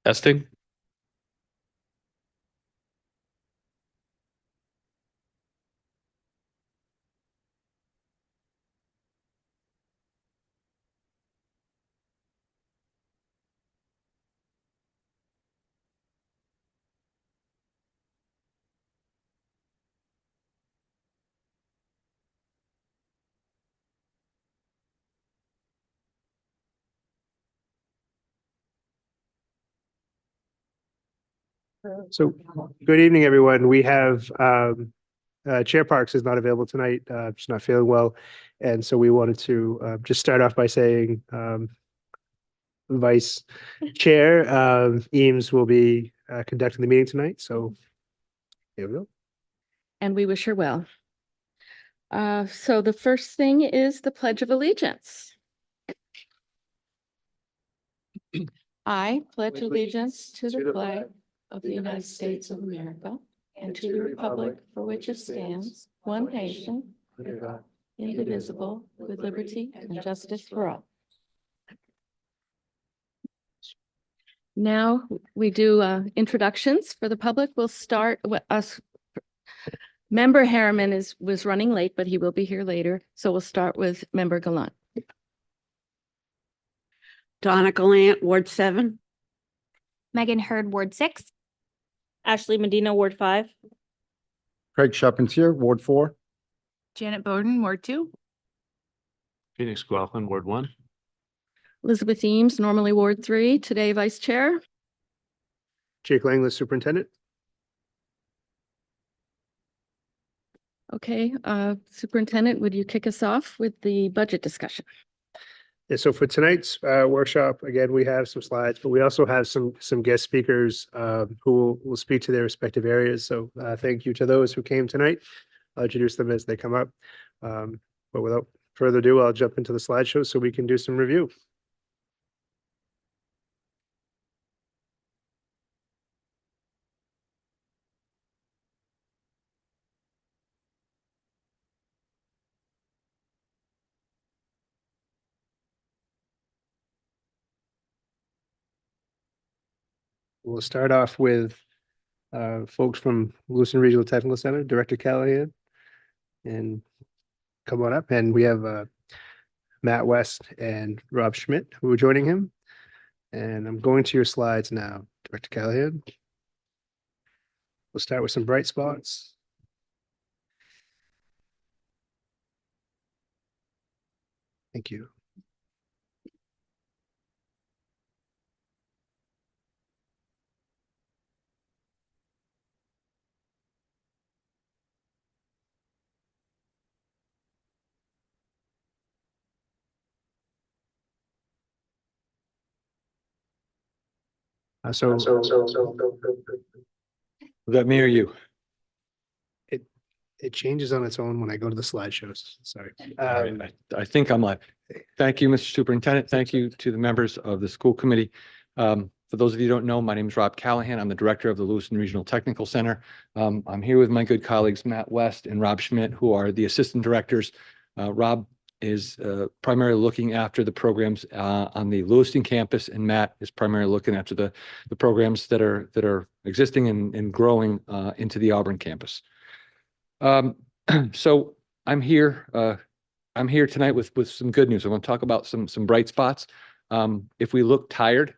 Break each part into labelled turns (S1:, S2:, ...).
S1: Testing.
S2: So, good evening, everyone. We have Chair Parks is not available tonight. She's not feeling well, and so we wanted to just start off by saying Vice Chair Eames will be conducting the meeting tonight. So, here we go.
S3: And we wish her well. So the first thing is the Pledge of Allegiance. I pledge allegiance to the flag of the United States of America and to the republic for which it stands, one nation, indivisible, with liberty and justice for all. Now we do introductions for the public. We'll start with us. Member Harriman was running late, but he will be here later. So we'll start with Member Gallant.
S4: Donna Gallant, Ward 7.
S5: Megan Hurd, Ward 6.
S6: Ashley Medina, Ward 5.
S7: Craig Charpentier, Ward 4.
S5: Janet Bowden, Ward 2.
S1: Phoenix Guelphin, Ward 1.
S3: Elizabeth Eames, normally Ward 3, today Vice Chair.
S2: Jake Langley, Superintendent.
S3: Okay, Superintendent, would you kick us off with the budget discussion?
S2: Yeah, so for tonight's workshop, again, we have some slides, but we also have some guest speakers who will speak to their respective areas. So thank you to those who came tonight. I'll introduce them as they come up. But without further ado, I'll jump into the slideshow so we can do some review. We'll start off with folks from Lewiston Regional Technical Center, Director Callahan, and come on up. And we have Matt West and Rob Schmidt who are joining him. And I'm going to your slides now, Director Callahan. We'll start with some bright spots. Thank you. So
S1: Was that me or you?
S2: it changes on its own when I go to the slideshows. Sorry.
S1: All right, I think I'm live. Thank you, Mr. Superintendent. Thank you to the members of the school committee. For those of you who don't know, my name is Rob Callahan. I'm the director of the Lewiston Regional Technical Center. I'm here with my good colleagues, Matt West and Rob Schmidt, who are the assistant directors. Rob is primarily looking after the programs on the Lewiston campus, and Matt is primarily looking after the programs that are existing and growing into the Auburn campus. So I'm here tonight with some good news. I want to talk about some bright spots. If we look tired,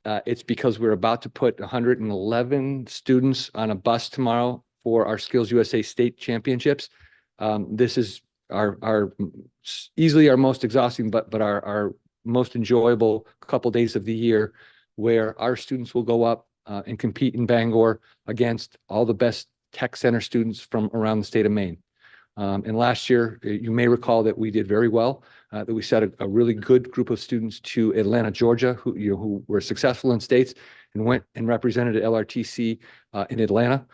S1: it's because we're about to put 111 students on a bus tomorrow for our Skills USA State Championships. This is our easily our most exhausting, but our most enjoyable couple days of the year, where our students will go up and compete in Bangor against all the best tech center students from around the state of Maine. And last year, you may recall that we did very well, that we sent a really good group of students to Atlanta, Georgia, who were successful in states and went and represented LRTC in Atlanta.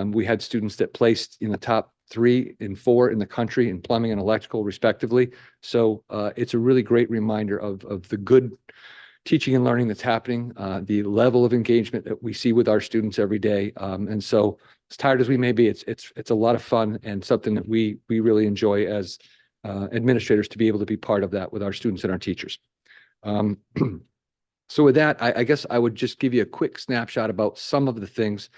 S1: We had students that placed in the top 3 and 4 in the country in plumbing and electrical, respectively. So it's a really great reminder of the good teaching and learning that's happening, the level of engagement that we see with our students every day. And so, as tired as we may be, it's a lot of fun and something that we really enjoy as So with that, I guess I would just give you a quick snapshot about some of the things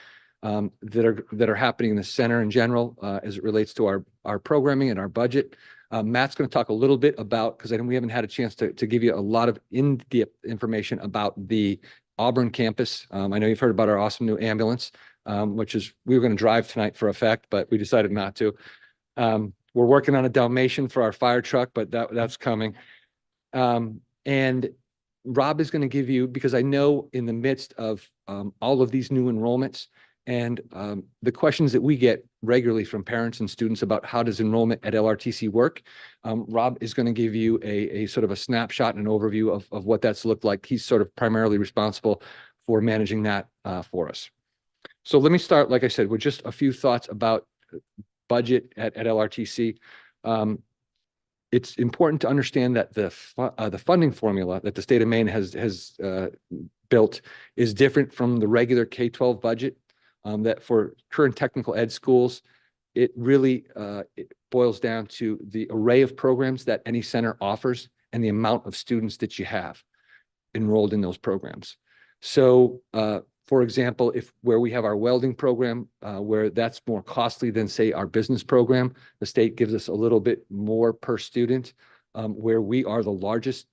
S1: that are happening in the center in general as it relates to our programming and our budget. Matt's going to talk a little bit about, because I know we haven't had a chance to give you a lot of in-depth information about the Auburn campus. I know you've heard about our awesome new ambulance, which is we were going to drive tonight for a fact, but we decided not to. We're working on a Dalmatian for our fire truck, but that's coming. And Rob is going to give you, because I know in the midst of all of these new enrollments and the questions that we get regularly from parents and students about how does enrollment at LRTC work, Rob is going to give you a sort of a snapshot and an overview of what that's looked like. He's sort of primarily responsible for managing that for us. So let me start, like I said, with just a few thoughts about budget at LRTC. It's important to understand that the funding formula that the state of Maine has built is different from the regular K-12 budget. That for current technical ed schools, it really it boils down to the array of programs that any center offers and the amount of students that you have enrolled in those programs. So, for example, where we have our welding program, where that's more costly than, say, our business program, the state gives us a little bit more per student. Where we are the largest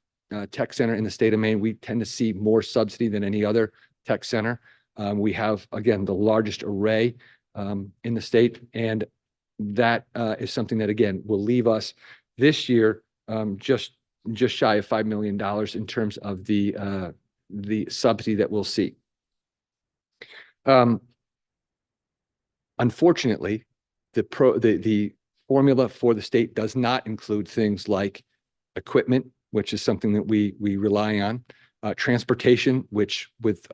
S1: tech center in the state of Maine, we tend to see more subsidy than any other tech center. We have, again, the largest array in the state, and that is something that, again, will leave us this year just shy of $5 million in terms of the subsidy that we'll see. Unfortunately, the formula for the state does not include things like equipment, which is something that we rely on, transportation, which with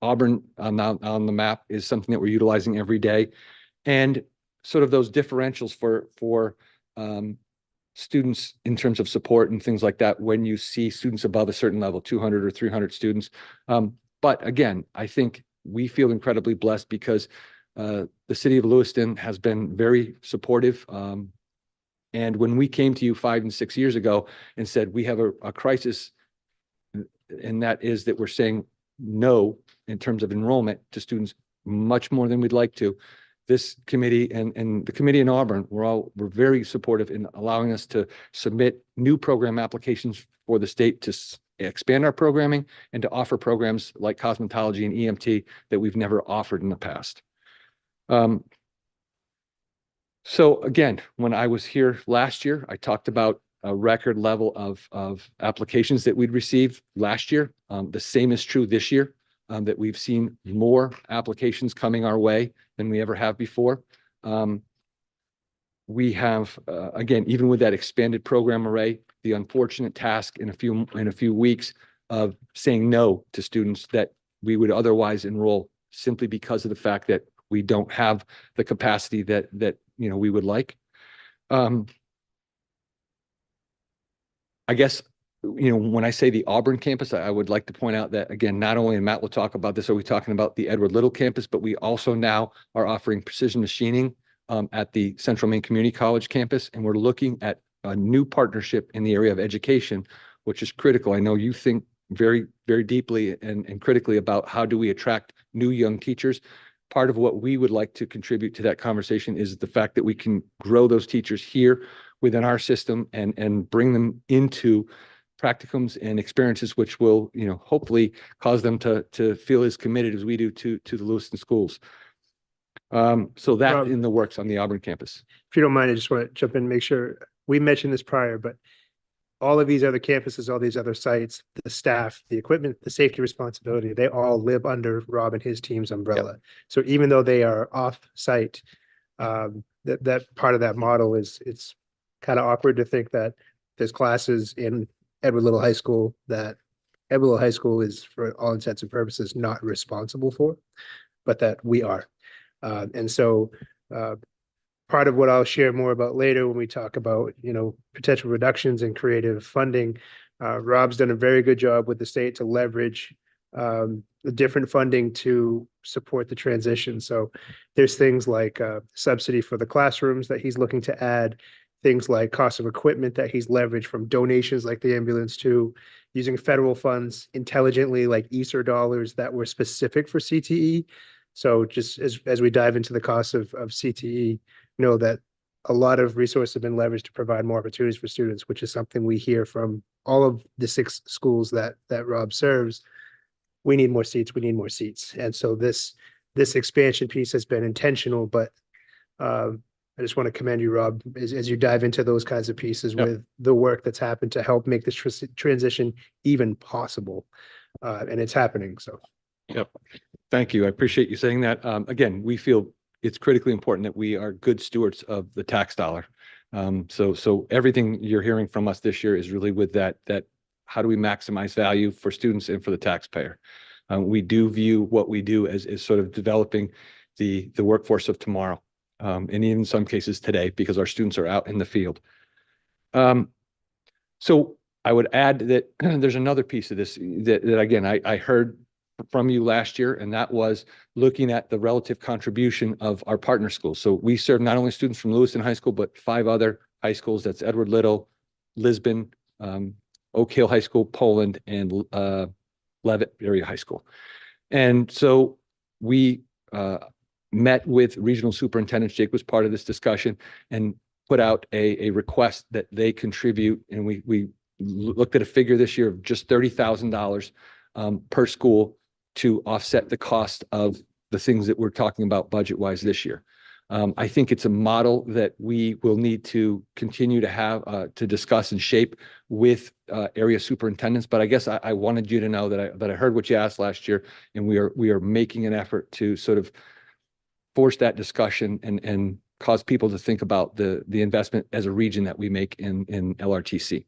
S1: Auburn on the map is something that we're utilizing every day, and sort of those differentials for students in terms of support and things like that when you see students above a certain level, 200 or 300 students. But again, I think we feel incredibly blessed because the city of Lewiston has been very supportive. And when we came to you 5 and 6 years ago and said, we have a crisis, and that is that we're saying no in terms of enrollment to students much more than we'd like to, this committee and the committee in Auburn, we're very supportive in allowing us to submit new program applications for the state to expand our programming and to offer programs like cosmetology and EMT that we've never offered in the past. So again, when I was here last year, I talked about a record level of applications that we'd received last year. The same is true this year, that we've seen more applications coming our way than we ever have before. We have, again, even with that expanded program array, the unfortunate task in a few weeks of saying no to students that we would otherwise enroll simply because of the fact that we don't have the capacity that we would like. I guess, when I say the Auburn campus, I would like to point out that, again, not only, and Matt will talk about this, are we talking about the Edward Little campus, but we also now are offering precision machining at the Central Maine Community College campus. And we're looking at a new partnership in the area of education, which is critical. I know you think very, very deeply and critically about how do we attract new young teachers. Part of what we would like to contribute to that conversation is the fact that we can grow those teachers here within our system and bring them into practicums and experiences, which will, hopefully cause them to feel as committed as we do to the Lewiston schools. So that
S2: Rob,
S1: in the works on the Auburn campus.
S2: if you don't mind, I just want to jump in and make sure we mentioned this prior, but all of these other campuses, all these other sites, the staff, the equipment, the safety responsibility, they all live under Rob and his team's umbrella. Yep. So even though they are off site, that part of that model it's kind of awkward to think that there's classes in Edward Little High School that Edward Little High School is, for all intents and purposes, not responsible for, but that we are. And so part of what I'll share more about later when we talk about, potential reductions in creative funding, Rob's done a very good job with the state to leverage the different funding to support the transition. So there's things like subsidy for the classrooms that he's looking to add, things like cost of equipment that he's leveraged from donations like the ambulance to using federal funds intelligently, like ESSER dollars that were specific for CTE. So just as we dive into the costs of CTE, know that a lot of resources have been leveraged to provide more opportunities for students, which is something we hear from all of the 6 schools that Rob serves. We need more seats. We need more seats. And so this expansion piece has been intentional, but I just want to commend you, Rob, as you dive into those kinds of pieces
S1: Yep.
S2: with the work that's happened to help make this transition even possible. And it's happening. So
S1: Yep. Thank you. I appreciate you saying that. Again, we feel it's critically important that we are good stewards of the tax dollar. So everything you're hearing from us this year is really with that how do we maximize value for students and for the taxpayer? We do view what we do as sort of developing the workforce of tomorrow. And even in some cases today, because our students are out in the field. So I would add that there's another piece of this that again, I heard from you last year, and that was looking at the relative contribution of our partner schools. So we serve not only students from Lewiston High School, but 5 other high schools. That's Edward Little, Lisbon, Oak Hill High School, Poland, and Levitt Area High School. And so we met with regional superintendents. Jake was part of this discussion and put out a request that they contribute. And we looked at a figure this year of just $30,000 per school to offset the cost of the things that we're talking about budget-wise this year. I think it's a model that we will need to continue to have to discuss and shape with area superintendents. But I guess I wanted you to know that I heard what you asked last year, and we are making an effort to sort of force that discussion and cause people to think about the investment as a region that we make in LRTC.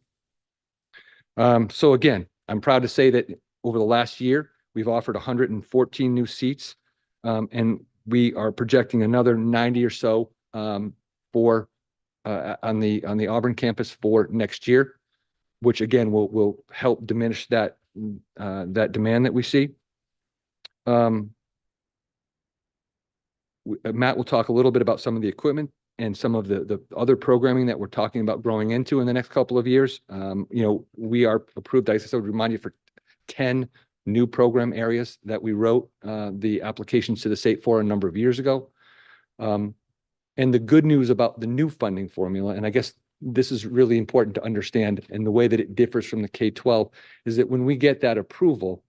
S1: So again, I'm proud to say that over the last year, we've offered 114 new seats, and we are projecting another 90 or so for on the Auburn campus for next year, which again will help diminish that demand that we see. Matt will talk a little bit about some of the equipment and some of the other programming that we're talking about growing into in the next couple of years. We are approved, I just would remind you, for 10 new program areas that we wrote the applications to the state for a number of years ago. And the good news about the new funding formula, and I guess this is really important to understand, and the way that it differs from the K-12 is that when we get that approval,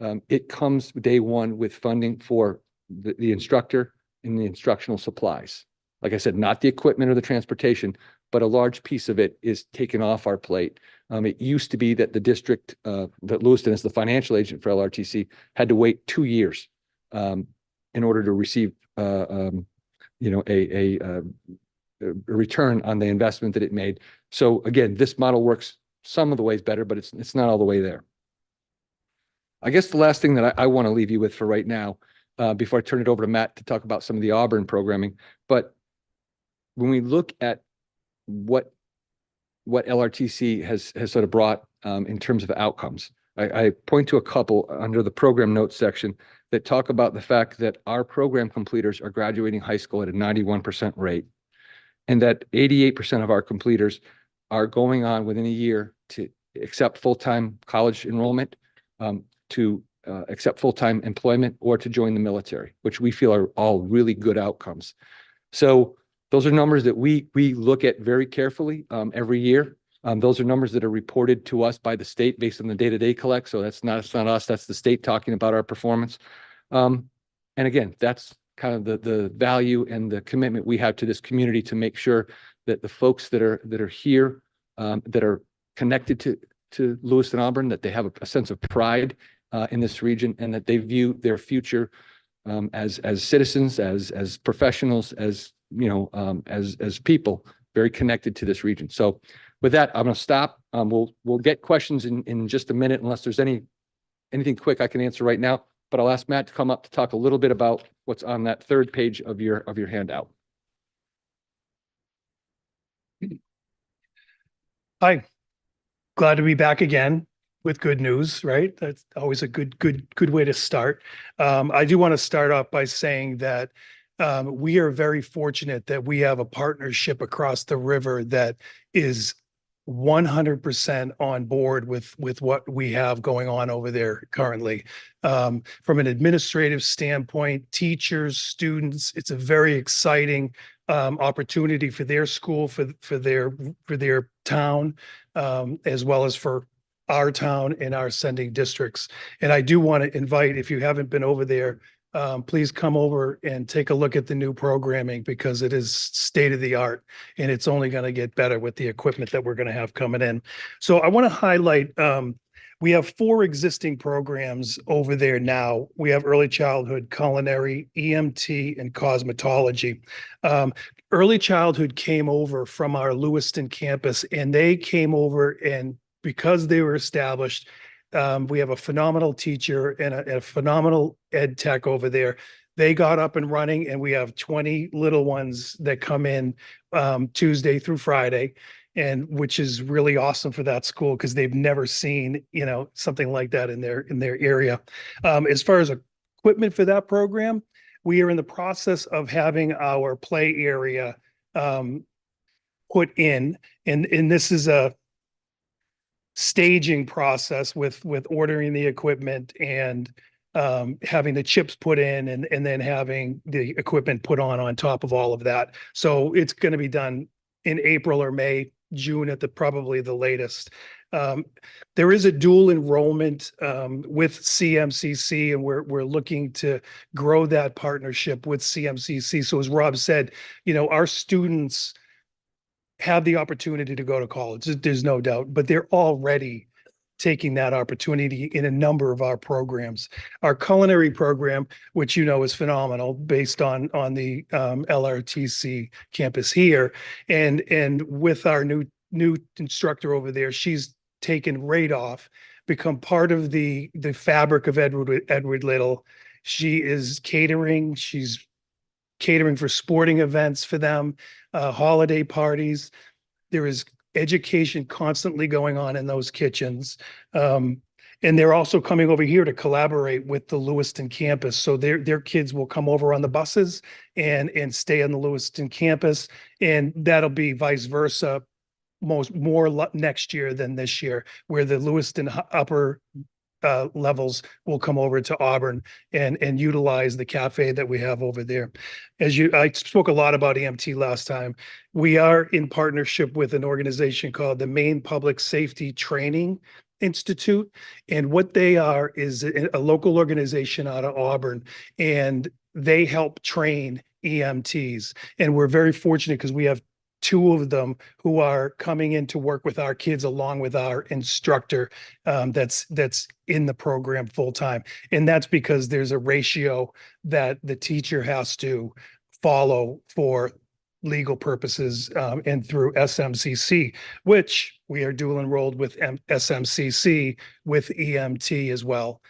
S1: it comes day one with funding for the instructor and the instructional supplies. Like I said, not the equipment or the transportation, but a large piece of it is taken off our plate. It used to be that the district, that Lewiston is the financial agent for LRTC, had to wait 2 years in order to receive, a return on the investment that it made. So again, this model works some of the ways better, but it's not all the way there. I guess the last thing that I want to leave you with for right now, before I turn it over to Matt to talk about some of the Auburn programming, but when we look at what LRTC has sort of brought in terms of outcomes, I point to a couple under the program notes section that talk about the fact that our program completers are graduating high school at a 91% rate, and that 88% of our completers are going on within a year to accept full-time college enrollment, to accept full-time employment, or to join the military, which we feel are all really good outcomes. So those are numbers that we look at very carefully every year. Those are numbers that are reported to us by the state based on the data they collect. So it's not us, that's the state talking about our performance. And again, that's kind of the value and the commitment we have to this community to make sure that the folks that are here, that are connected to Lewiston Auburn, that they have a sense of pride in this region, and that they view their future as citizens, as professionals, as people very connected to this region. So with that, I'm going to stop. We'll get questions in just a minute, unless there's anything quick I can answer right now. But I'll ask Matt to come up to talk a little bit about what's on that third page of your handout.
S8: Hi, glad to be back again with good news, right? That's always a good way to start. I do want to start off by saying that we are very fortunate that we have a partnership across the river that is 100% on board with what we have going on over there currently. From an administrative standpoint, teachers, students, it's a very exciting opportunity for their school, for their town, as well as for our town and our sending districts. And I do want to invite, if you haven't been over there, please come over and take a look at the new programming because it is state of the art and it's only going to get better with the equipment that we're going to have coming in. So I want to highlight, we have 4 existing programs over there now. We have early childhood, culinary, EMT, and cosmetology. Early childhood came over from our Lewiston campus and they came over, and because they were established, we have a phenomenal teacher and a phenomenal ed tech over there. They got up and running, and we have 20 little ones that come in Tuesday through Friday, and which is really awesome for that school because they've never seen, something like that in their area. As far as equipment for that program, we are in the process of having our play area put in, and this is a staging process with ordering the equipment and having the chips put in and then having the equipment put on top of all of that. So it's going to be done in April or May, June at probably the latest. There is a dual enrollment with CMCC, and we're looking to grow that partnership with CMCC. So as Rob said, our students have the opportunity to go to college. There's no doubt, but they're already taking that opportunity in a number of our programs. Our culinary program, which is phenomenal, based on the LRTC campus here, and with our new instructor over there, she's taken right off, become part of the fabric of Edward Little. She is catering. She's catering for sporting events for them, holiday parties. There is education constantly going on in those kitchens. And they're also coming over here to collaborate with the Lewiston campus. So their kids will come over on the buses and stay on the Lewiston campus. And that'll be vice versa, more next year than this year, where the Lewiston upper levels will come over to Auburn and utilize the cafe that we have over there. I spoke a lot about EMT last time. We are in partnership with an organization called the Maine Public Safety Training Institute. And what they are is a local organization out of Auburn, and they help train EMTs. And we're very fortunate because we have 2 of them who are coming in to work with our kids along with our instructor that's in the program full time. And that's because there's a ratio that the teacher has to follow for legal purposes and through SMCC, which we are dual enrolled with SMCC with EMT as well.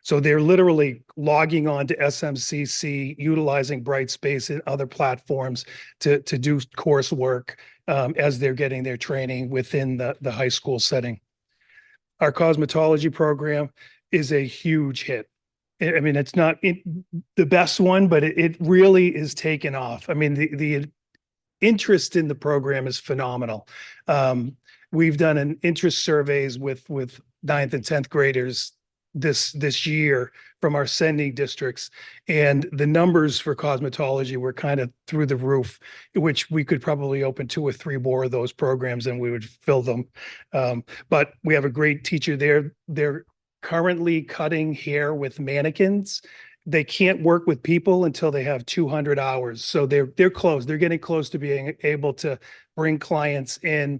S8: So they're literally logging on to SMCC, utilizing Brightspace and other platforms to do coursework as they're getting their training within the high school setting. Our cosmetology program is a huge hit. I mean, it's not the best one, but it really is taken off. I mean, the interest in the program is phenomenal. We've done an interest surveys with 9th and 10th graders this year from our sending districts, and the numbers for cosmetology were kind of through the roof, which we could probably open 2 or 3 more of those programs and we would fill them. But we have a great teacher there. They're currently cutting hair with mannequins. They can't work with people until they have 200 hours. So they're close. They're getting close to being able to bring clients in,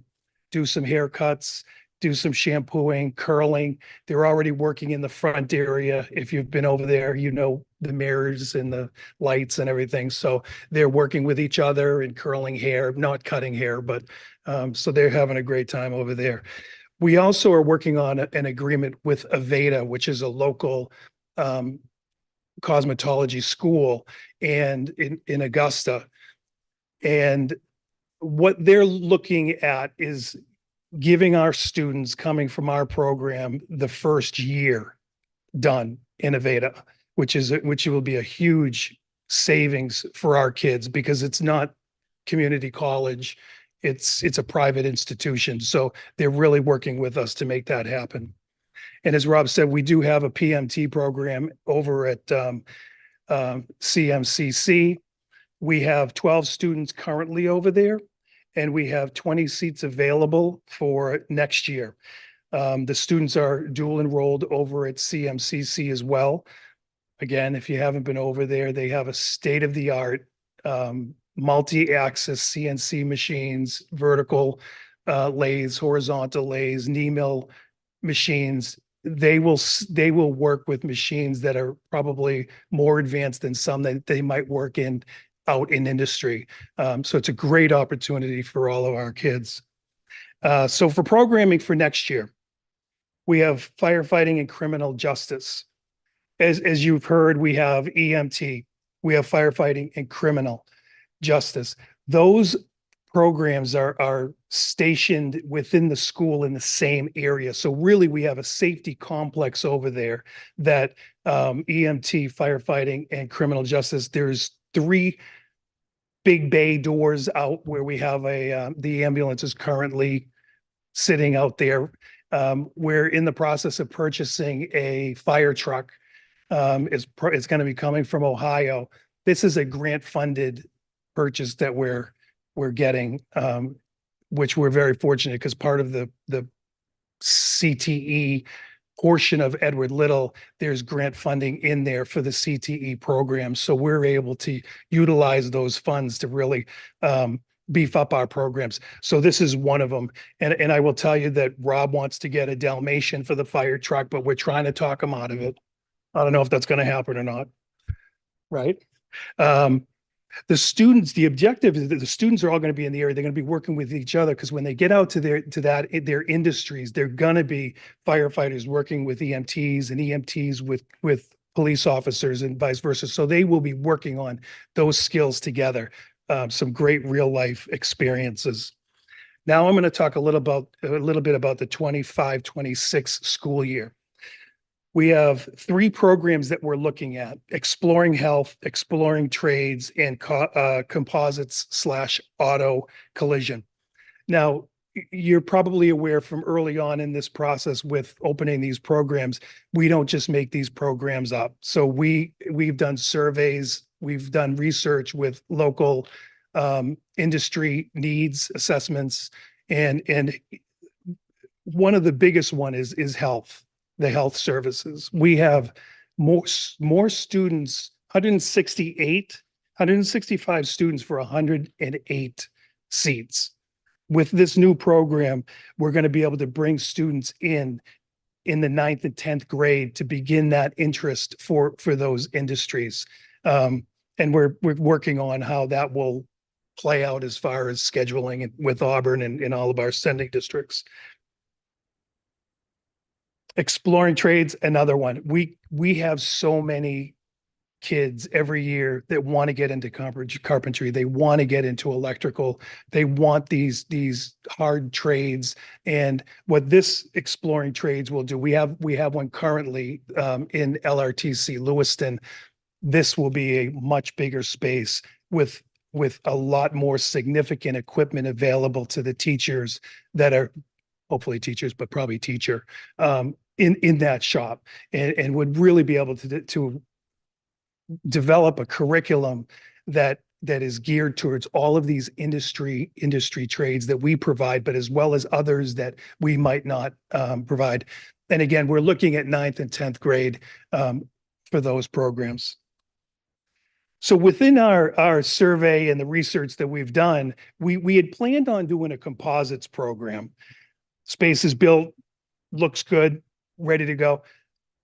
S8: do some haircuts, do some shampooing, curling. They're already working in the front area. If you've been over there, the mirrors and the lights and everything. So they're working with each other and curling hair, not cutting hair, but so they're having a great time over there. We also are working on an agreement with Aveda, which is a local cosmetology school and in Augusta. And what they're looking at is giving our students coming from our program the first year done in Aveda, which will be a huge savings for our kids because it's not community college. it's a private institution. So they're really working with us to make that happen. And as Rob said, we do have a PMT program over at CMCC. We have 12 students currently over there, and we have 20 seats available for next year. The students are dual enrolled over at CMCC as well. Again, if you haven't been over there, they have a state-of-the-art multi-axis CNC machines, vertical lathes, horizontal lathes, knee mill machines. They will work with machines that are probably more advanced than some that they might work in out in industry. So it's a great opportunity for all of our kids. So for programming for next year, we have firefighting and criminal justice. As you've heard, we have EMT, we have firefighting and criminal justice. Those programs are stationed within the school in the same area. So really, we have a safety complex over there that EMT, firefighting, and criminal justice. There's 3 big bay doors out where we have the ambulance is currently sitting out there. We're in the process of purchasing a fire truck. It's going to be coming from Ohio. This is a grant funded purchase that we're getting, which we're very fortunate because part of the CTE portion of Edward Little, there's grant funding in there for the CTE program. So we're able to utilize those funds to really beef up our programs. So this is one of them. And I will tell you that Rob wants to get a Dalmatian for the fire truck, but we're trying to talk him out of it. I don't know if that's going to happen or not. Right. The students, the objective is that the students are all going to be in the area. They're going to be working with each other because when they get out to their industries, they're going to be firefighters working with EMTs and EMTs with police officers and vice versa. So they will be working on those skills together. Some great real life experiences. Now I'm going to talk a little bit about the 25-26 school year. We have 3 programs that we're looking at: exploring health, exploring trades, and composites/auto collision. Now, you're probably aware from early on in this process with opening these programs, we don't just make these programs up. So we've done surveys, we've done research with local industry needs assessments, and one of the biggest one is health. The health services. We have more students, 165 students for 108 seats. With this new program, we're going to be able to bring students in the 9th and 10th grade to begin that interest for those industries. And we're working on how that will play out as far as scheduling with Auburn and all of our sending districts. Exploring trades, another one. We have so many kids every year that want to get into carpentry. They want to get into electrical. They want these hard trades. And what this exploring trades will do, we have one currently in LRTC Lewiston. This will be a much bigger space with a lot more significant equipment available to the teachers that are hopefully teachers, but probably teacher in that shop, and would really be able to develop a curriculum that is geared towards all of these industry trades that we provide, but as well as others that we might not provide. And again, we're looking at 9th and 10th grade for those programs. So within our survey and the research that we've done, we had planned on doing a composites program. Space is built, looks good, ready to go.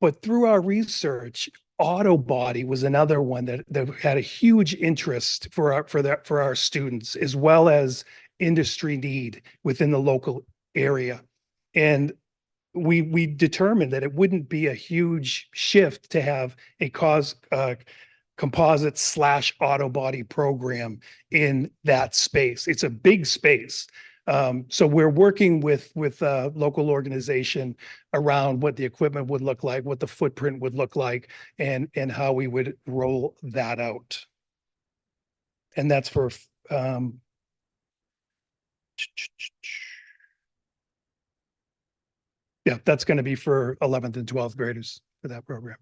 S8: But through our research, auto body was another one that had a huge interest for our students, as well as industry need within the local area. And we determined that it wouldn't be a huge shift to have a composite/auto body program in that space. It's a big space. So we're working with a local organization around what the equipment would look like, what the footprint would look like, and how we would roll that out. And that's for Yeah, that's going to be for 11th and 12th graders for that program.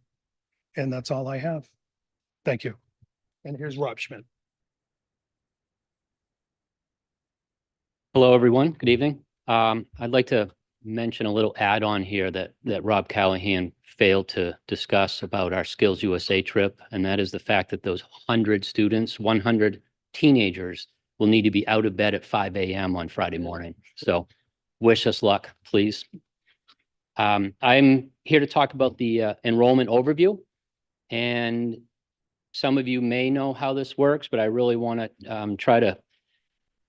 S8: And that's all I have. Thank you. And here's Rob Schmidt.
S9: Hello, everyone. Good evening. I'd like to mention a little add-on here that Rob Callahan failed to discuss about our Skills USA trip, and that is the fact that those 100 students, 100 teenagers will need to be out of bed at 5 a.m. on Friday morning. So wish us luck, please. I'm here to talk about the enrollment overview, and some of you may know how this works, but I really want to try to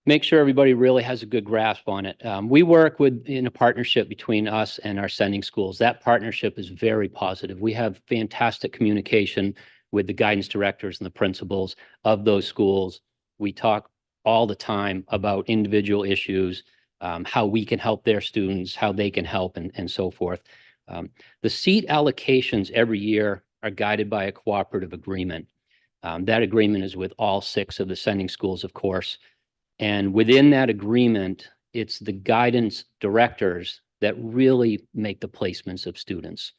S9: make sure everybody really has a good grasp on it. We work in a partnership between us and our sending schools. That partnership is very positive. We have fantastic communication with the guidance directors and the principals of those schools. We talk all the time about individual issues, how we can help their students, how they can help, and so forth. The seat allocations every year are guided by a cooperative agreement. That agreement is with all 6 of the sending schools, of course. And within that agreement, it's the guidance directors that really make the placements of students.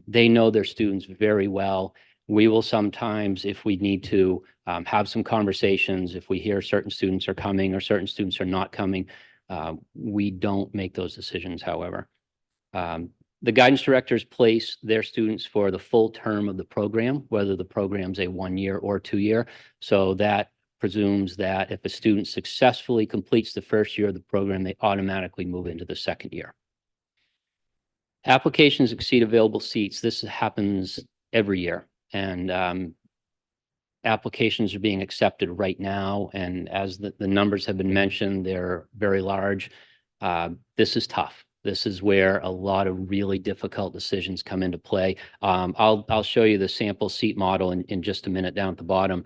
S9: They know their students very well. We will sometimes, if we need to, have some conversations. If we hear certain students are coming or certain students are not coming, we don't make those decisions, however. The guidance directors place their students for the full term of the program, whether the program's a 1-year or 2-year. So that presumes that if a student successfully completes the first year of the program, they automatically move into the second year. Applications exceed available seats. This happens every year, and applications are being accepted right now. And as the numbers have been mentioned, they're very large. This is tough. This is where a lot of really difficult decisions come into play. I'll show you the sample seat model in just a minute down at the bottom.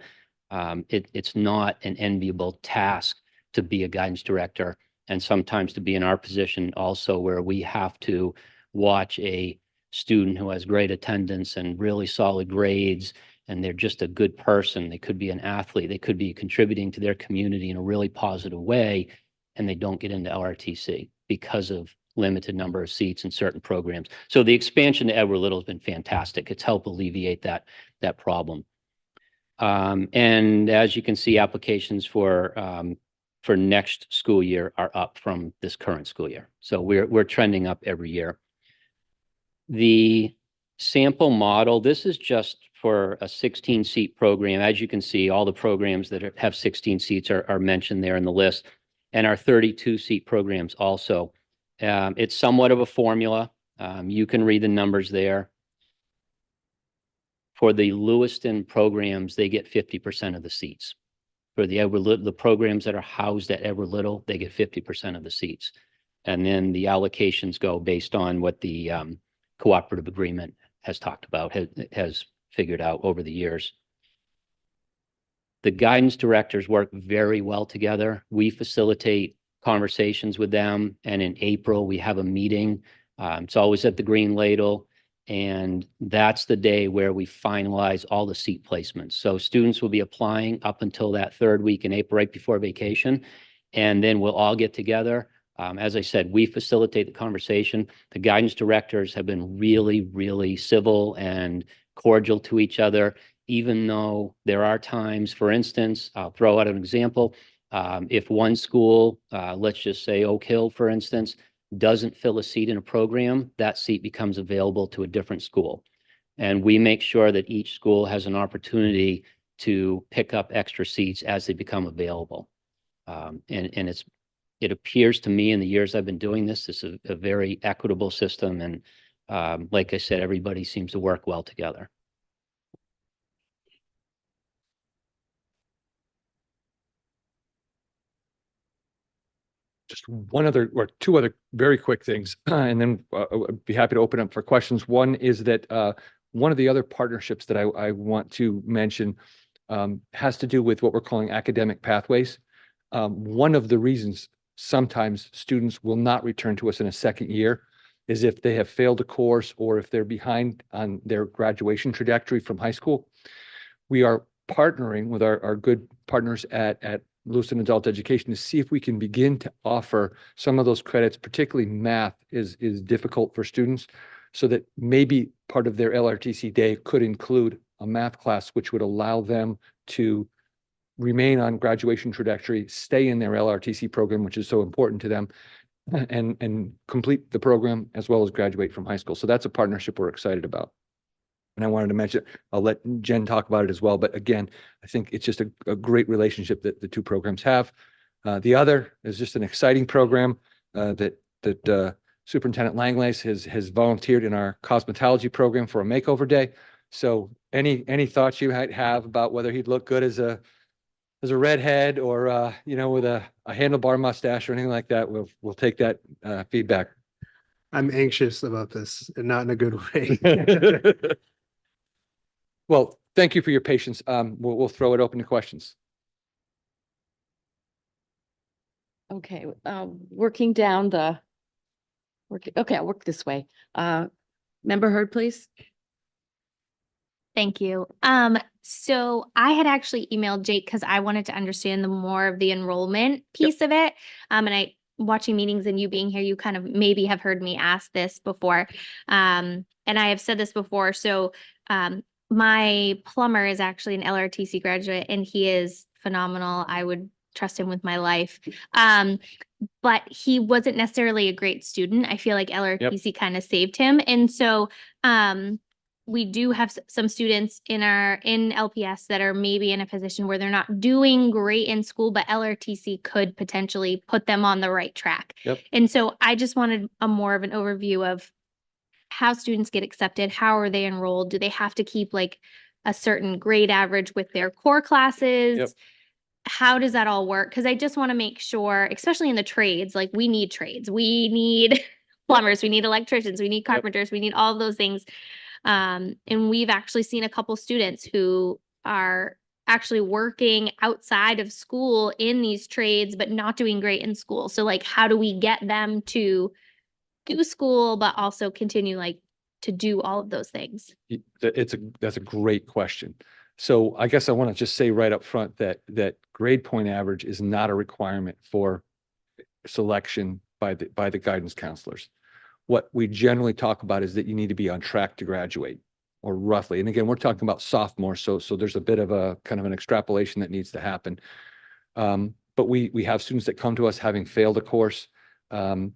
S9: It's not an enviable task to be a guidance director, and sometimes to be in our position also, where we have to watch a student who has great attendance and really solid grades, and they're just a good person. They could be an athlete. They could be contributing to their community in a really positive way, and they don't get into LRTC because of limited number of seats in certain programs. So the expansion to Edward Little has been fantastic. It's helped alleviate that problem. And as you can see, applications for next school year are up from this current school year. So we're trending up every year. The sample model, this is just for a 16-seat program. As you can see, all the programs that have 16 seats are mentioned there in the list, and our 32-seat programs also. It's somewhat of a formula. You can read the numbers there. For the Lewiston programs, they get 50% of the seats. For the programs that are housed at Edward Little, they get 50% of the seats. And then the allocations go based on what the cooperative agreement has talked about, has figured out over the years. The guidance directors work very well together. We facilitate conversations with them, and in April, we have a meeting. It's always at the Green Ladle. And that's the day where we finalize all the seat placements. So students will be applying up until that 3rd week in April, right before vacation. And then we'll all get together. As I said, we facilitate the conversation. The guidance directors have been really, really civil and cordial to each other, even though there are times, for instance, I'll throw out an example. If one school, let's just say Oak Hill, for instance, doesn't fill a seat in a program, that seat becomes available to a different school. And we make sure that each school has an opportunity to pick up extra seats as they become available. And it appears to me in the years I've been doing this, this is a very equitable system. And like I said, everybody seems to work well together.
S1: Just one other or two other very quick things, and then I'd be happy to open up for questions. One is that one of the other partnerships that I want to mention has to do with what we're calling academic pathways. One of the reasons sometimes students will not return to us in a second year is if they have failed a course or if they're behind on their graduation trajectory from high school. We are partnering with our good partners at Lewiston Adult Education to see if we can begin to offer some of those credits, particularly math is difficult for students, so that maybe part of their LRTC day could include a math class, which would allow them to remain on graduation trajectory, stay in their LRTC program, which is so important to them, and complete the program as well as graduate from high school. So that's a partnership we're excited about. And I wanted to mention, I'll let Jen talk about it as well. But again, I think it's just a great relationship that the two programs have. The other is just an exciting program that Superintendent Langlace has volunteered in our cosmetology program for a makeover day. So any thoughts you might have about whether he'd look good as a redhead or with a handlebar mustache or anything like that, we'll take that feedback.
S2: I'm anxious about this and not in a good way.
S1: Well, thank you for your patience. We'll throw it open to questions.
S3: Okay, working down the, okay, I'll work this way. Member Hurd, please.
S5: Thank you. So I had actually emailed Jake because I wanted to understand the more of the enrollment piece of it. And I watching meetings and you being here, you kind of maybe have heard me ask this before. And I have said this before. So my plumber is actually an LRTC graduate and he is phenomenal. I would trust him with my life. But he wasn't necessarily a great student. I feel like LRTC kind of saved him. And so we do have some students in LPS that are maybe in a position where they're not doing great in school, but LRTC could potentially put them on the right track.
S1: Yep.
S5: And so I just wanted a more of an overview of how students get accepted. How are they enrolled? Do they have to keep like a certain grade average with their core classes?
S1: Yep.
S5: How does that all work? Because I just want to make sure, especially in the trades, like we need trades, we need plumbers, we need electricians, we need carpenters, we need all of those things. And we've actually seen a couple students who are actually working outside of school in these trades, but not doing great in school. So like, how do we get them to do school, but also continue like to do all of those things?
S1: That's a great question. So I guess I want to just say right up front that grade point average is not a requirement for selection by the guidance counselors. What we generally talk about is that you need to be on track to graduate, or roughly. And again, we're talking about sophomores, so there's a bit of a kind of an extrapolation that needs to happen. But we have students that come to us having failed a course. And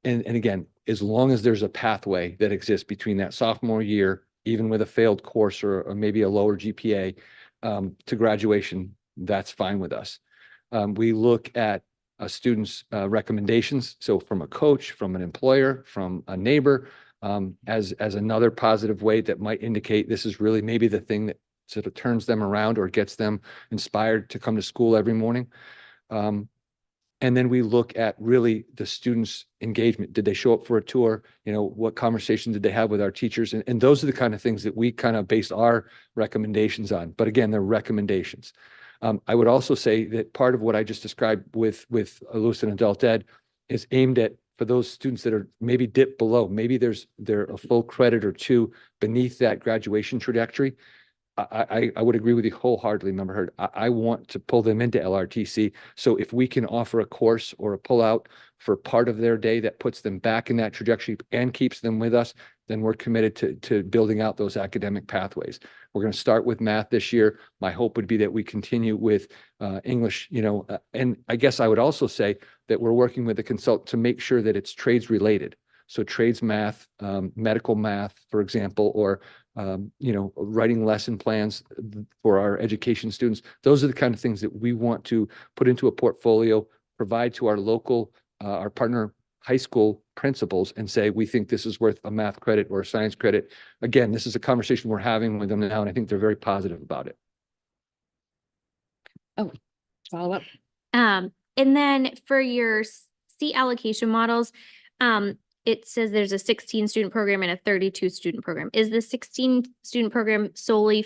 S1: again, as long as there's a pathway that exists between that sophomore year, even with a failed course or maybe a lower GPA, to graduation, that's fine with us. We look at a student's recommendations. So from a coach, from an employer, from a neighbor, as another positive way that might indicate this is really maybe the thing that sort of turns them around or gets them inspired to come to school every morning. And then we look at really the students' engagement. Did they show up for a tour? What conversation did they have with our teachers? And those are the kind of things that we kind of base our recommendations on. But again, they're recommendations. I would also say that part of what I just described with Lewiston Adult Ed is aimed at for those students that are maybe dipped below. Maybe they're a full credit or two beneath that graduation trajectory. I would agree with you wholeheartedly, Member Hurd. I want to pull them into LRTC. So if we can offer a course or a pullout for part of their day that puts them back in that trajectory and keeps them with us, then we're committed to building out those academic pathways. We're going to start with math this year. My hope would be that we continue with English, and I guess I would also say that we're working with a consultant to make sure that it's trades related. So trades math, medical math, for example, or writing lesson plans for our education students. Those are the kind of things that we want to put into a portfolio, provide to our local, our partner high school principals and say, we think this is worth a math credit or a science credit. Again, this is a conversation we're having with them now, and I think they're very positive about it.
S3: Oh, follow up.
S5: And then for your seat allocation models, it says there's a 16 student program and a 32 student program. Is the 16 student program solely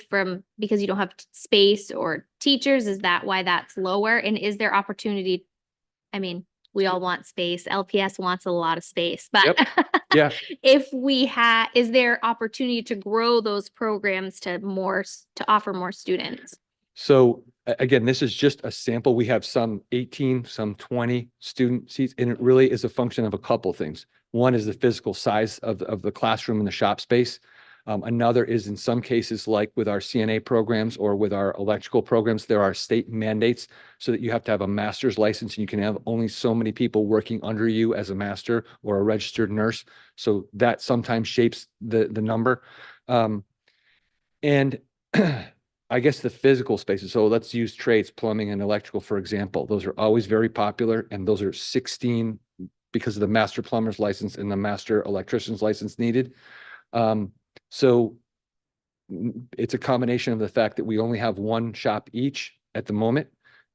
S5: because you don't have space or teachers? Is that why that's lower? And is there opportunity? I mean, we all want space. LPS wants a lot of space, but
S1: Yeah.
S5: is there opportunity to grow those programs to offer more students?
S1: So again, this is just a sample. We have some 18, some 20 student seats, and it really is a function of a couple things. One is the physical size of the classroom and the shop space. Another is in some cases, like with our CNA programs or with our electrical programs, there are state mandates so that you have to have a master's license and you can have only so many people working under you as a master or a registered nurse. So that sometimes shapes the number. And I guess the physical spaces. So let's use trades, plumbing and electrical, for example. Those are always very popular, and those are 16 because of the master plumber's license and the master electrician's license needed. So it's a combination of the fact that we only have one shop each at the moment,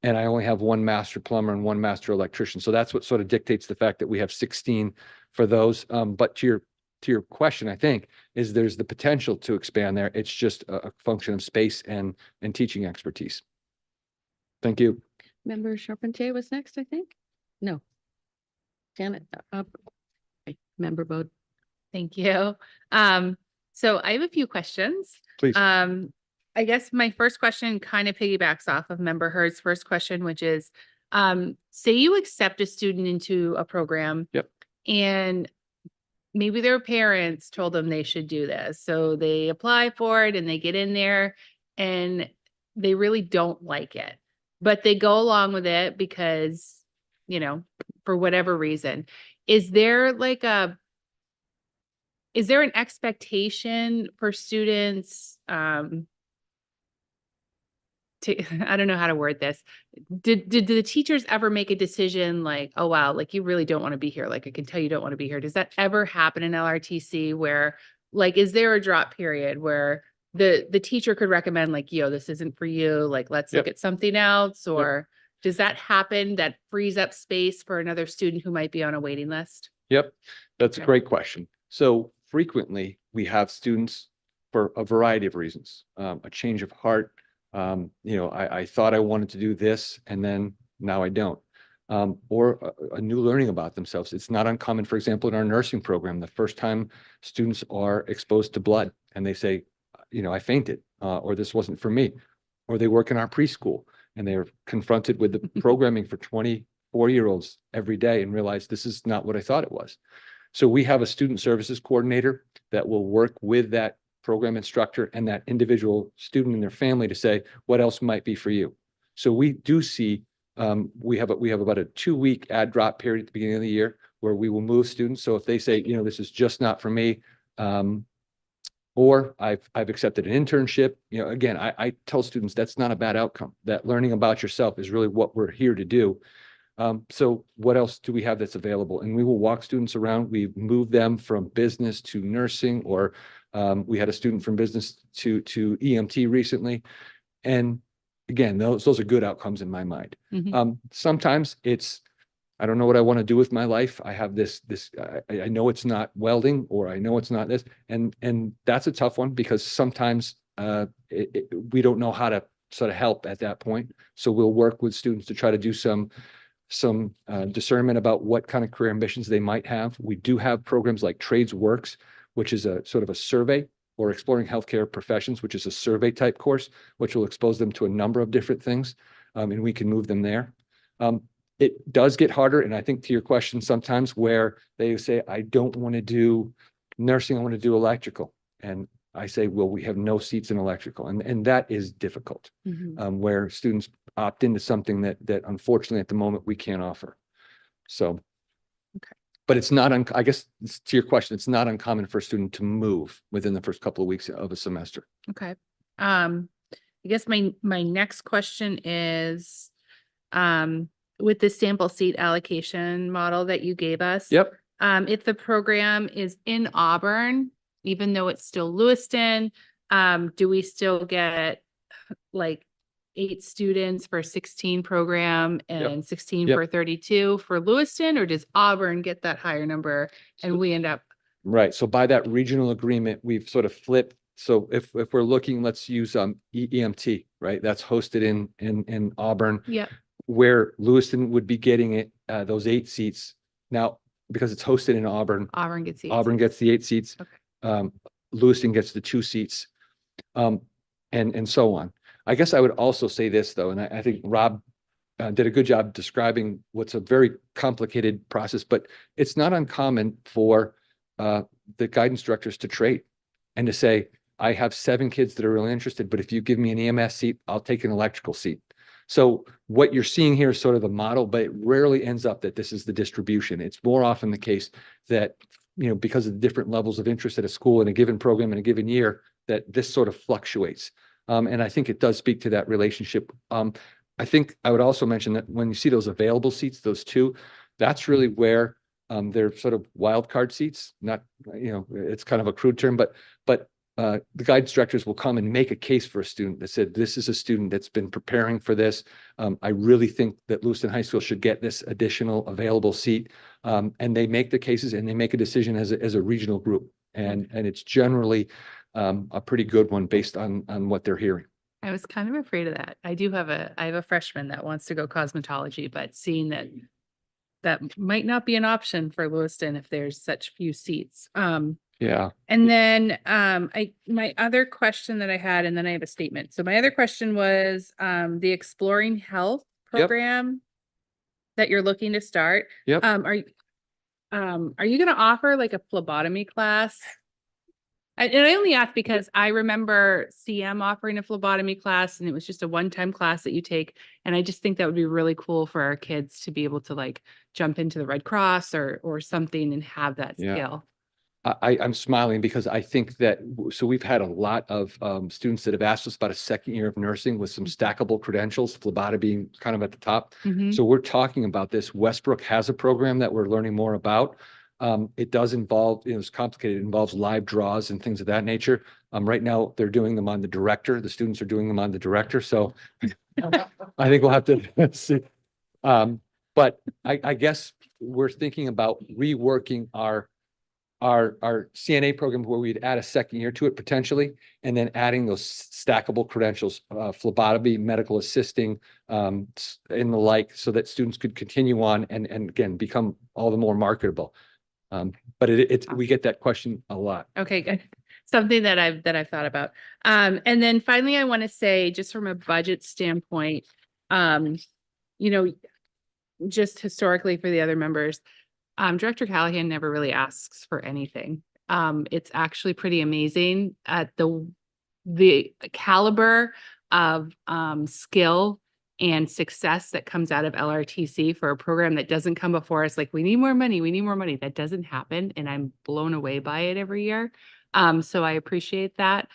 S1: and I only have one master plumber and one master electrician. So that's what sort of dictates the fact that we have 16 for those. But to your question, I think, is there's the potential to expand there. It's just a function of space and teaching expertise. Thank you.
S4: Member Charpentier was next, I think? No. Janet, okay. Member Bode.
S10: Thank you. So I have a few questions.
S1: Please.
S10: I guess my first question kind of piggybacks off of Member Hurd's first question, which is, say you accept a student into a program.
S1: Yep.
S10: And maybe their parents told them they should do this. So they apply for it and they get in there and they really don't like it, but they go along with it because, you know, for whatever reason. Is there an expectation for students, I don't know how to word this. Did the teachers ever make a decision like, oh, wow, like you really don't want to be here. Like I can tell you don't want to be here. Does that ever happen in LRTC where like, is there a drop period where the teacher could recommend like, yo, this isn't for you. Like, let's look at something else, or does that happen that frees up space for another student who might be on a waiting list?
S1: Yep. That's a
S10: Okay.
S1: great question. So frequently we have students for a variety of reasons, a change of heart. You know, I thought I wanted to do this and then now I don't. Or a new learning about themselves. It's not uncommon, for example, in our nursing program, the first time students are exposed to blood and they say, you know, I fainted, or this wasn't for me. Or they work in our preschool and they're confronted with the programming for 24-year-olds every day and realize this is not what I thought it was. So we have a student services coordinator that will work with that program instructor and that individual student and their family to say, what else might be for you? So we do see, we have about a 2-week add drop period at the beginning of the year where we will move students. So if they say, you know, this is just not for me, or I've accepted an internship, you know, again, I tell students that's not a bad outcome. That learning about yourself is really what we're here to do. So what else do we have that's available? And we will walk students around. We've moved them from business to nursing, or we had a student from business to EMT recently. And again, those are good outcomes in my mind. Sometimes it's, I don't know what I want to do with my life. I have I know it's not welding, or I know it's not this. And that's a tough one because sometimes we don't know how to sort of help at that point. So we'll work with students to try to do some discernment about what kind of career ambitions they might have. We do have programs like Trades Works, which is a sort of a survey, or Exploring Healthcare Professions, which is a survey type course, which will expose them to a number of different things. And we can move them there. It does get harder. And I think to your question, sometimes where they say, I don't want to do nursing, I want to do electrical. And I say, well, we have no seats in electrical. And that is difficult, where students opt into something that unfortunately at the moment we can't offer. So,
S10: okay.
S1: But it's not, I guess to your question, it's not uncommon for a student to move within the first couple of weeks of a semester.
S10: Okay. I guess my next question is, with the sample seat allocation model that you gave us.
S1: Yep.
S10: If the program is in Auburn, even though it's still Lewiston, do we still get like 8 students for 16 program and 16 for 32 for Lewiston, or does Auburn get that higher number and we end up?
S1: Right. So by that regional agreement, we've sort of flipped. So if we're looking, let's use EMT, right? That's hosted in Auburn.
S10: Yeah.
S1: Where Lewiston would be getting it, those 8 seats. Now, because it's hosted in Auburn,
S10: Auburn gets the 8
S1: Auburn gets the 8 seats.
S10: Okay.
S1: Lewiston gets the 2 seats, and so on. I guess I would also say this though, and I think Rob did a good job describing what's a very complicated process, but it's not uncommon for the guidance directors to trade and to say, I have 7 kids that are really interested, but if you give me an EMS seat, I'll take an electrical seat. So what you're seeing here is sort of the model, but it rarely ends up that this is the distribution. It's more often the case that, because of the different levels of interest at a school in a given program in a given year, that this sort of fluctuates. And I think it does speak to that relationship. I think I would also mention that when you see those available seats, those 2, that's really where they're sort of wild card seats. Not, it's kind of a crude term, but the guidance directors will come and make a case for a student that said, this is a student that's been preparing for this. I really think that Lewiston High School should get this additional available seat. And they make the cases and they make a decision as a regional group. And it's generally a pretty good one based on what they're hearing.
S10: I was kind of afraid of that. I have a freshman that wants to go cosmetology, but seeing that might not be an option for Lewiston if there's such few seats.
S1: Yeah.
S10: And then my other question that I had, and then I have a statement. So my other question was the Exploring Health
S1: Yep.
S10: program that you're looking to start.
S1: Yep.
S10: Are you going to offer like a phlebotomy class? And I only ask because I remember CM offering a phlebotomy class, and it was just a one-time class that you take. And I just think that would be really cool for our kids to be able to like jump into the Red Cross or something and have that
S1: Yeah.
S10: skill.
S1: I'm smiling because I think that, so we've had a lot of students that have asked us about a second year of nursing with some stackable credentials, phlebotomy being kind of at the top.
S10: Mhm.
S1: So we're talking about this. Westbrook has a program that we're learning more about. It does involve, it's complicated. It involves live draws and things of that nature. Right now they're doing them on the director. The students are doing them on the director. So I think we'll have to see. But I guess we're thinking about reworking our CNA program where we'd add a second year to it potentially, and then adding those stackable credentials, phlebotomy, medical assisting, and the like, so that students could continue on and again, become all the more marketable. But we get that question a lot.
S10: Okay, good. Something that I've thought about. And then finally, I want to say, just from a budget standpoint, just historically for the other members, Director Callahan never really asks for anything. It's actually pretty amazing at the caliber of skill and success that comes out of LRTC for a program that doesn't come before us like, we need more money, we need more money. That doesn't happen, and I'm blown away by it every year. So I appreciate that.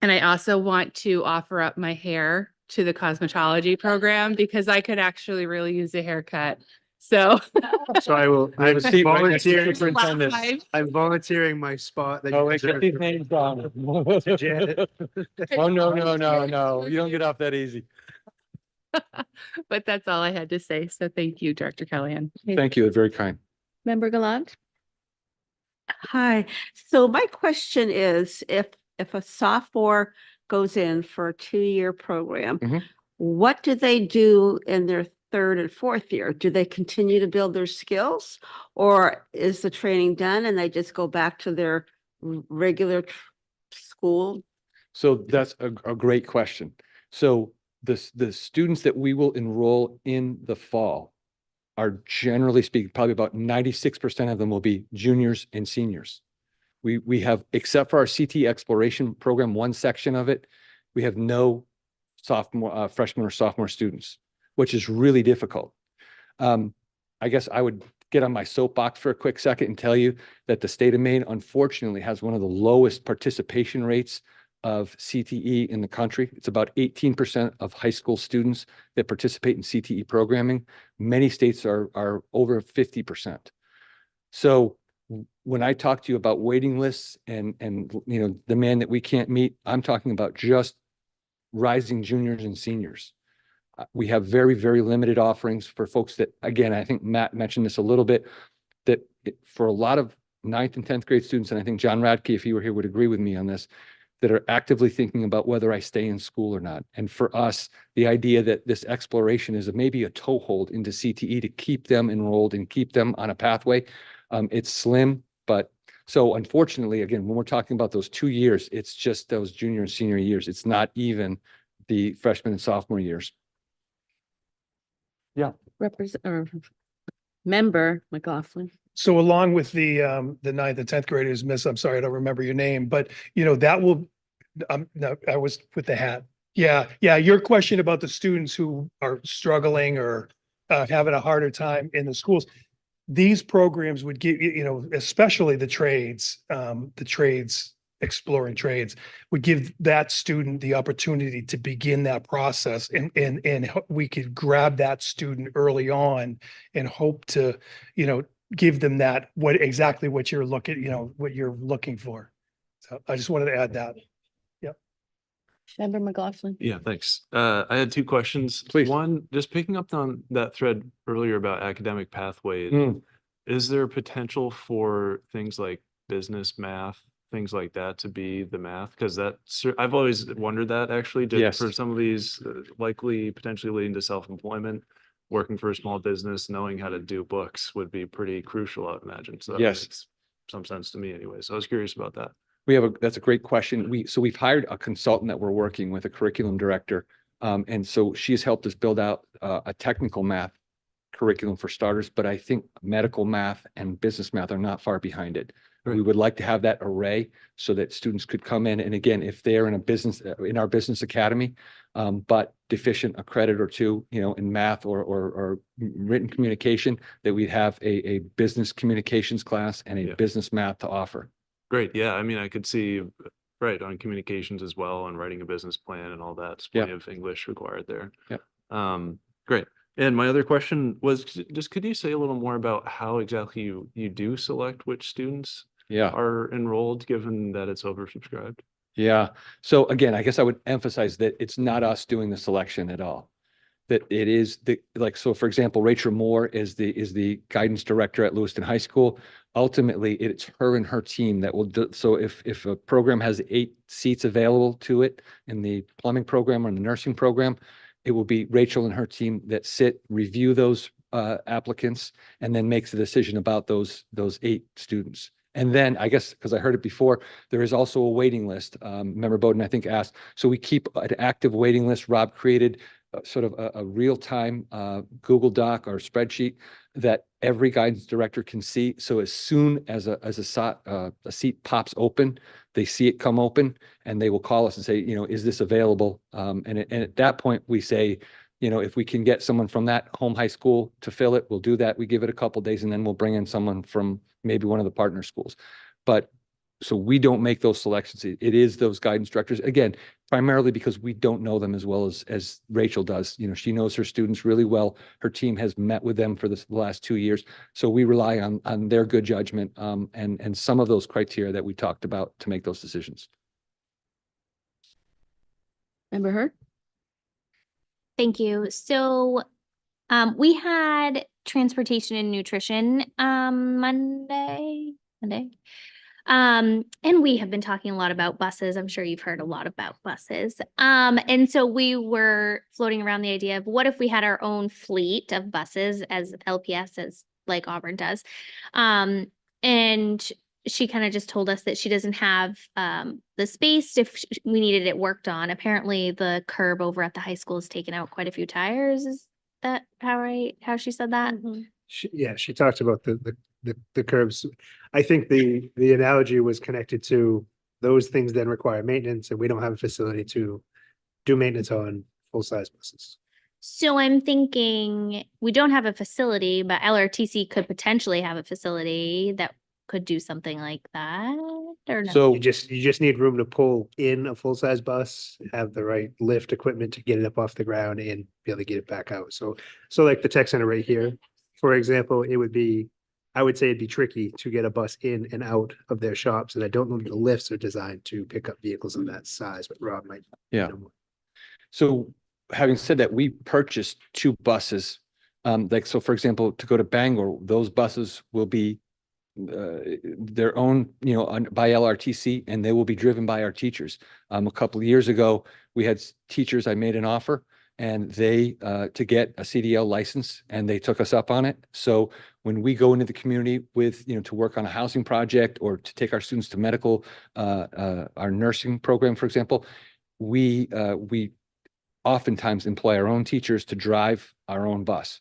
S10: And I also want to offer up my hair to the cosmetology program because I could actually really use a hajacut. So
S2: So
S1: We have a seat right next to the
S2: volunteering.
S1: superintendent.
S2: I'm volunteering my spot. that
S1: Oh,
S2: you
S1: wait, get
S2: reserved
S1: these
S2: for-
S1: names down.
S2: Janet.
S1: Oh, no. You don't get off that easy.
S10: but that's all I had to say. So thank you, Director Callahan.
S1: Thank you. Very kind.
S4: Member Gallant?
S11: Hi, so my question is, if a sophomore goes in for a 2-year program,
S1: Mhm.
S11: what do they do in their 3rd and 4th year? Do they continue to build their skills, or is the training done and they just go back to their regular school?
S1: So that's a great question. So the students that we will enroll in the fall are, generally speaking, probably about 96% of them will be juniors and seniors. We have, except for our CT exploration program, one section of it, we have no freshman or sophomore students, which is really difficult. I guess I would get on my soapbox for a quick second and tell you that the state of Maine, unfortunately, has one of the lowest participation rates of CTE in the country. It's about 18% of high school students that participate in CTE programming. Many states are over 50%. So when I talk to you about waiting lists and demand that we can't meet, I'm talking about just rising juniors and seniors. We have very, very limited offerings for folks that, again, I think Matt mentioned this a little bit, that for a lot of 9th and 10th grade students, and I think John Radke, if he were here, would agree with me on this, that are actively thinking about whether I stay in school or not. And for us, the idea that this exploration is maybe a toehold into CTE to keep them enrolled and keep them on a pathway, it's slim. But so unfortunately, again, when we're talking about those 2 years, it's just those junior and senior years. It's not even the freshman and sophomore years.
S4: Or member McLaughlin.
S8: So along with the ninth and 10th graders, miss, I'm sorry, I don't remember your name, but that will, no, I was with the hat. Yeah, your question about the students who are struggling or having a harder time in the schools. These programs would give, especially the trades, exploring trades, would give that student the opportunity to begin that process, and we could grab that student early on and hope to, give them that, exactly what you're looking for. So I just wanted to add that.
S4: Member McLaughlin.
S12: Yeah, thanks. I had two questions.
S1: Please.
S12: One, just picking up on that thread earlier about academic pathways.
S1: Mm.
S12: Is there potential for things like business math, things like that to be the math? Because I've always wondered that actually,
S1: Yes.
S12: for some of these likely potentially leading to self-employment, working for a small business, knowing how to do books would be pretty crucial, I would imagine. So that
S1: Yes.
S12: makes some sense to me anyway. So I was curious about that.
S1: That's a great question. We've hired a consultant that we're working with, a curriculum director. And so she's helped us build out a technical math curriculum for starters, but I think medical math and business math are not far behind it.
S12: Right.
S1: We would like to have that array so that students could come in. And again, if they're in a business, in our business academy, but deficient a credit or two, in math or written communication, that we'd have a business communications class and a
S12: Yeah.
S1: business math to offer.
S12: Great. Yeah. I mean, I could see, right, on communications as well and writing a business plan and all that. There's plenty of English required there.
S1: Yeah.
S12: Great. And my other question was just, could you say a little more about how exactly you do select which students
S1: Yeah.
S12: are enrolled, given that it's oversubscribed?
S1: Yeah. So again, I guess I would emphasize that it's not us doing the selection at all. That it is so for example, Rachel Moore is the guidance director at Lewiston High School. Ultimately, it's her and her team that will do. So if a program has 8 seats available to it in the plumbing program or in the nursing program, it will be Rachel and her team that review those applicants, and then makes a decision about those 8 students. And then I guess, because I heard it before, there is also a waiting list. Member Bowden, I think, asked. So we keep an active waiting list. Rob created sort of a real-time Google Doc or spreadsheet that every guidance director can see. So as soon as a seat pops open, they see it come open, and they will call us and say, is this available? And at that point, we say, if we can get someone from that home high school to fill it, we'll do that. We give it a couple days, and then we'll bring in someone from maybe one of the partner schools. But so we don't make those selections. It is those guidance directors, again, primarily because we don't know them as well as Rachel does. She knows her students really well. Her team has met with them for the last 2 years. So we rely on their good judgment and some of those criteria that we talked about to make those decisions.
S4: Member Hurd?
S5: Thank you. So we had transportation and nutrition Monday. And we have been talking a lot about buses. I'm sure you've heard a lot about buses. And so we were floating around the idea of what if we had our own fleet of buses as LPS, as like Auburn does. And she kind of just told us that she doesn't have the space if we needed it worked on. Apparently the curb over at the high school has taken out quite a few tires. Is that how she said that?
S2: She talked about the curbs. I think the analogy was connected to those things then require maintenance, and we don't have a facility to do maintenance on full-size buses.
S5: So I'm thinking we don't have a facility, but LRTC could potentially have a facility that could do something like that, or no?
S1: So
S2: You just need room to pull in a full-size bus, have the right lift equipment to get it up off the ground and be able to get it back out. So like the tech center right here, for example, I would say it'd be tricky to get a bus in and out of their shops. And I don't know that the lifts are designed to pick up vehicles of that size, but Rob might.
S1: Yeah.
S2: know more.
S1: So having said that, we purchased 2 buses. So for example, to go to Bangor, those buses will be their own, by LRTC, and they will be driven by our teachers. A couple of years ago, we had teachers, I made an offer, and they to get a CDL license, and they took us up on it. So when we go into the community with, to work on a housing project or to take our students to medical, our nursing program, for example, we oftentimes employ our own teachers to drive our own bus.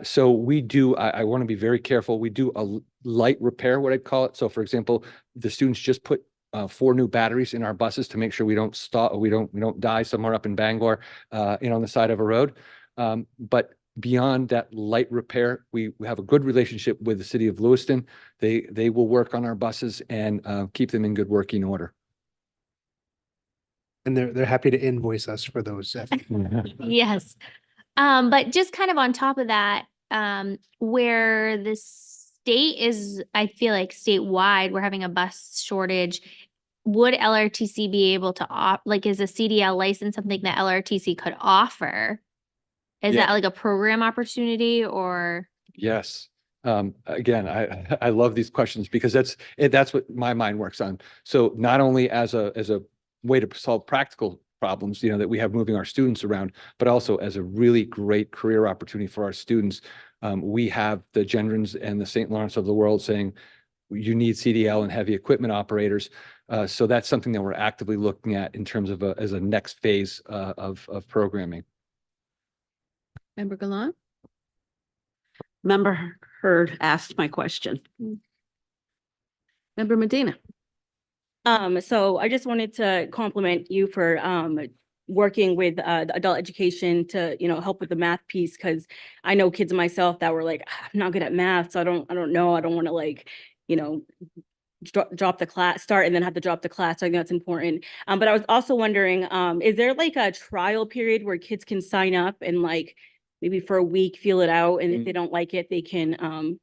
S1: So we do, I want to be very careful. We do a light repair, what I'd call it. So for example, the students just put 4 new batteries in our buses to make sure we don't stop, we don't die somewhere up in Bangor, on the side of a road. But beyond that light repair, we have a good relationship with the city of Lewiston. They will work on our buses and keep them in good working order.
S2: And they're happy to invoice us for those.
S5: Yes. But just kind of on top of that, where the state is, I feel like statewide, we're having a bus shortage. Would LRTC be able to is a CDL license something that LRTC could offer? Is
S1: Yeah.
S5: that like a program opportunity or?
S1: Yes. Again, I love these questions because that's what my mind works on. So not only as a way to solve practical problems, that we have moving our students around, but also as a really great career opportunity for our students. We have the Gendrons and the St. Lawrence of the world saying, you need CDL and heavy equipment operators. So that's something that we're actively looking at in terms of as a next phase of programming.
S4: Member Gallant?
S11: Member Heard asked my question.
S4: Member Medina?
S6: So I just wanted to compliment you for working with the adult education to, help with the math piece, because I know kids myself that were like, I'm not good at math, so I don't know. I don't want to drop the class, start and then have to drop the class. So I think that's important. But I was also wondering, is there like a trial period where kids can sign up and maybe for a week feel it out, and if they don't like it, they can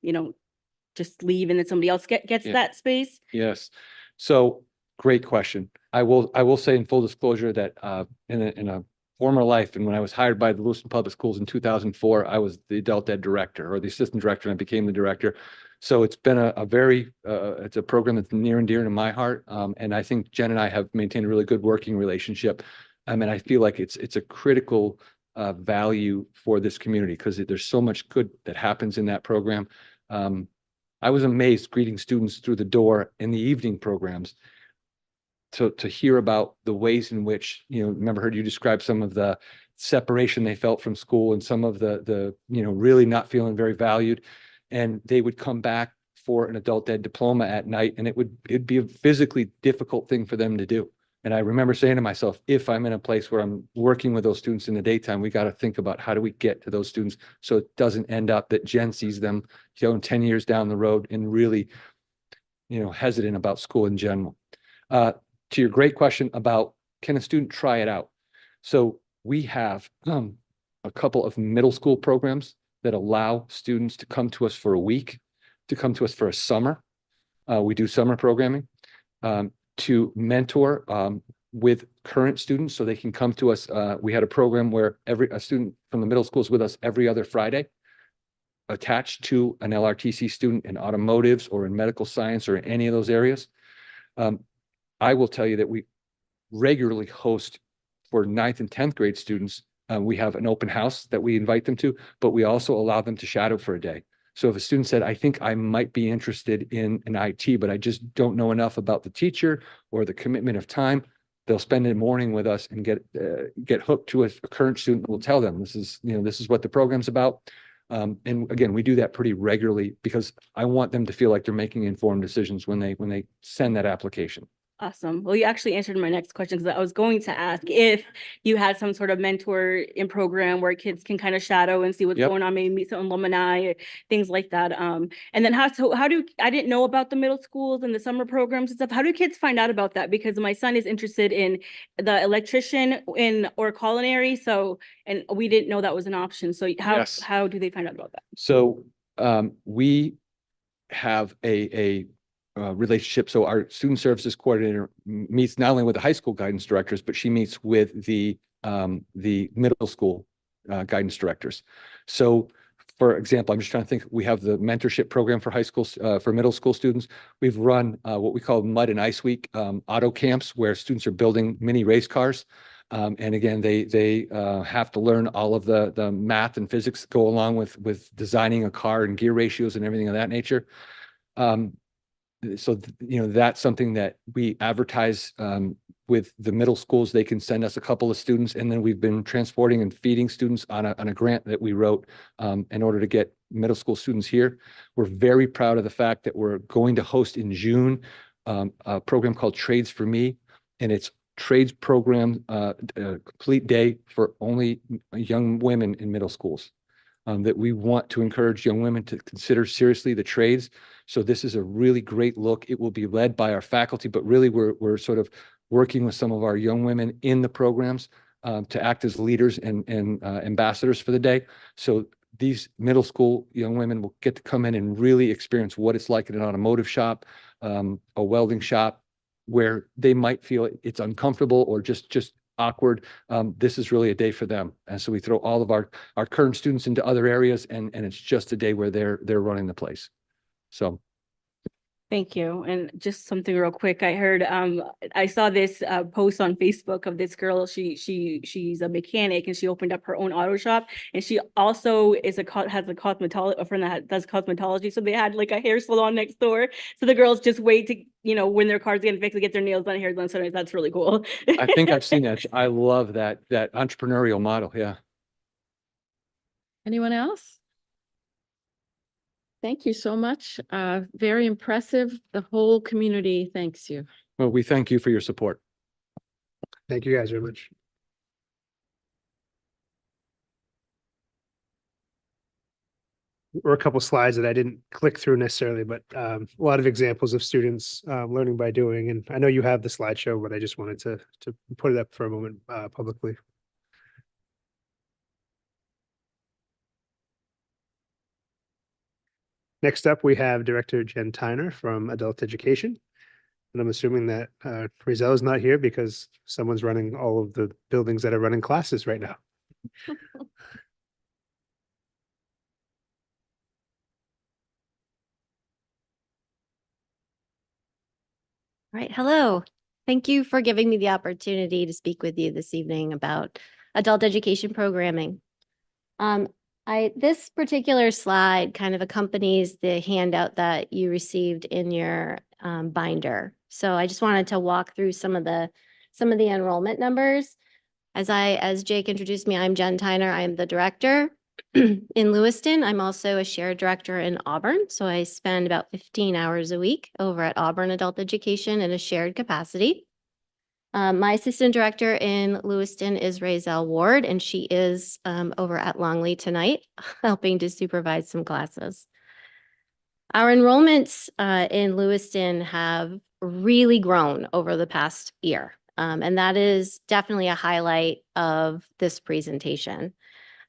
S6: just leave and then somebody else gets that space?
S1: Yes. So great question. I will say in full disclosure that in a former life, and when I was hired by the Lewiston Public Schools in 2004, I was the adult ed director or the assistant director, and I became the director. So it's been a very it's a program that's near and dear to my heart. And I think Jen and I have maintained a really good working relationship. And I feel like it's a critical value for this community because there's so much good that happens in that program. I was amazed greeting students through the door in the evening programs to hear about the ways in which, heard you describe some of the separation they felt from school and some of the really not feeling very valued. And they would come back for an adult ed diploma at night, and it'd be a physically difficult thing for them to do. And I remember saying to myself, if I'm in a place where I'm working with those students in the daytime, we got to think about how do we get to those students so it doesn't end up that Jen sees them, 10 years down the road and really, hesitant about school in general. To your great question about can a student try it out? So we have a couple of middle school programs that allow students to come to us for a week, to come to us for a summer. We do summer programming. To mentor with current students so they can come to us. We had a program where a student from the middle school is with us every other Friday, attached to an LRTC student in automotives or in medical science or in any of those areas. I will tell you that we regularly host for 9th and 10th grade students. We have an open house that we invite them to, but we also allow them to shadow for a day. So if a student said, I think I might be interested in an IT, but I just don't know enough about the teacher or the commitment of time, they'll spend a morning with us and get hooked to a current student. We'll tell them this is what the program's about. And again, we do that pretty regularly because I want them to feel like they're making informed decisions when they send that application.
S6: Awesome. Well, you actually answered my next question because I was going to ask if you had some sort of mentor in program where kids can kind of shadow and see what's going on, maybe meet some alumni, or things like that. And then I didn't know about the middle schools and the summer programs and stuff. How do kids find out about that? Because my son is interested in the electrician or culinary. And we didn't know that was an option. So how do they find out about that?
S1: So we have a relationship. So our student services coordinator meets not only with the high school guidance directors, but she meets with the middle school guidance directors. So for example, I'm just trying to think, we have the mentorship program for high school, for middle school students. We've run what we call Mud and Ice Week auto camps where students are building mini race cars. And again, they have to learn all of the math and physics that go along with designing a car and gear ratios and everything of that nature. So that's something that we advertise with the middle schools, they can send us a couple of students, and then we've been transporting and feeding students on a grant that we wrote in order to get middle school students here. We're very proud of the fact that we're going to host in June a program called Trades for Me, and it's trades program, a complete day for only young women in middle schools. That we want to encourage young women to consider seriously the trades. So this is a really great look. It will be led by our faculty, but really we're sort of working with some of our young women in the programs to act as leaders and ambassadors for the day. So these middle school young women will get to come in and really experience what it's like in an automotive shop, a welding shop, where they might feel it's uncomfortable or just awkward. This is really a day for them. And so we throw all of our current students into other areas, and it's just a day where they're running the place. So.
S6: Thank you. And just something real quick. I heard, I saw this post on Facebook of this girl. She's a mechanic and she opened up her own auto shop. And she also has a cosmetology, a friend that does cosmetology. So they had like a hair salon next door. So the girls just wait to, when their cars get fixed, to get their nails done, hair done. So that's really cool.
S1: I think I've seen that. I love that entrepreneurial model. Yeah.
S4: Anyone else? Thank you so much. Very impressive. The whole community thanks you.
S1: Well, we thank you for your support.
S2: Thank you guys very much. Or a couple slides that I didn't click through necessarily, but a lot of examples of students learning by doing. And I know you have the slideshow, but I just wanted to put it up for a moment publicly. Next up, we have Director Jen Tyner from Adult Education. And I'm assuming that Rizal is not here because someone's running all of the buildings that are running classes right now.
S13: All right, hello. Thank you for giving me the opportunity to speak with you this evening about adult education programming. This particular slide kind of accompanies the handout that you received in your binder. So I just wanted to walk through some of the enrollment numbers. As Jake introduced me, I'm Jen Tyner. I am the director in Lewiston. I'm also a shared director in Auburn. So I spend about 15 hours a week over at Auburn Adult Education in a shared capacity. My assistant director in Lewiston is Rizal Ward, and she is over at Longley tonight, helping to supervise some classes. Our enrollments in Lewiston have really grown over the past year, and that is definitely a highlight of this presentation.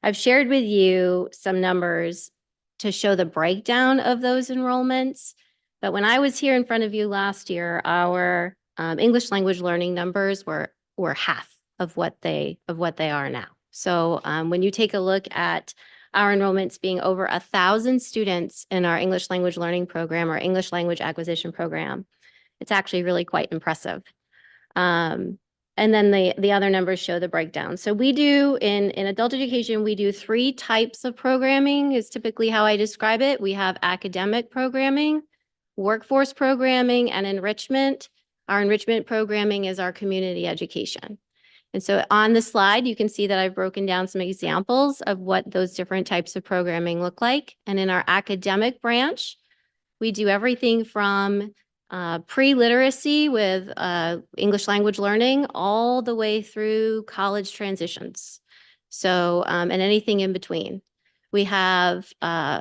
S13: I've shared with you some numbers to show the breakdown of those enrollments, but when I was here in front of you last year, our English language learning numbers were half of what they are now. So when you take a look at our enrollments being over 1,000 students in our English language learning program or English language acquisition program, it's actually really quite impressive. And then the other numbers show the breakdown. So we do in adult education, we do 3 types of programming is typically how I describe it. We have academic programming, workforce programming, and enrichment. Our enrichment programming is our community education. And so on the slide, you can see that I've broken down some examples of what those different types of programming look like. And in our academic branch, we do everything from pre-literacy with English language learning all the way through college transitions. So, and anything in between. We have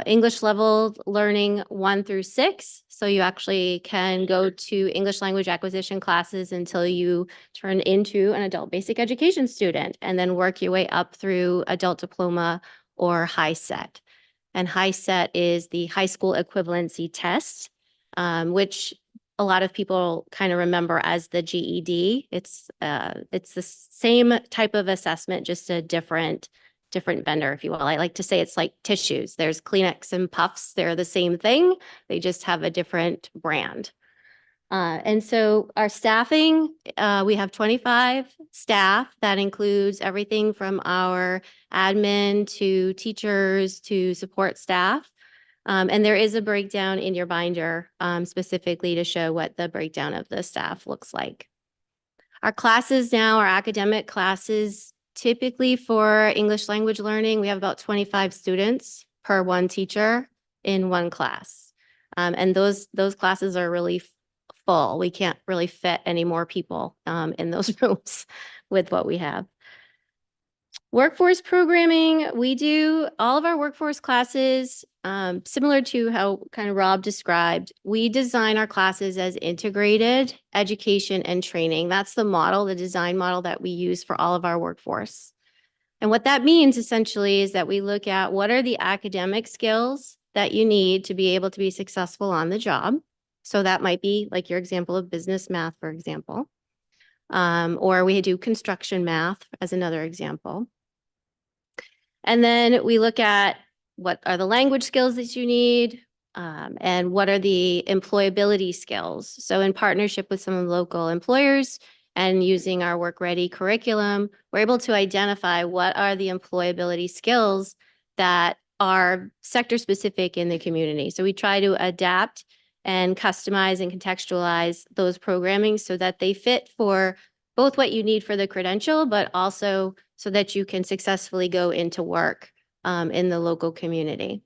S13: English level learning 1 through 6. So you actually can go to English language acquisition classes until you turn into an adult basic education student and then work your way up through adult diploma or high set. And high set is the high school equivalency test, which a lot of people kind of remember as the GED. It's the same type of assessment, just a different vendor, if you will. I like to say it's like tissues. There's Kleenex and Puffs. They're the same thing. They just have a different brand. And so our staffing, we have 25 staff. That includes everything from our admin to teachers to support staff. And there is a breakdown in your binder specifically to show what the breakdown of the staff looks like. Our classes now, our academic classes, typically for English language learning, we have about 25 students per one teacher in one class. And those classes are really full. We can't really fit any more people in those rooms with what we have. Workforce programming, we do all of our workforce classes, similar to how kind of Rob described. We design our classes as integrated education and training. That's the model, the design model that we use for all of our workforce. And what that means essentially is that we look at what are the academic skills that you need to be able to be successful on the job. So that might be like your example of business math, for example. Or we do construction math as another example. And then we look at what are the language skills that you need, and what are the employability skills. So in partnership with some local employers and using our Work Ready curriculum, we're able to identify what are the employability skills that are sector specific in the community. So we try to adapt and customize and contextualize those programming so that they fit for both what you need for the credential, but also so that you can successfully go into work in the local community.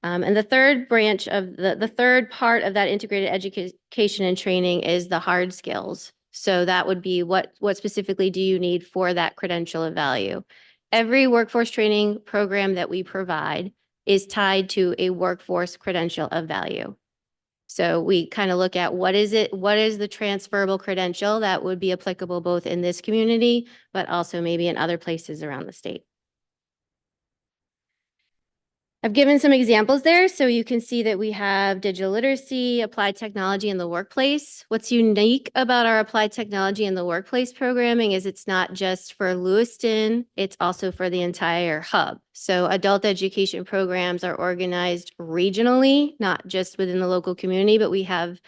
S13: And the third branch of the third part of that integrated education and training is the hard skills. So that would be what specifically do you need for that credential of value? Every workforce training program that we provide is tied to a workforce credential of value. So we kind of look at what is the transferable credential that would be applicable both in this community, but also maybe in other places around the state. I've given some examples there, so you can see that we have digital literacy, applied technology in the workplace. What's unique about our applied technology in the workplace programming is it's not just for Lewiston, it's also for the entire hub. So adult education programs are organized regionally, not just within the local community, but we have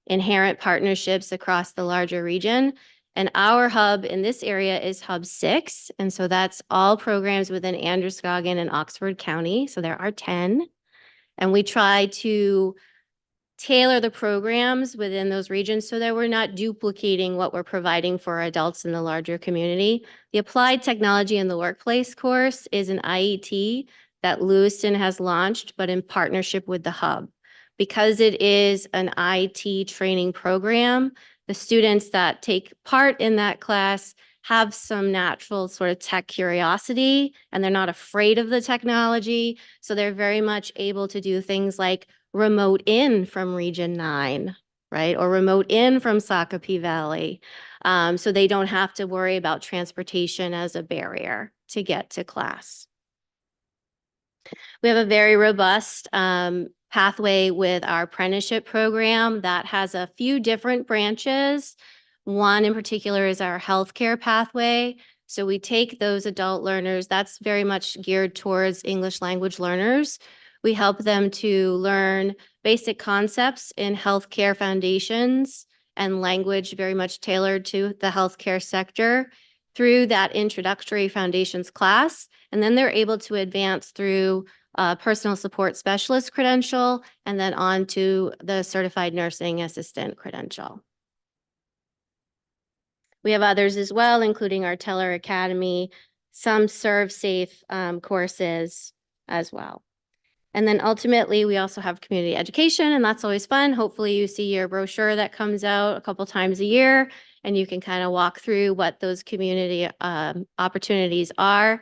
S13: inherent partnerships across the larger region. And our hub in this area is Hub 6. And so that's all programs within Androscoggin and Oxford County. So there are 10. And we try to tailor the programs within those regions so that we're not duplicating what we're providing for adults in the larger community. The Applied Technology in the Workplace course is an IET that Lewiston has launched, but in partnership with the hub. Because it is an IT training program, the students that take part in that class have some natural sort of tech curiosity, and they're not afraid of the technology. So they're very much able to do things like remote in from Region 9, right? Or remote in from Shakopee Valley. So they don't have to worry about transportation as a barrier to get to class. We have a very robust pathway with our apprenticeship program that has a few different branches. One in particular is our healthcare pathway. So we take those adult learners, that's very much geared towards English language learners. We help them to learn basic concepts in healthcare foundations and language very much tailored to the healthcare sector through that introductory foundations class. And then they're able to advance through personal support specialist credential, and then on to the certified nursing assistant credential. We have others as well, including our Teller Academy, some ServeSafe courses as well. And then ultimately, we also have community education, and that's always fun. Hopefully you see your brochure that comes out a couple times a year, and you can kind of walk through what those community opportunities are.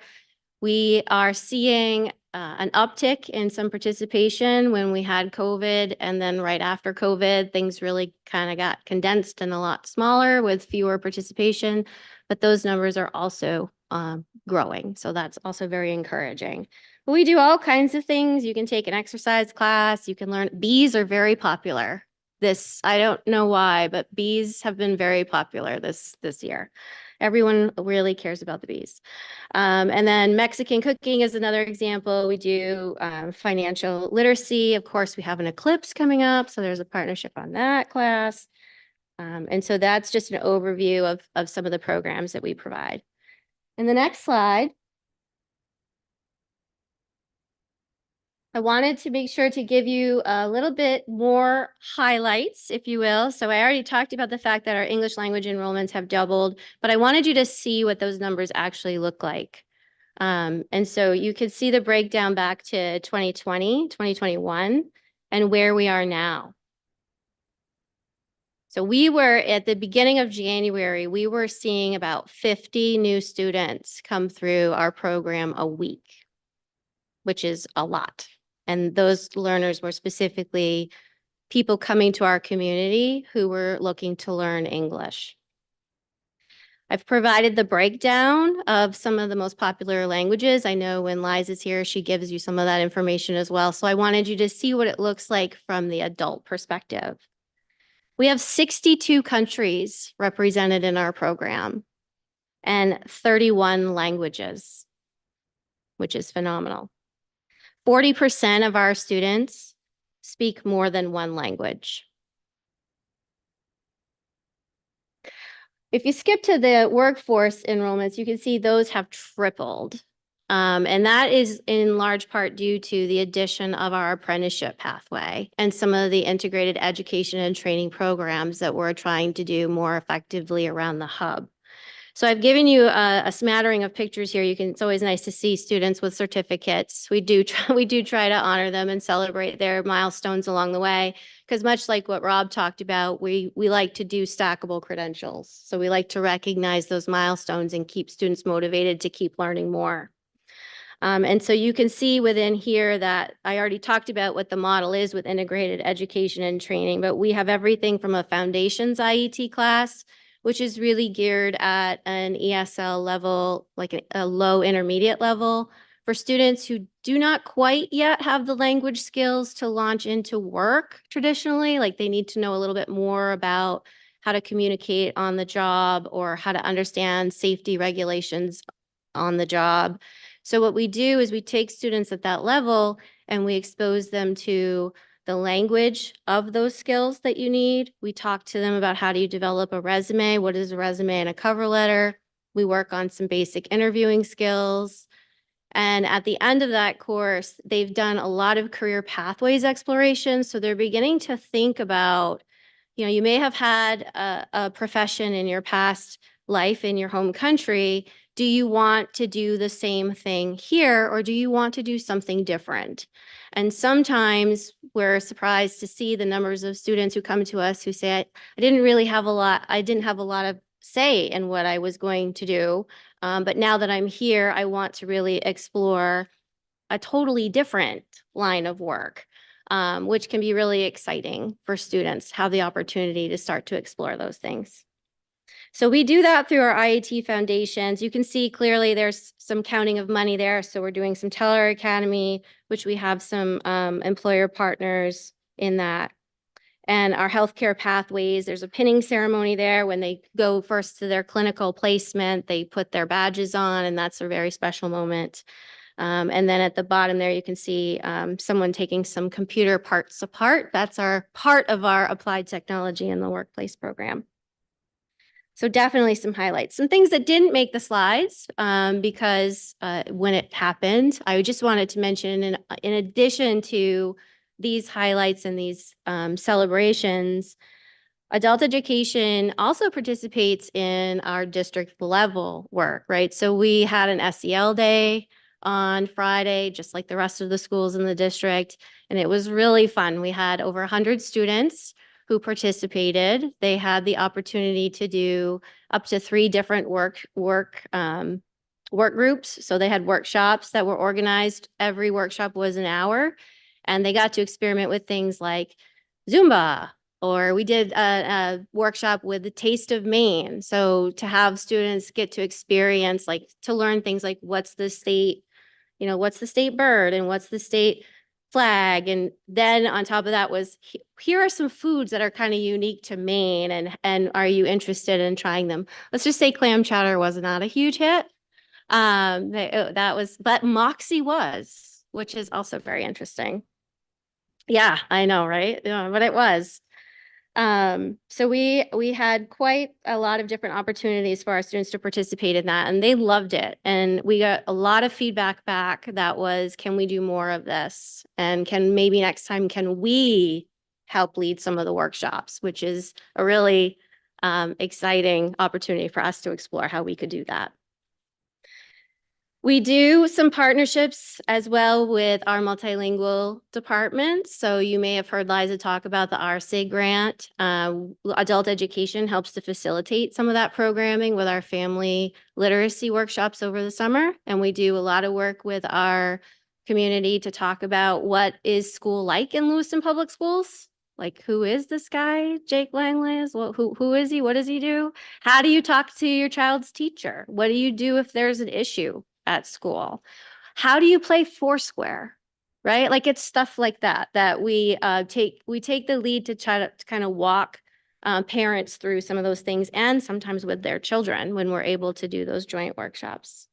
S13: We are seeing an uptick in some participation when we had COVID, and then right after COVID, things really kind of got condensed and a lot smaller with fewer participation, but those numbers are also growing. So that's also very encouraging. But we do all kinds of things. You can take an exercise class, you can learn. Bees are very popular. I don't know why, but bees have been very popular this year. Everyone really cares about the bees. And then Mexican cooking is another example. We do financial literacy. Of course, we have an eclipse coming up, so there's a partnership on that class. And so that's just an overview of some of the programs that we provide. In the next slide, I wanted to make sure to give you a little bit more highlights, if you will. So I already talked about the fact that our English language enrollments have doubled, but I wanted you to see what those numbers actually look like. And so you could see the breakdown back to 2020, 2021, and where we are now. So we were at the beginning of January, we were seeing about 50 new students come through our program a week, which is a lot. And those learners were specifically people coming to our community who were looking to learn English. I've provided the breakdown of some of the most popular languages. I know when Liza's here, she gives you some of that information as well. So I wanted you to see what it looks like from the adult perspective. We have 62 countries represented in our program and 31 languages, which is phenomenal. 40% of our students speak more than one language. If you skip to the workforce enrollments, you can see those have tripled. And that is in large part due to the addition of our apprenticeship pathway and some of the integrated education and training programs that we're trying to do more effectively around the hub. So I've given you a smattering of pictures here. It's always nice to see students with certificates. We do try to honor them and celebrate their milestones along the way, because much like what Rob talked about, we like to do stackable credentials. So we like to recognize those milestones and keep students motivated to keep learning more. And so you can see within here that I already talked about what the model is with integrated education and training, but we have everything from a foundations IET class, which is really geared at an ESL level, like a low intermediate level for students who do not quite yet have the language skills to launch into work traditionally. Like they need to know a little bit more about how to communicate on the job or how to understand safety regulations on the job. So what we do is we take students at that level and we expose them to the language of those skills that you need. We talk to them about how do you develop a resume, what is a resume and a cover letter. We work on some basic interviewing skills. And at the end of that course, they've done a lot of career pathways exploration. So they're beginning to think about, you may have had a profession in your past life in your home country. Do you want to do the same thing here, or do you want to do something different? And sometimes we're surprised to see the numbers of students who come to us who say, I didn't have a lot of say in what I was going to do. But now that I'm here, I want to really explore a totally different line of work, which can be really exciting for students to have the opportunity to start to explore those things. So we do that through our IAT foundations. You can see clearly there's some counting of money there. So we're doing some Teller Academy, which we have some employer partners in that. And our healthcare pathways, there's a pinning ceremony there. When they go first to their clinical placement, they put their badges on, and that's a very special moment. And then at the bottom there, you can see someone taking some computer parts apart. That's part of our applied technology in the workplace program. So definitely some highlights, some things that didn't make the slides because when it happened, I just wanted to mention in addition to these highlights and these celebrations, adult education also participates in our district level work, right? So we had an SEL day on Friday, just like the rest of the schools in the district, and it was really fun. We had over 100 students who participated. They had the opportunity to do up to 3 different work groups. So they had workshops that were organized. Every workshop was an hour, and they got to experiment with things like Zumba, or we did a workshop with the Taste of Maine. So to have students get to experience, like to learn things like what's the state bird and what's the state flag. And then on top of that was, here are some foods that are kind of unique to Maine, and are you interested in trying them? Let's just say clam chowder was not a huge hit. But Moxie was, which is also very interesting. Yeah, I know, right? Yeah, but it was. So we had quite a lot of different opportunities for our students to participate in that, and they loved it. And we got a lot of feedback back that was, can we do more of this? And can maybe next time, can we help lead some of the workshops, which is a really exciting opportunity for us to explore how we could do that. We do some partnerships as well with our multilingual department. So you may have heard Liza talk about the RSIG grant. Adult education helps to facilitate some of that programming with our family literacy workshops over the summer. And we do a lot of work with our community to talk about what is school like in Lewiston Public Schools. Like, who is this guy, Jake Langley? Who is he? What does he do? How do you talk to your child's teacher? What do you do if there's an issue at school? How do you play Foursquare? Right? Like, it's stuff like that that we take the lead to try to kind of walk parents through some of those things, and sometimes with their children when we're able to do those joint workshops.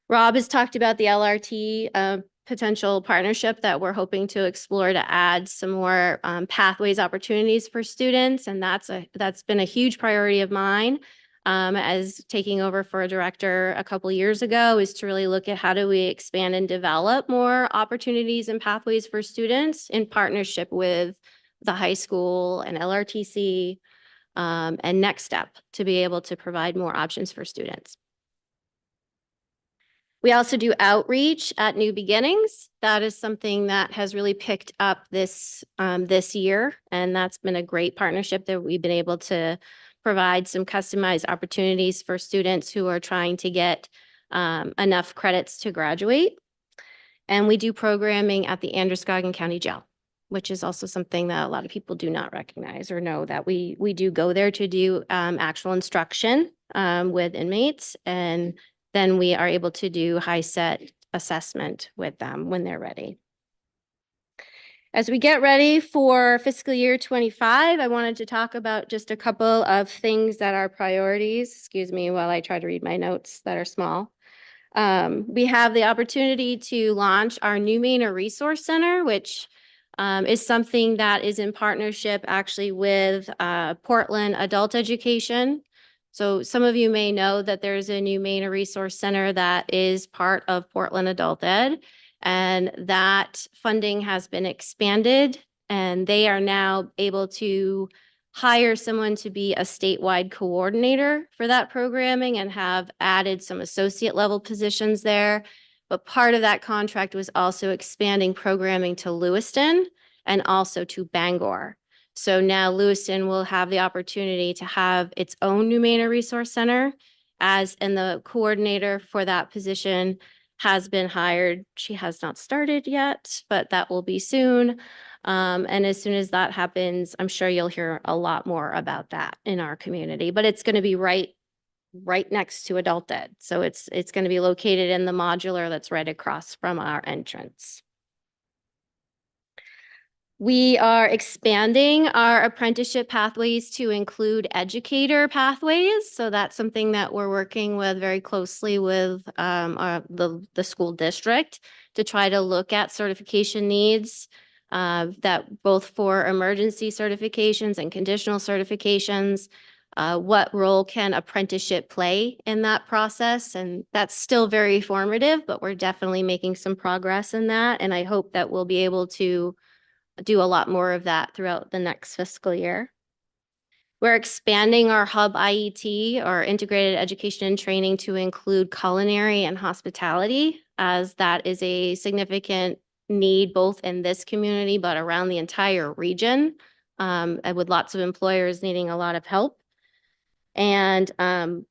S13: Rob has talked about the LRT potential partnership that we're hoping to explore to add some more pathways opportunities for students. And that's been a huge priority of mine as taking over for a director a couple years ago, is to really look at how do we expand and develop more opportunities and pathways for students in partnership with the high school and LRTC and Next Step to be able to provide more options for students. We also do outreach at New Beginnings. That is something that has really picked up this year, and that's been a great partnership that we've been able to provide some customized opportunities for students who are trying to get enough credits to graduate. And we do programming at the Androscoggin County Jail, which is also something that a lot of people do not recognize or know, that we do go there to do actual instruction with inmates, and then we are able to do high set assessment with them when they're ready. As we get ready for fiscal year 25, I wanted to talk about just a couple of things that are priorities. Excuse me while I try to read my notes that are small. We have the opportunity to launch our new Mainer Resource Center, which is something that is in partnership actually with Portland Adult Education. So some of you may know that there's a new Mainer Resource Center that is part of Portland Adult Ed, and that funding has been expanded, and they are now able to hire someone to be a statewide coordinator for that programming and have added some associate level positions there. But part of that contract was also expanding programming to Lewiston and also to Bangor. So now Lewiston will have the opportunity to have its own new Mainer Resource Center, and the coordinator for that position has been hired. She has not started yet, but that will be soon. And as soon as that happens, I'm sure you'll hear a lot more about that in our community, but it's going to be right next to Adult Ed. So it's going to be located in the modular that's right across from our entrance. We are expanding our apprenticeship pathways to include educator pathways. So that's something that we're working with very closely with the school district to try to look at certification needs that both for emergency certifications and conditional certifications. What role can apprenticeship play in that process? And that's still very formative, but we're definitely making some progress in that. And I hope that we'll be able to do a lot more of that throughout the next fiscal year. We're expanding our hub IET, or integrated education and training, to include culinary and hospitality, as that is a significant need both in this community but around the entire region, and with lots of employers needing a lot of help. And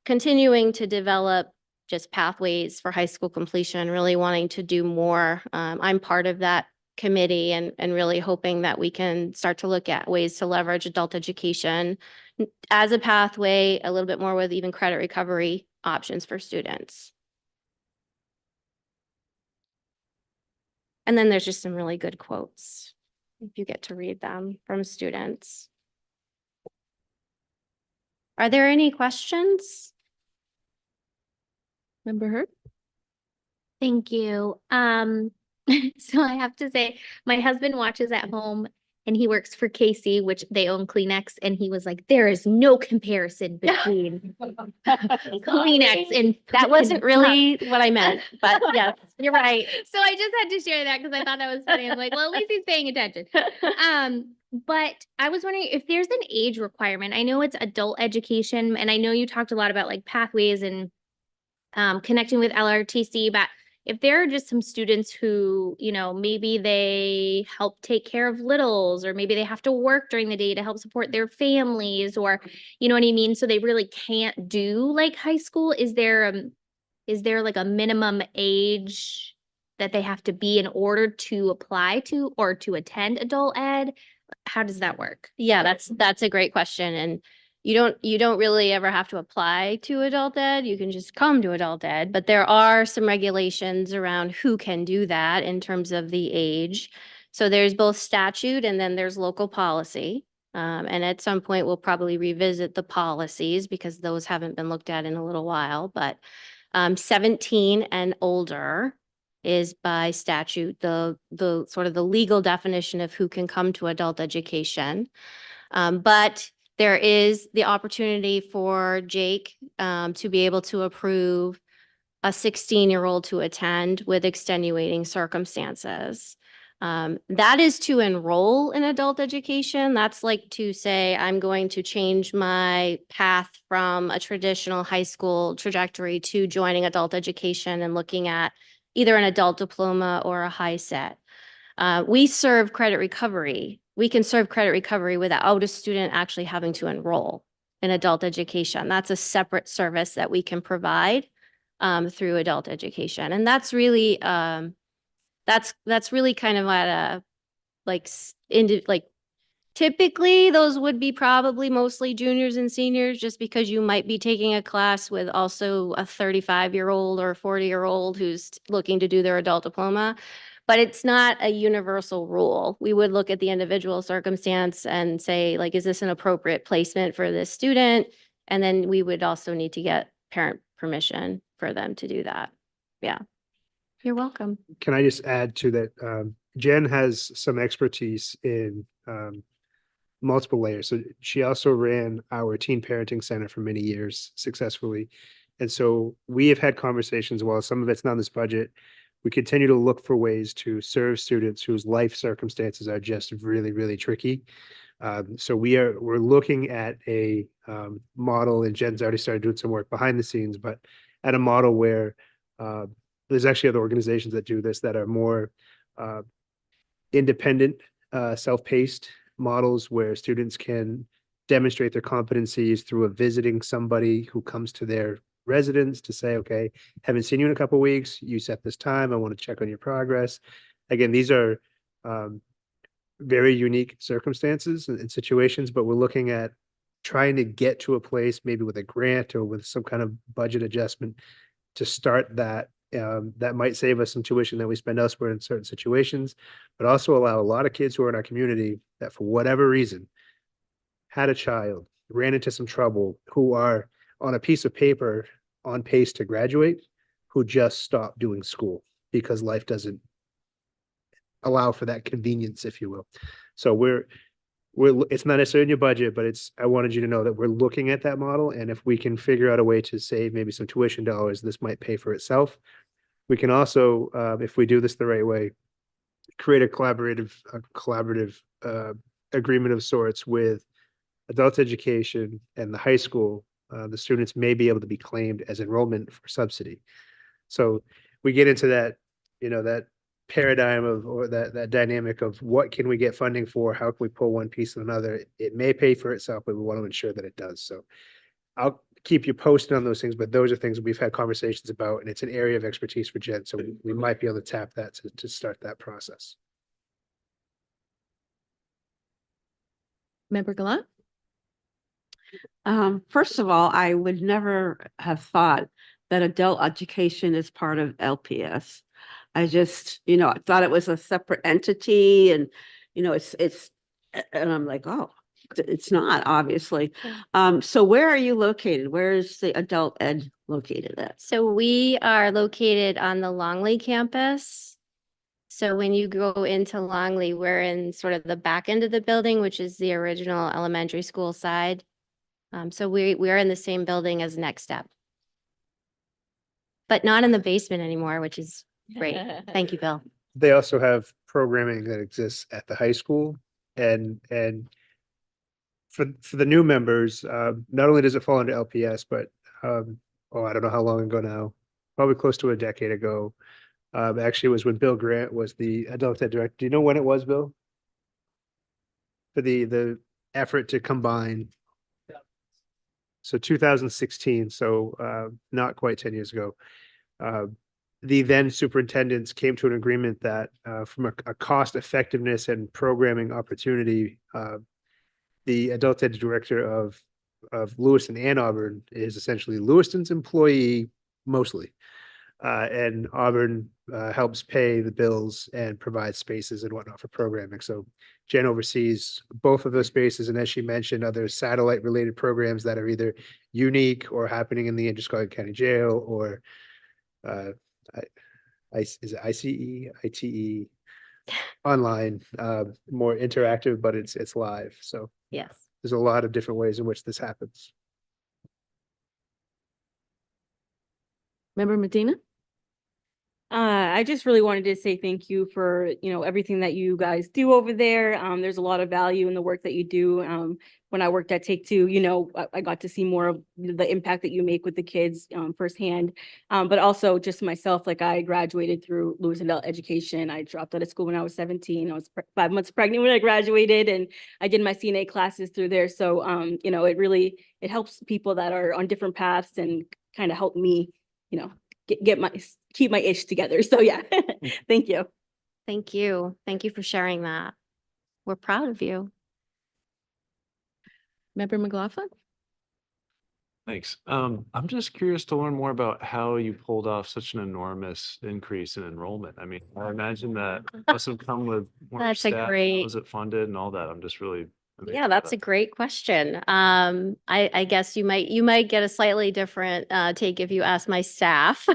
S13: continuing to develop just pathways for high school completion, really wanting to do more. I'm part of that committee and really hoping that we can start to look at ways to leverage adult education as a pathway, a little bit more with even credit recovery options for students. And then there's just some really good quotes, if you get to read them, from students. Are there any questions?
S4: Member Hurd?
S5: Thank you. So I have to say, my husband watches at home and he works for Casey, which they own Kleenex, and he was like, there is no comparison between Kleenex and
S13: That wasn't really what I meant, but yes, you're right.
S5: So I just had to share that because I thought that was funny. I'm like, well, at least he's paying attention. But I was wondering if there's an age requirement. I know it's adult education, and I know you talked a lot about like pathways and connecting with LRTC, but if there are just some students who, you know, maybe they help take care of littles, or maybe they have to work during the day to help support their families, or, you know what I mean? So they really can't do like high school. Is there like a minimum age that they have to be in order to apply to or to attend adult ed? How does that work?
S13: Yeah, that's a great question. And you don't really ever have to apply to adult ed. You can just come to adult ed, but there are some regulations around who can do that in terms of the age. So there's both statute and then there's local policy. And at some point, we'll probably revisit the policies because those haven't been looked at in a little while, but 17 and older is by statute, the sort of the legal definition of who can come to adult education. But there is the opportunity for Jake to be able to approve a 16-year-old to attend with extenuating circumstances. That is to enroll in adult education. That's like to say, I'm going to change my path from a traditional high school trajectory to joining adult education and looking at either an adult diploma or a high set. We serve credit recovery. We can serve credit recovery without a student actually having to enroll in adult education. That's a separate service that we can provide through adult education. And that's really that's really kind of at a like typically those would be probably mostly juniors and seniors, just because you might be taking a class with also a 35-year-old or a 40-year-old who's looking to do their adult diploma. But it's not a universal rule. We would look at the individual circumstance and say, like, is this an appropriate placement for this student? And then we would also need to get parent permission for them to do that. Yeah. You're welcome.
S2: Can I just add to that? Jen has some expertise in multiple layers. So she also ran our teen parenting center for many years successfully. And so we have had conversations, while some of it's not in this budget, we continue to look for ways to serve students whose life circumstances are just really, really tricky. So we're looking at a model, and Jen's already started doing some work behind the scenes, but at a model where there's actually other organizations that do this that are more independent, self-paced models where students can demonstrate their competencies through visiting somebody who comes to their residence to say, okay, haven't seen you in a couple of weeks. You set this time. I want to check on your progress. Again, these are very unique circumstances and situations, but we're looking at trying to get to a place maybe with a grant or with some kind of budget adjustment to start that. That might save us some tuition that we spend elsewhere in certain situations, but also allow a lot of kids who are in our community that for whatever reason had a child, ran into some trouble, who are on a piece of paper on pace to graduate, who just stopped doing school because life doesn't allow for that convenience, if you will. So it's not necessarily in your budget, but I wanted you to know that we're looking at that model. And if we can figure out a way to save maybe some tuition dollars, this might pay for itself. We can also, if we do this the right way, create a collaborative agreement of sorts with adult education and the high school. The students may be able to be claimed as enrollment for subsidy. So we get into that, that paradigm or that dynamic of what can we get funding for? How can we pull one piece and another? It may pay for itself, but we want to ensure that it does. So I'll keep you posted on those things, but those are things we've had conversations about, and it's an area of expertise for Jen. So we might be able to tap that to start that process.
S4: Member Galat?
S11: First of all, I would never have thought that adult education is part of LPS. I just, I thought it was a separate entity, and, and I'm like, oh, it's not, obviously. So where are you located? Where is the adult ed located at?
S13: So we are located on the Longley campus. So when you go into Longley, we're in sort of the back end of the building, which is the original elementary school side. So we're in the same building as Next Step. But not in the basement anymore, which is great. Thank you, Bill.
S2: They also have programming that exists at the high school and for the new members, not only does it fall under LPS, but I don't know how long ago now, probably close to a decade ago. Actually, it was when Bill Grant was the adult ed director. Do you know when it was, Bill? For the effort to combine. So 2016, so not quite 10 years ago. The then superintendents came to an agreement that from a cost effectiveness and programming opportunity, the adult ed director of Lewiston and Auburn is essentially Lewiston's employee mostly. And Auburn helps pay the bills and provide spaces and whatnot for programming. So Jen oversees both of those spaces. And as she mentioned, other satellite related programs that are either unique or happening in the Androscoggin County Jail or is it ICE, ITE, online, more interactive, but it's live. So
S13: Yes.
S2: there's a lot of different ways in which this happens.
S4: Member Medina?
S6: I just really wanted to say thank you for, everything that you guys do over there. There's a lot of value in the work that you do. When I worked at Take Two, I got to see more of the impact that you make with the kids firsthand. But also just myself, like I graduated through Lewiston Adult Education. I dropped out of school when I was 17. I was 5 months pregnant when I graduated, and I did my CNA classes through there. So, it helps people that are on different paths and kind of help me, keep my ish together. So yeah, thank you.
S13: Thank you. Thank you for sharing that. We're proud of you.
S4: Member McLaughlin?
S12: Thanks. I'm just curious to learn more about how you pulled off such an enormous increase in enrollment. I mean, I imagine that must have come with more
S13: That's a
S12: staff.
S13: great-
S12: How was it funded and all that? I'm just really amazed
S13: Yeah,
S12: by
S13: that's a
S12: that.
S13: great question. I guess you might get a slightly different take if you ask my staff.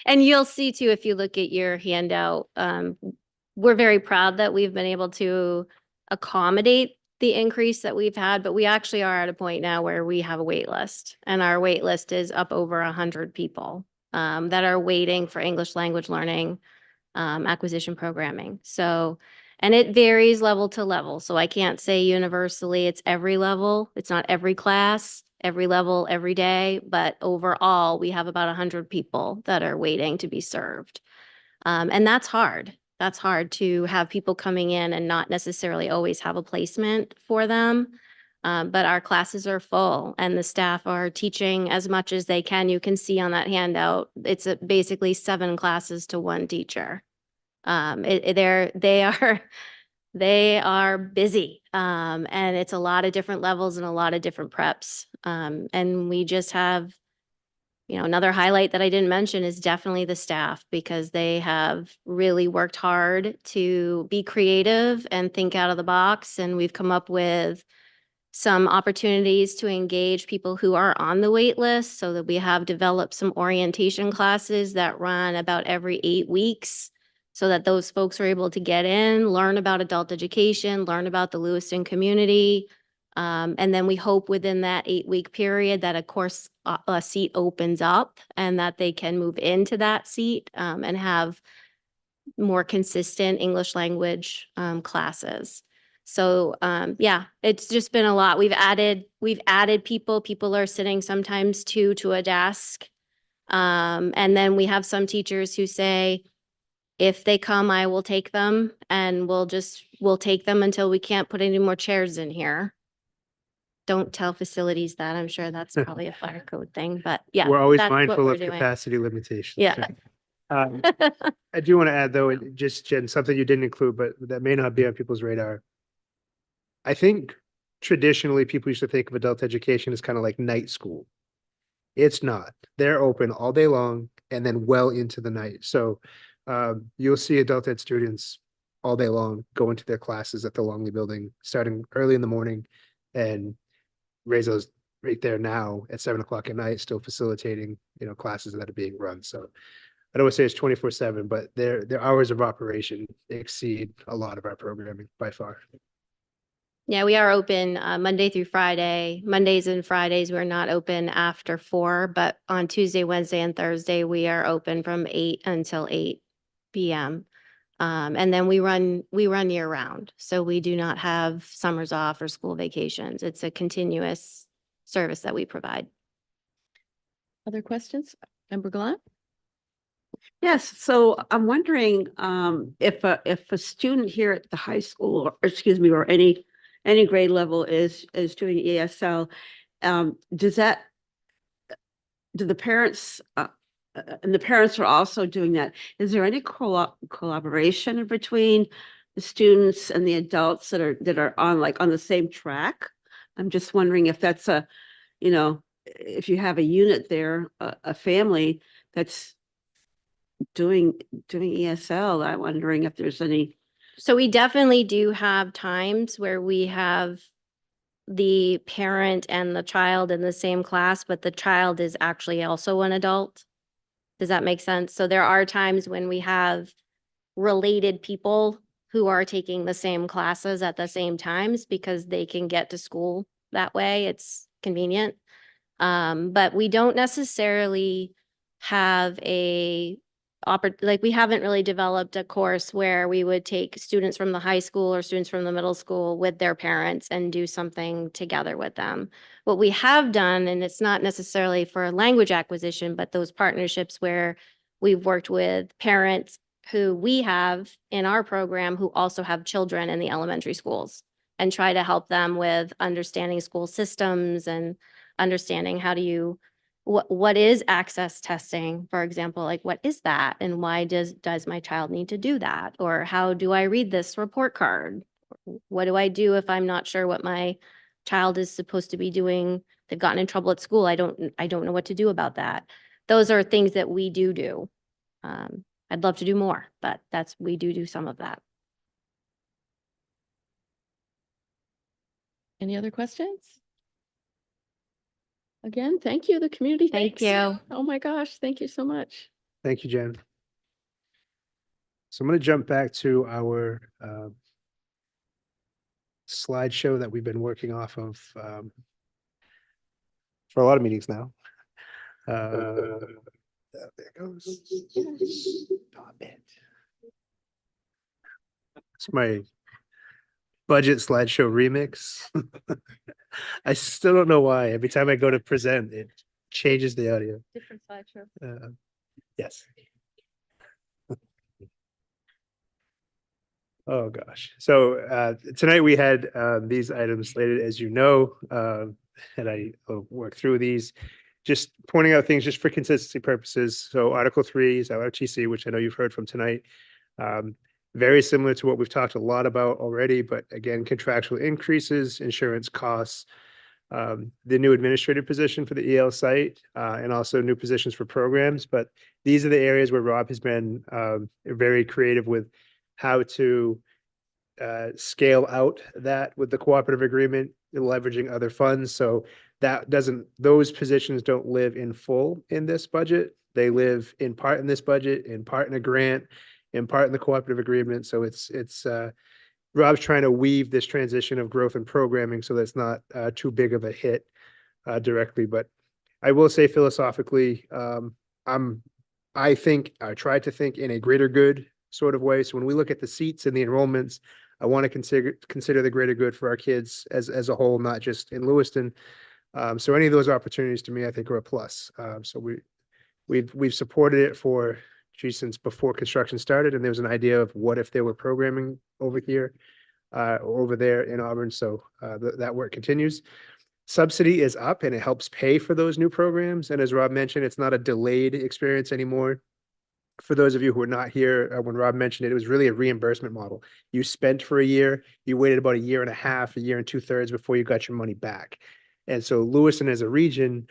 S13: And you'll see too, if you look at your handout, we're very proud that we've been able to accommodate the increase that we've had, but we actually are at a point now where we have a wait list, and our wait list is up over 100 people that are waiting for English language learning acquisition programming. So, and it varies level to level. So I can't say universally it's every level. It's not every class, every level, every day, but overall we have about 100 people that are waiting to be served. And that's hard. That's hard to have people coming in and not necessarily always have a placement for them. But our classes are full and the staff are teaching as much as they can. You can see on that handout, it's basically 7 classes to 1 teacher. They are busy. And it's a lot of different levels and a lot of different preps. And we just have, another highlight that I didn't mention is definitely the staff, because they have really worked hard to be creative and think out of the box. And we've come up with some opportunities to engage people who are on the wait list, so that we have developed some orientation classes that run about every 8 weeks, so that those folks are able to get in, learn about adult education, learn about the Lewiston community. And then we hope within that 8-week period that of course a seat opens up and that they can move into that seat and have more consistent English language classes. So yeah, it's just been a lot. We've added people. People are sitting sometimes 2 to a desk. And then we have some teachers who say, if they come, I will take them, and we'll take them until we can't put any more chairs in here. Don't tell facilities that. I'm sure that's probably a fire code thing, but yeah.
S2: We're always
S13: that's what
S2: mindful
S13: we're
S2: of
S13: doing.
S2: capacity limitations.
S13: Yeah.
S2: I do want to add though, just Jen, something you didn't include, but that may not be on people's radar. I think traditionally people used to think of adult education as kind of like night school. It's not. They're open all day long and then well into the night. So you'll see adult ed students all day long go into their classes at the Longley building, starting early in the morning, and Rezo's right there now at 7 o'clock at night, still facilitating, classes that are being run. So I don't want to say it's 24/7, but their hours of operation exceed a lot of our programming by far.
S13: Yeah, we are open Monday through Friday. Mondays and Fridays, we're not open after 4, but on Tuesday, Wednesday, and Thursday, we are open from 8 until 8 p.m. And then we run year round. So we do not have summers off or school vacations. It's a continuous service that we provide.
S4: Other questions? Member Glenn?
S11: Yes, so I'm wondering if a student here at the high school, or excuse me, or any grade level is doing ESL, does that, do the parents and the parents are also doing that? Is there any collaboration between the students and the adults that are on the same track? I'm just wondering if that's if you have a unit there, a family that's doing ESL, I'm wondering if there's any.
S13: So we definitely do have times where we have the parent and the child in the same class, but the child is actually also an adult. Does that make sense? So there are times when we have related people who are taking the same classes at the same times because they can get to school that way. It's convenient. But we don't necessarily have we haven't really developed a course where we would take students from the high school or students from the middle school with their parents and do something together with them. What we have done, and it's not necessarily for language acquisition, but those partnerships where we've worked with parents who we have in our program who also have children in the elementary schools and try to help them with understanding school systems and understanding how do you what is access testing, for example, like what is that and why does my child need to do that? Or how do I read this report card? What do I do if I'm not sure what my child is supposed to be doing? They've gotten in trouble at school. I don't know what to do about that. Those are things that we do. I'd love to do more, but we do some of that.
S4: Any other questions? Again, thank you, the community.
S13: Thank
S4: thanks.
S13: you.
S4: Oh my gosh, thank you so much.
S2: Thank you, Jen. So I'm going to jump back to our slideshow that we've been working off of for a lot of meetings now. There it goes. Stop it. It's my budget slideshow remix. I still don't know why. Every time I go to present, it changes the audio.
S4: Different slideshow.
S2: Yes. Oh, gosh. So tonight we had these items slated, as you know, and I'll work through these, just pointing out things just for consistency purposes. So Article 3 is LRTC, which I know you've heard from tonight. Very similar to what we've talked a lot about already, but again, contractual increases, insurance costs, the new administrative position for the EL site, and also new positions for programs. But these are the areas where Rob has been very creative with how to scale out that with the cooperative agreement, leveraging other funds. So those positions don't live in full in this budget. They live in part in this budget, in part in a grant, in part in the cooperative agreement. So it's Rob's trying to weave this transition of growth and programming so that's not too big of a hit directly. But I will say philosophically, I try to think in a greater good sort of way. So when we look at the seats and the enrollments, I want to consider the greater good for our kids as a whole, not just in Lewiston. So any of those opportunities to me, I think are a plus. So we've supported it since before construction started, and there was an idea of what if they were programming over here, over there in Auburn. So that work continues. Subsidy is up and it helps pay for those new programs. And as Rob mentioned, it's not a delayed experience anymore. For those of you who are not here, when Rob mentioned it, it was really a reimbursement model. You spent for a year, you waited about a year and a half, a year and 2/3 before you got your money back. And so Lewiston as a region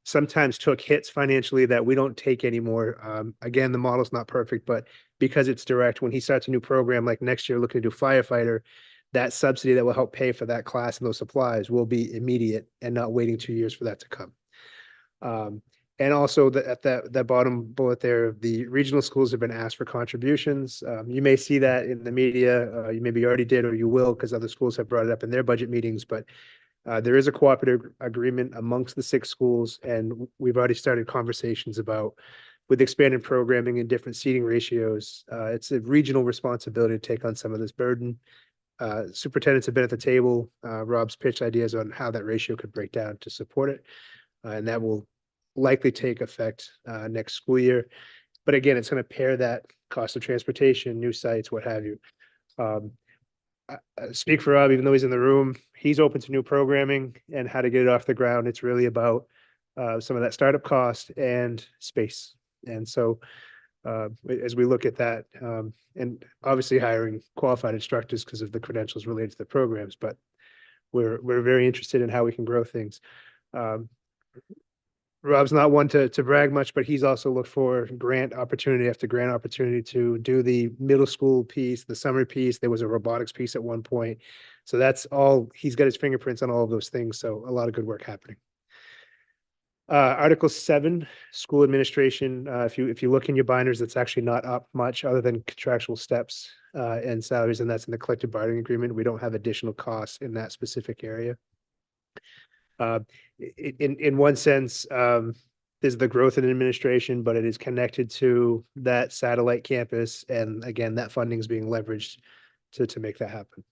S2: sometimes took hits financially that we don't take anymore. Again, the model's not perfect, but because it's direct, when he starts a new program, like next year looking to do firefighter, that subsidy that will help pay for that class and those supplies will be immediate and not waiting 2 years for that to come. And also at that bottom bullet there, the regional schools have been asked for contributions. You may see that in the media, you maybe already did, or you will, because other schools have brought it up in their budget meetings, but there is a cooperative agreement amongst the 6 schools, and we've already started conversations about with expanded programming and different seating ratios. It's a regional responsibility to take on some of this burden. Superintendents have been at the table. Rob's pitched ideas on how that ratio could break down to support it. And that will likely take effect next school year. But again, it's going to pair that cost of transportation, new sites, what have you. Speak for Rob, even though he's in the room, he's open to new programming and how to get it off the ground. It's really about some of that startup cost and space. And so as we look at that, and obviously hiring qualified instructors because of the credentials related to the programs, but we're very interested in how we can grow things. Rob's not one to brag much, but he's also looked for grant opportunity after grant opportunity to do the middle school piece, the summer piece. There was a robotics piece at one point. So that's all, he's got his fingerprints on all of those things. So a lot of good work happening. Article 7, school administration. If you look in your binders, it's actually not up much other than contractual steps and salaries, and that's in the collective bargaining agreement. We don't have additional costs in that specific area. In one sense, there's the growth in administration, but it is connected to that satellite campus. And again, that funding is being leveraged to make that happen.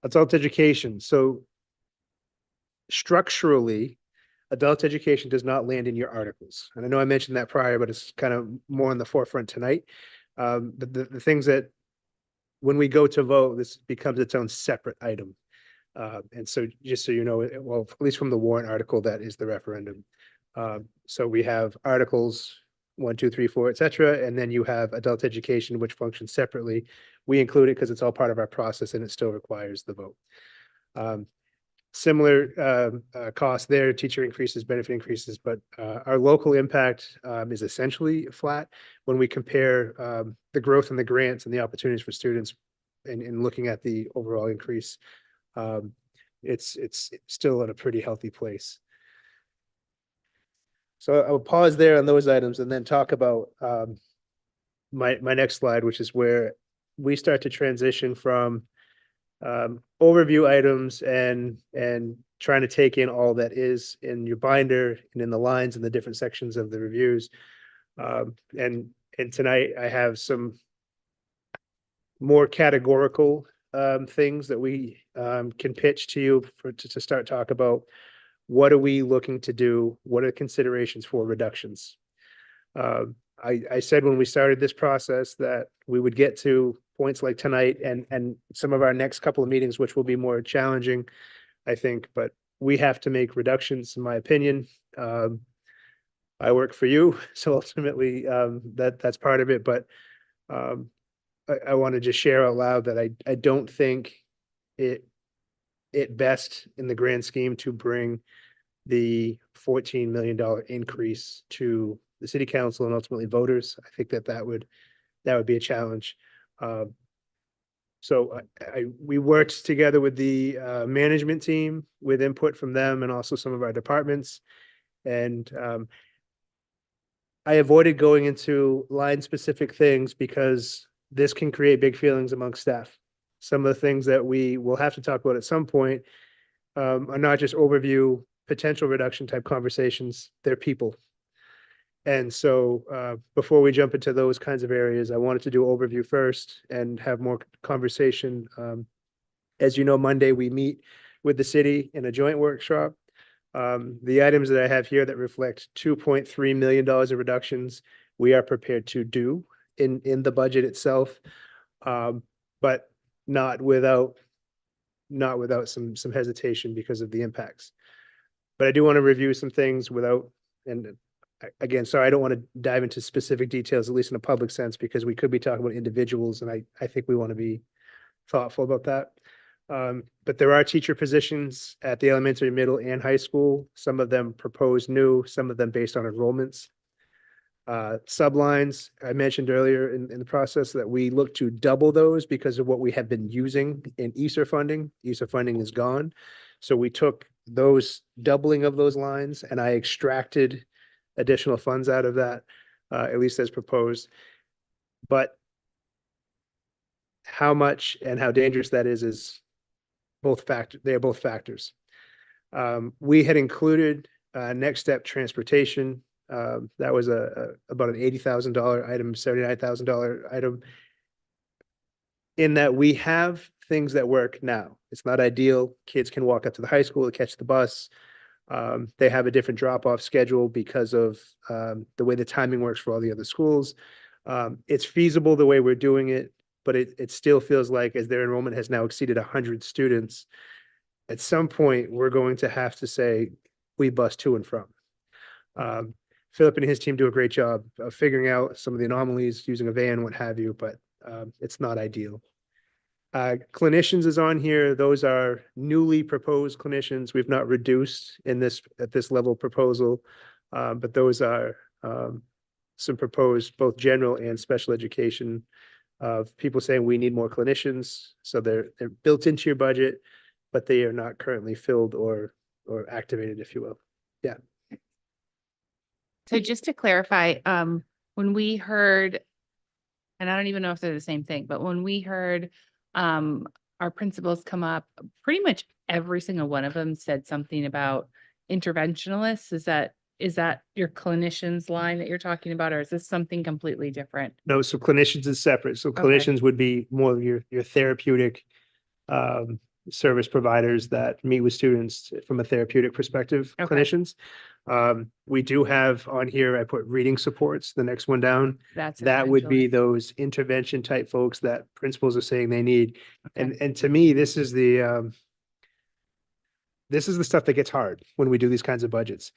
S2: Adult education. So structurally, adult education does not land in your articles. And I know I mentioned that prior, but it's kind of more in the forefront tonight. The things that when we go to vote, this becomes its own separate item. And so just so you know, well, at least from the warrant article, that is the referendum. So we have articles 1, 2, 3, 4, et cetera. And then you have adult education, which functions separately. We include it because it's all part of our process and it still requires the vote. Similar cost there, teacher increases, benefit increases, but our local impact is essentially flat when we compare the growth in the grants and the opportunities for students and looking at the overall increase. It's still in a pretty healthy place. So I will pause there on those items and then talk about my next slide, which is where we start to transition from overview items and trying to take in all that is in your binder and in the lines and the different sections of the reviews. And tonight I have some more categorical things that we can pitch to you to start talk about. What are we looking to do? What are considerations for reductions? I said when we started this process that we would get to points like tonight and some of our next couple of meetings, which will be more challenging, I think, but we have to make reductions, in my opinion. I work for you, so ultimately that's part of it, but I want to just share out loud that I don't think it best in the grand scheme to bring the $14 million increase to the city council and ultimately voters. I think that would be a challenge. So we worked together with the management team with input from them and also some of our departments. And I avoided going into line specific things because this can create big feelings amongst staff. Some of the things that we will have to talk about at some point are not just overview potential reduction type conversations, they're people. And so before we jump into those kinds of areas, I wanted to do overview first and have more conversation. As you know, Monday we meet with the city in a joint workshop. The items that I have here that reflect $2.3 million of reductions, we are prepared to do in the budget itself, but not without some hesitation because of the impacts. But I do want to review some things without, and again, sorry, I don't want to dive into specific details, at least in a public sense, because we could be talking about individuals, and I think we want to be thoughtful about that. But there are teacher positions at the elementary, middle, and high school. Some of them proposed new, some of them based on enrollments. Sublines, I mentioned earlier in the process that we look to double those because of what we have been using in ESSER funding. ESSER funding is gone. So we took those doubling of those lines and I extracted additional funds out of that, at least as proposed. But how much and how dangerous that is they are both factors. We had included next step transportation. That was about an $80,000 item, $79,000 item. In that we have things that work now. It's not ideal. Kids can walk up to the high school to catch the bus. They have a different drop-off schedule because of the way the timing works for all the other schools. It's feasible the way we're doing it, but it still feels like as their enrollment has now exceeded 100 students, at some point, we're going to have to say, we bus to and from. Philip and his team do a great job of figuring out some of the anomalies, using a van, what have you, but it's not ideal. Clinicians is on here. Those are newly proposed clinicians. We've not reduced at this level proposal, but those are some proposed both general and special education of people saying we need more clinicians. So they're built into your budget, but they are not currently filled or activated, if you will. Yeah.
S10: So just to clarify, when we heard, and I don't even know if they're the same thing, but when we heard our principals come up, pretty much every single one of them said something about interventionalists. Is that your clinicians line that you're talking about, or is this something completely different?
S2: No, so clinicians is separate. So clinicians would be more of your therapeutic service providers that meet with students from a therapeutic perspective,
S10: Okay.
S2: clinicians. We do have on here, I put reading supports, the next one down. That would be those intervention type folks that principals are saying they need.
S10: Okay.
S2: And to me, this is the stuff that gets hard when we do these kinds of budgets.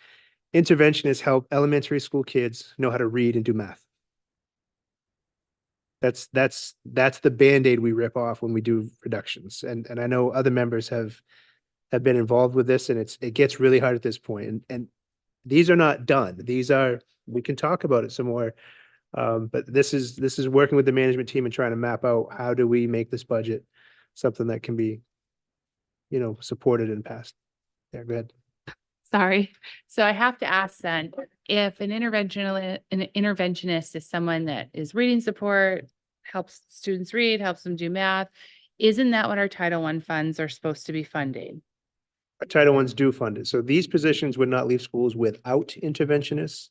S2: Interventionists help elementary school kids know how to read and do math. That's the Band-Aid we rip off when we do reductions. And I know other members have been involved with this, and it gets really hard at this point. And these are not done. We can talk about it some more. But this is working with the management team and trying to map out how do we make this budget something that can be, supported and passed. Yeah, go ahead.
S10: Sorry. So I have to ask then, if an interventionist is someone that is reading support, helps students read, helps them do math, isn't that what our Title I funds are supposed to be funding?
S2: Our Title I's do fund it. So these positions would not leave schools without interventionists.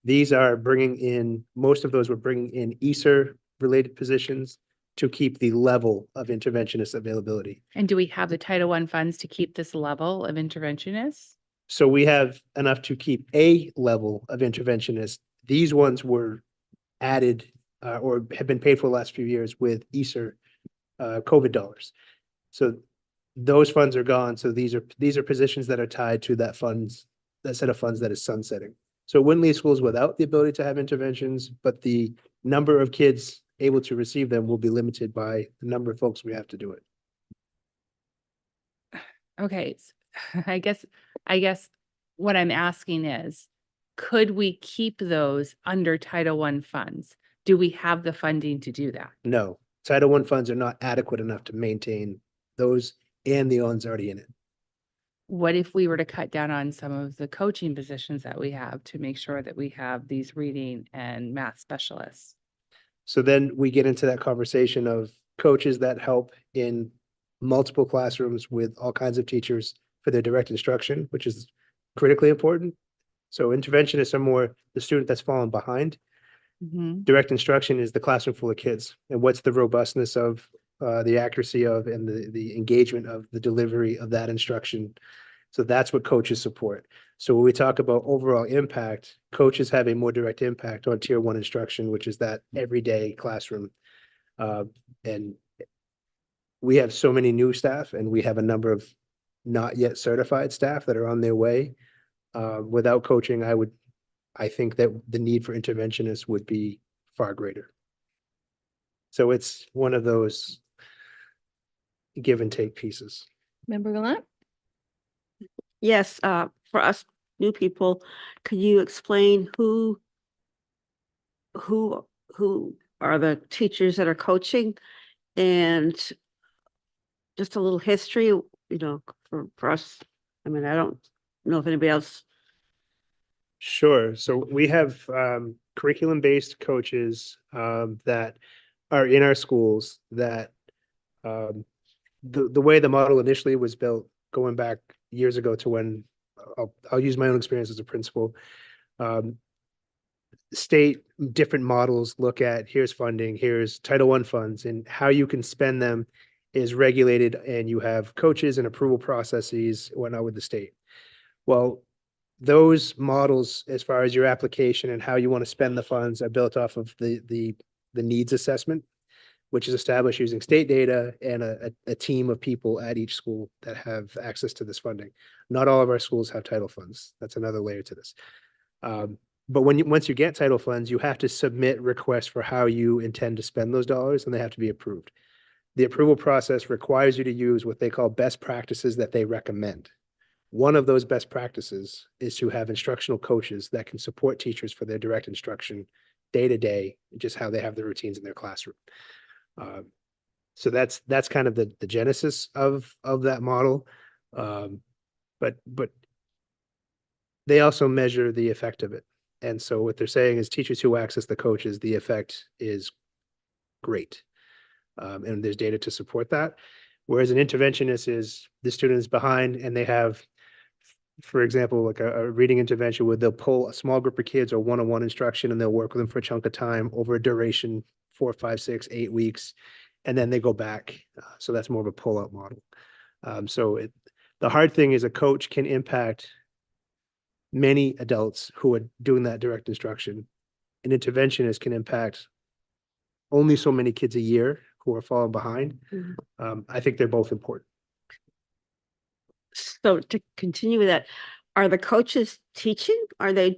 S2: These are most of those were bringing in ESER related positions to keep the level of interventionist availability.
S10: And do we have the Title I funds to keep this level of interventionists?
S2: So we have enough to keep a level of interventionists. These ones were added or have been paid for the last few years with ESER COVID dollars. So those funds are gone. So these are positions that are tied to that set of funds that is sunsetting. So it wouldn't leave schools without the ability to have interventions, but the number of kids able to receive them will be limited by the number of folks we have to do it.
S10: Okay, I guess what I'm asking is, could we keep those under Title I funds? Do we have the funding to do that?
S2: No, Title I funds are not adequate enough to maintain those and the ones already in it.
S10: What if we were to cut down on some of the coaching positions that we have to make sure that we have these reading and math specialists?
S2: So then we get into that conversation of coaches that help in multiple classrooms with all kinds of teachers for their direct instruction, which is critically important. So interventionists are more the student that's fallen behind.
S10: Mhm.
S2: Direct instruction is the classroom full of kids, and what's the robustness of the accuracy of and the engagement of the delivery of that instruction. So that's what coaches support. So when we talk about overall impact, coaches have a more direct impact on Tier 1 instruction, which is that everyday classroom. And we have so many new staff, and we have a number of not yet certified staff that are on their way. Without coaching, I think that the need for interventionists would be far greater. So it's one of those give and take pieces.
S4: Member Gallant?
S11: Yes, for us new people, could you explain who are the teachers that are coaching, and just a little history, for us? I mean, I don't know if anybody else.
S2: Sure. So we have curriculum-based coaches that are in our schools that the way the model initially was built, going back years ago to when I'll use my own experience as a principal. State different models look at here's funding, here's Title I funds, and how you can spend them is regulated, and you have coaches and approval processes, whatnot with the state. Well, those models, as far as your application and how you want to spend the funds, are built off of the needs assessment, which is established using state data and a team of people at each school that have access to this funding. Not all of our schools have title funds. That's another layer to this. But once you get title funds, you have to submit requests for how you intend to spend those dollars, and they have to be approved. The approval process requires you to use what they call best practices that they recommend. One of those best practices is to have instructional coaches that can support teachers for their direct instruction day to day, just how they have the routines in their classroom. So that's kind of the genesis of that model. But they also measure the effect of it. And so what they're saying is teachers who access the coaches, the effect is great. And there's data to support that. Whereas an interventionist is the student is behind and they have, for example, like a reading intervention where they'll pull a small group of kids or one-on-one instruction and they'll work with them for a chunk of time over a duration, 4, 5, 6, 8 weeks, and then they go back. So that's more of a pull-out model. The hard thing is a coach can impact many adults who are doing that direct instruction. An interventionist can impact only so many kids a year who are falling behind. I think they're both important.
S11: So to continue with that, are the coaches teaching? Are they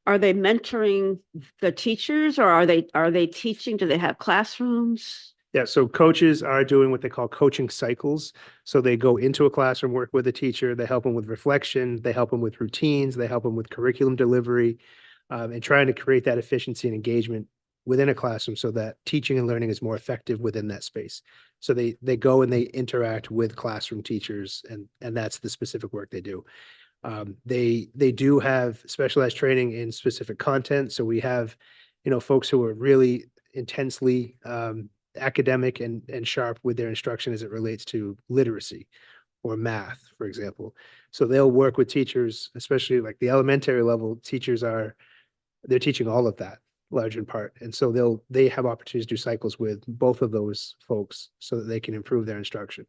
S11: mentoring the teachers, or are they teaching? Do they have classrooms?
S2: Yeah, so coaches are doing what they call coaching cycles. So they go into a classroom, work with a teacher, they help them with reflection, they help them with routines, they help them with curriculum delivery, and trying to create that efficiency and engagement within a classroom so that teaching and learning is more effective within that space. So they go and they interact with classroom teachers, and that's the specific work they do. They do have specialized training in specific content. So we have, folks who are really intensely academic and sharp with their instruction as it relates to literacy or math, for example. So they'll work with teachers, especially like the elementary level teachers they're teaching all of that, large in part. And so they have opportunities to do cycles with both of those folks so that they can improve their instruction.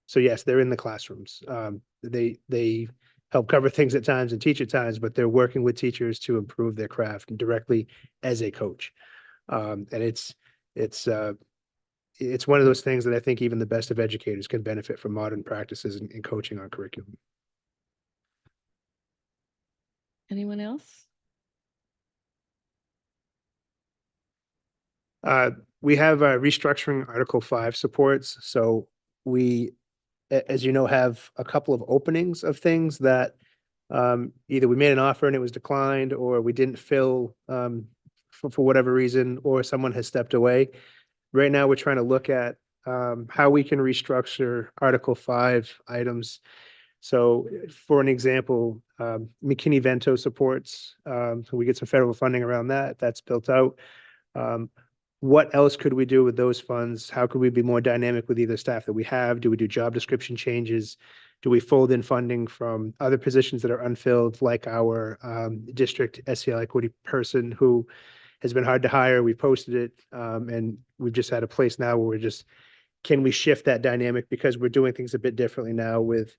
S2: So yes, they're in the classrooms. They help cover things at times and teach at times, but they're working with teachers to improve their craft directly as a coach. And it's one of those things that I think even the best of educators can benefit from modern practices in coaching on curriculum.
S4: Anyone else?
S2: We have restructuring Article 5 supports. So we, as you know, have a couple of openings of things that either we made an offer and it was declined, or we didn't fill for whatever reason, or someone has stepped away. Right now, we're trying to look at how we can restructure Article 5 items. So for an example, McKinney-Vento supports, so we get some federal funding around that. That's built out. What else could we do with those funds? How could we be more dynamic with either staff that we have? Do we do job description changes? Do we fold in funding from other positions that are unfilled, like our district SEL equity person who has been hard to hire? We posted it, and we've just had a place now where can we shift that dynamic, because we're doing things a bit differently now with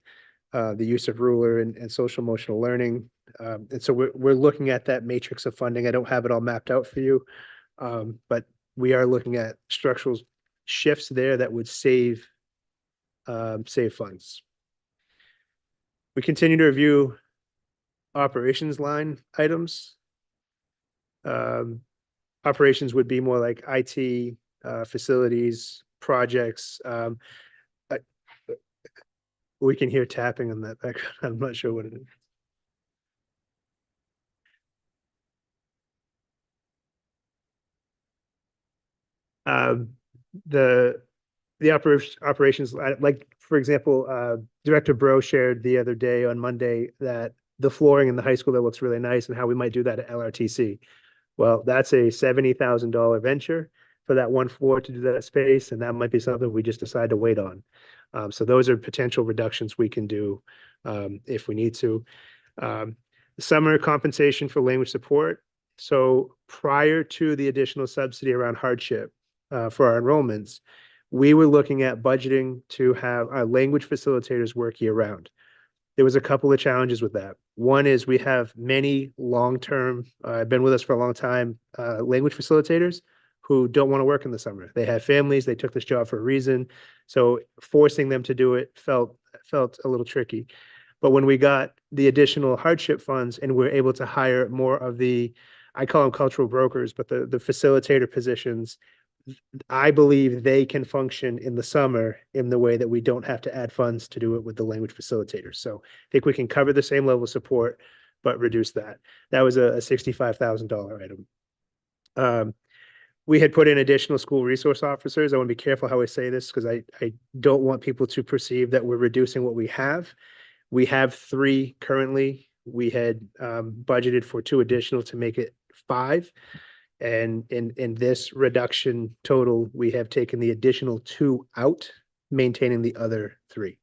S2: the use of ruler and social emotional learning. And so we're looking at that matrix of funding. I don't have it all mapped out for you, but we are looking at structural shifts there that would save funds. We continue to review operations line items. Operations would be more like IT, facilities, projects. We can hear tapping in that background. I'm not sure what it is. The operations, like for example, Director Bro shared the other day on Monday that the flooring in the high school that looks really nice and how we might do that at LRTC. Well, that's a $70,000 venture for that one floor to do that space, and that might be something we just decide to wait on. So those are potential reductions we can do if we need to. Summer compensation for language support. So prior to the additional subsidy around hardship for our enrollments, we were looking at budgeting to have our language facilitators work year round. There was a couple of challenges with that. One is we have many long-term, been with us for a long time, language facilitators who don't want to work in the summer. They have families, they took this job for a reason. So forcing them to do it felt a little tricky. But when we got the additional hardship funds and we're able to hire more of the, I call them cultural brokers, but the facilitator positions, I believe they can function in the summer in the way that we don't have to add funds to do it with the language facilitators. So I think we can cover the same level of support, but reduce that. That was a $65,000 item. We had put in additional school resource officers. I want to be careful how I say this because I don't want people to perceive that we're reducing what we have. We have 3 currently. We had budgeted for 2 additional to make it 5. And in this reduction total, we have taken the additional 2 out, maintaining the other 3.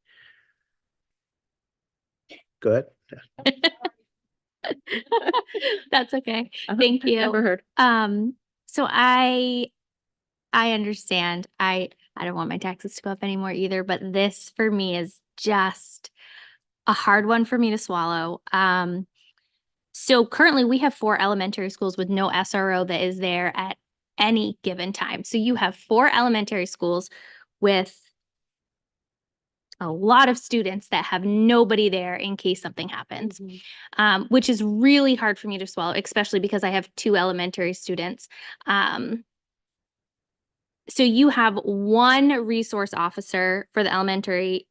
S2: Good.
S5: That's okay. Thank you.
S4: Never heard.
S5: So I understand. I don't want my taxes to go up anymore either, but this for me is just a hard one for me to swallow. So currently we have 4 elementary schools with no SRO that is there at any given time. So you have 4 elementary schools with a lot of students that have nobody there in case something happens, which is really hard for me to swallow, especially because I have 2 elementary students. So you have 1 resource officer for the elementary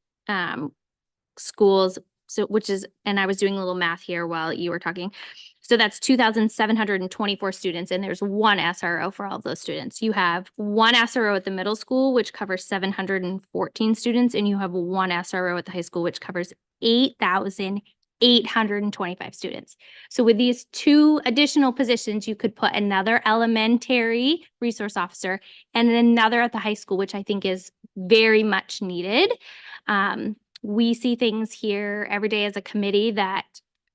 S5: schools. So which is, and I was doing a little math here while you were talking. So that's 2,724 students, and there's 1 SRO for all of those students. You have 1 SRO at the middle school, which covers 714 students, and you have 1 SRO at the high school, which covers 8,825 students. So with these 2 additional positions, you could put another elementary resource officer and another at the high school, which I think is very much needed. We see things here every day as a committee that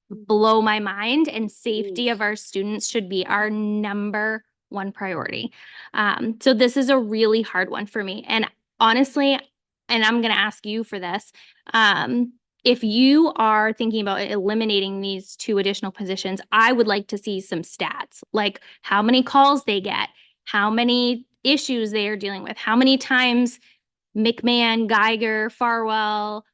S5: blow my mind, and safety of our students should be our number 1 priority. So this is a really hard one for me. And honestly, and I'm going to ask you for this, if you are thinking about eliminating these 2 additional positions, I would like to see some stats, like how many calls they get, how many issues they are dealing with, how many times McMahon, Geiger, Farwell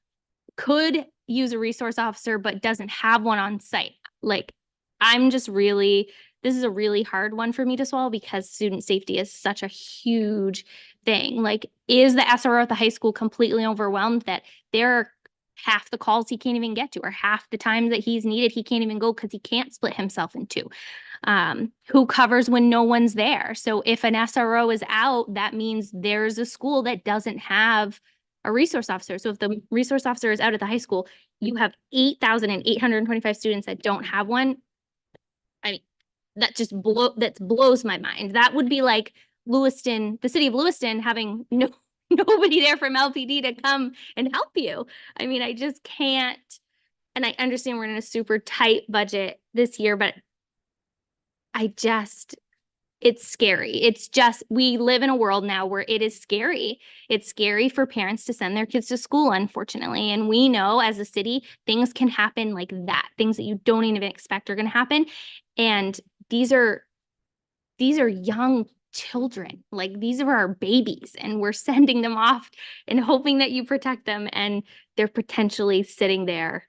S5: could use a resource officer but doesn't have one on site. Like, I'm just really, this is a really hard one for me to swallow because student safety is such a huge thing. Like, is the SRO at the high school completely overwhelmed that there are half the calls he can't even get to, or half the times that he's needed he can't even go because he can't split himself in 2? Who covers when no one's there? So if an SRO is out, that means there's a school that doesn't have a resource officer. So if the resource officer is out at the high school, you have 8,825 students that don't have one. I mean, that just blows my mind. That would be like Lewiston, the city of Lewiston, having nobody there from LPD to come and help you. I mean, I just can't. And I understand we're in a super tight budget this year, but it's scary. It's just, we live in a world now where it is scary. It's scary for parents to send their kids to school, unfortunately. And we know as a city, things can happen like that. Things that you don't even expect are going to happen. And these are young children. Like, these are our babies, and we're sending them off and hoping that you protect them. And they're potentially sitting there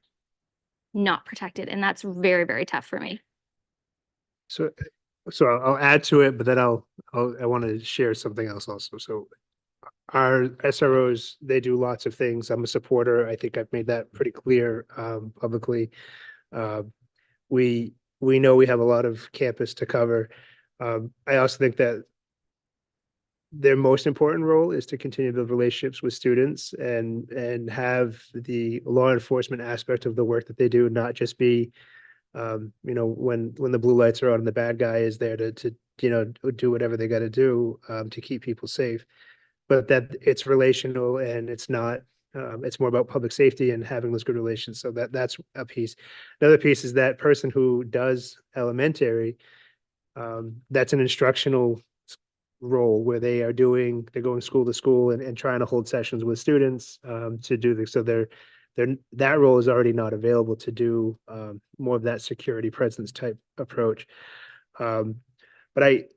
S5: not protected. And that's very, very tough for me.
S2: So I'll add to it, but then I want to share something else also. So our SROs, they do lots of things. I'm a supporter. I think I've made that pretty clear publicly. We know we have a lot of campus to cover. I also think that their most important role is to continue to build relationships with students and have the law enforcement aspect of the work that they do not just be, when the blue lights are on and the bad guy is there to do whatever they got to do to keep people safe, but that it's relational and it's not. It's more about public safety and having those good relations. So that's a piece. Another piece is that person who does elementary. That's an instructional role where they're going school to school and trying to hold sessions with students to do this. So that role is already not available to do more of that security presence type approach. But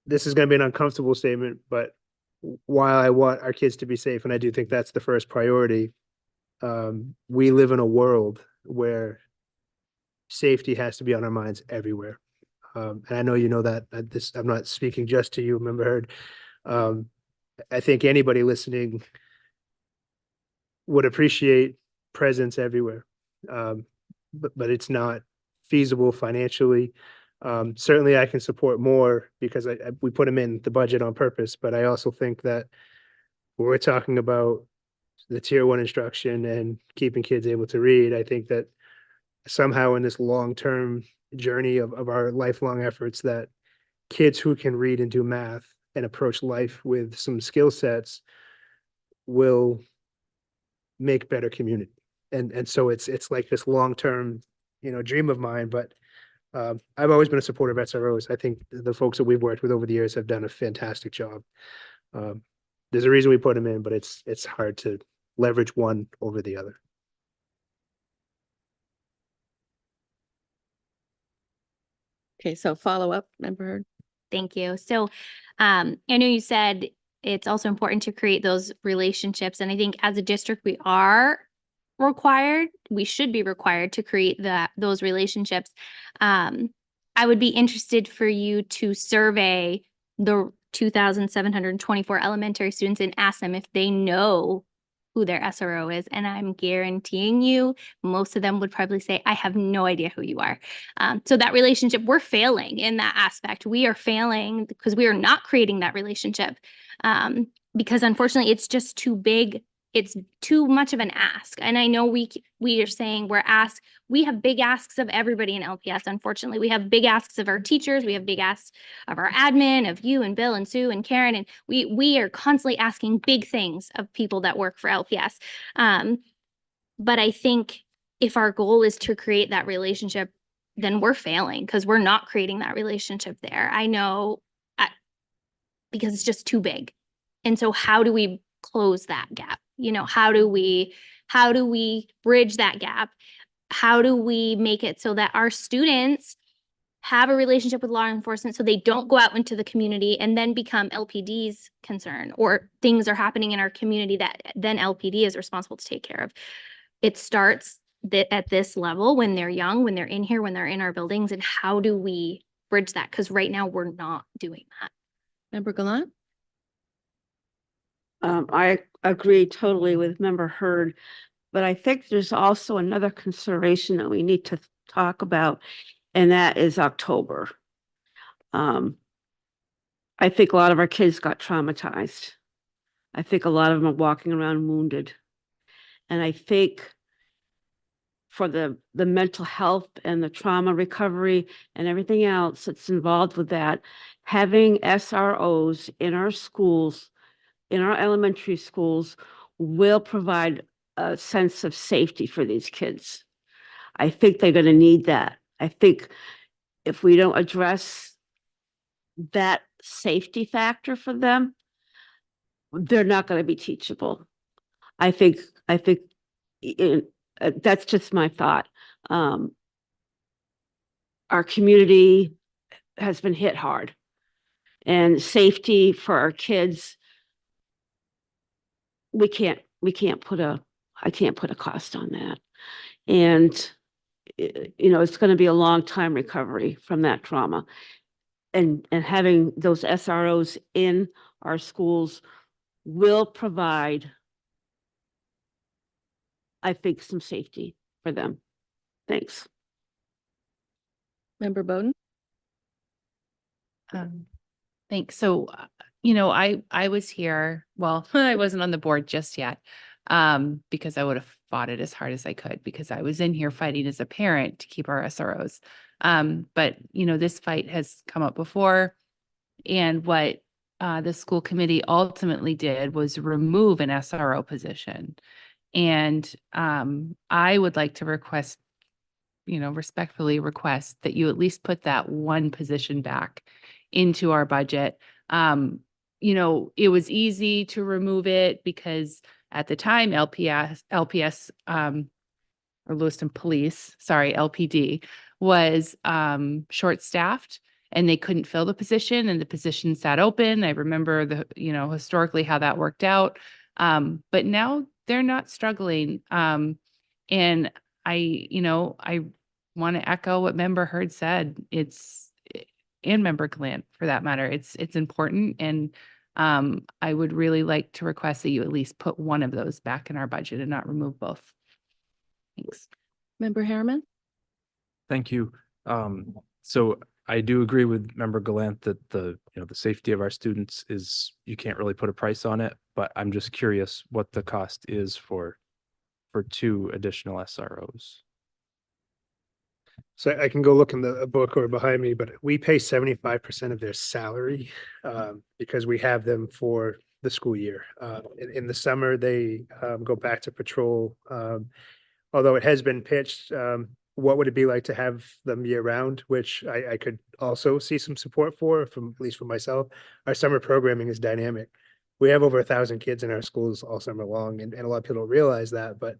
S2: this is going to be an uncomfortable statement, but while I want our kids to be safe, and I do think that's the first priority, we live in a world where safety has to be on our minds everywhere. And I know you know that I'm not speaking just to you, Member Hurd. I think anybody listening would appreciate presence everywhere. But it's not feasible financially. Certainly I can support more because we put them in the budget on purpose, but I also think that when we're talking about the tier 1 instruction and keeping kids able to read, I think that somehow in this long-term journey of our lifelong efforts, that kids who can read and do math and approach life with some skill sets will make better community. And so it's like this long-term, dream of mine, but I've always been a supporter of SROs. I think the folks that we've worked with over the years have done a fantastic job. There's a reason we put them in, but it's hard to leverage one over the other.
S4: Okay, so follow up, Member Hurd.
S5: Thank you. So I know you said it's also important to create those relationships. And I think as a district, we should be required to create those relationships. I would be interested for you to survey the 2,724 elementary students and ask them if they know who their SRO is. And I'm guaranteeing you, most of them would probably say, I have no idea who you are. So that relationship, we're failing in that aspect. We are failing because we are not creating that relationship because unfortunately it's just too big. It's too much of an ask. And I know we are saying we have big asks of everybody in LPS. Unfortunately, we have big asks of our teachers. We have big asks of our admin, of you and Bill and Sue and Karen. And we are constantly asking big things of people that work for LPS. But I think if our goal is to create that relationship, then we're failing because we're not creating that relationship there. I know because it's just too big. And so how do we close that gap? How do we bridge that gap? How do we make it so that our students have a relationship with law enforcement so they don't go out into the community and then become LPD's concern, or things are happening in our community that then LPD is responsible to take care of? It starts at this level when they're young, when they're in here, when they're in our buildings, and how do we bridge that? Because right now we're not doing that.
S4: Member Gallant?
S11: I agree totally with Member Hurd, but I think there's also another consideration that we need to talk about, and that is October. I think a lot of our kids got traumatized. I think a lot of them are walking around wounded. And I think for the mental health and the trauma recovery and everything else that's involved with that, having SROs in our schools, in our elementary schools, will provide a sense of safety for these kids. I think they're going to need that. I think if we don't address that safety factor for them, they're not going to be teachable. I think that's just my thought. Our community has been hit hard, and safety for our kids, I can't put a cost on that. And it's going to be a long time recovery from that trauma. And having those SROs in our schools will provide, I think, some safety for them. Thanks.
S4: Member Bowden?
S10: Thanks. So, I was here, well, I wasn't on the board just yet. Because I would have fought it as hard as I could because I was in here fighting as a parent to keep our SROs. But this fight has come up before. And what the school committee ultimately did was remove an SRO position. And I would like to request, respectfully request that you at least put that one position back into our budget. It was easy to remove it because at the time LPS or Lewiston Police, sorry, LPD was short-staffed and they couldn't fill the position and the position sat open. I remember historically how that worked out. But now they're not struggling. And I want to echo what Member Hurd said. And Member Glant for that matter. It's important. And I would really like to request that you at least put one of those back in our budget and not remove both. Thanks.
S4: Member Harriman?
S14: Thank you. So I do agree with Member Gallant that the safety of our students is, you can't really put a price on it, but I'm just curious what the cost is for 2 additional SROs.
S2: So I can go look in the book or behind me, but we pay 75% of their salary because we have them for the school year. In the summer, they go back to patrol. Although it has been pitched, what would it be like to have them year round, which I could also see some support for, from at least for myself. Our summer programming is dynamic. We have over 1,000 kids in our schools all summer long, and a lot of people don't realize that, but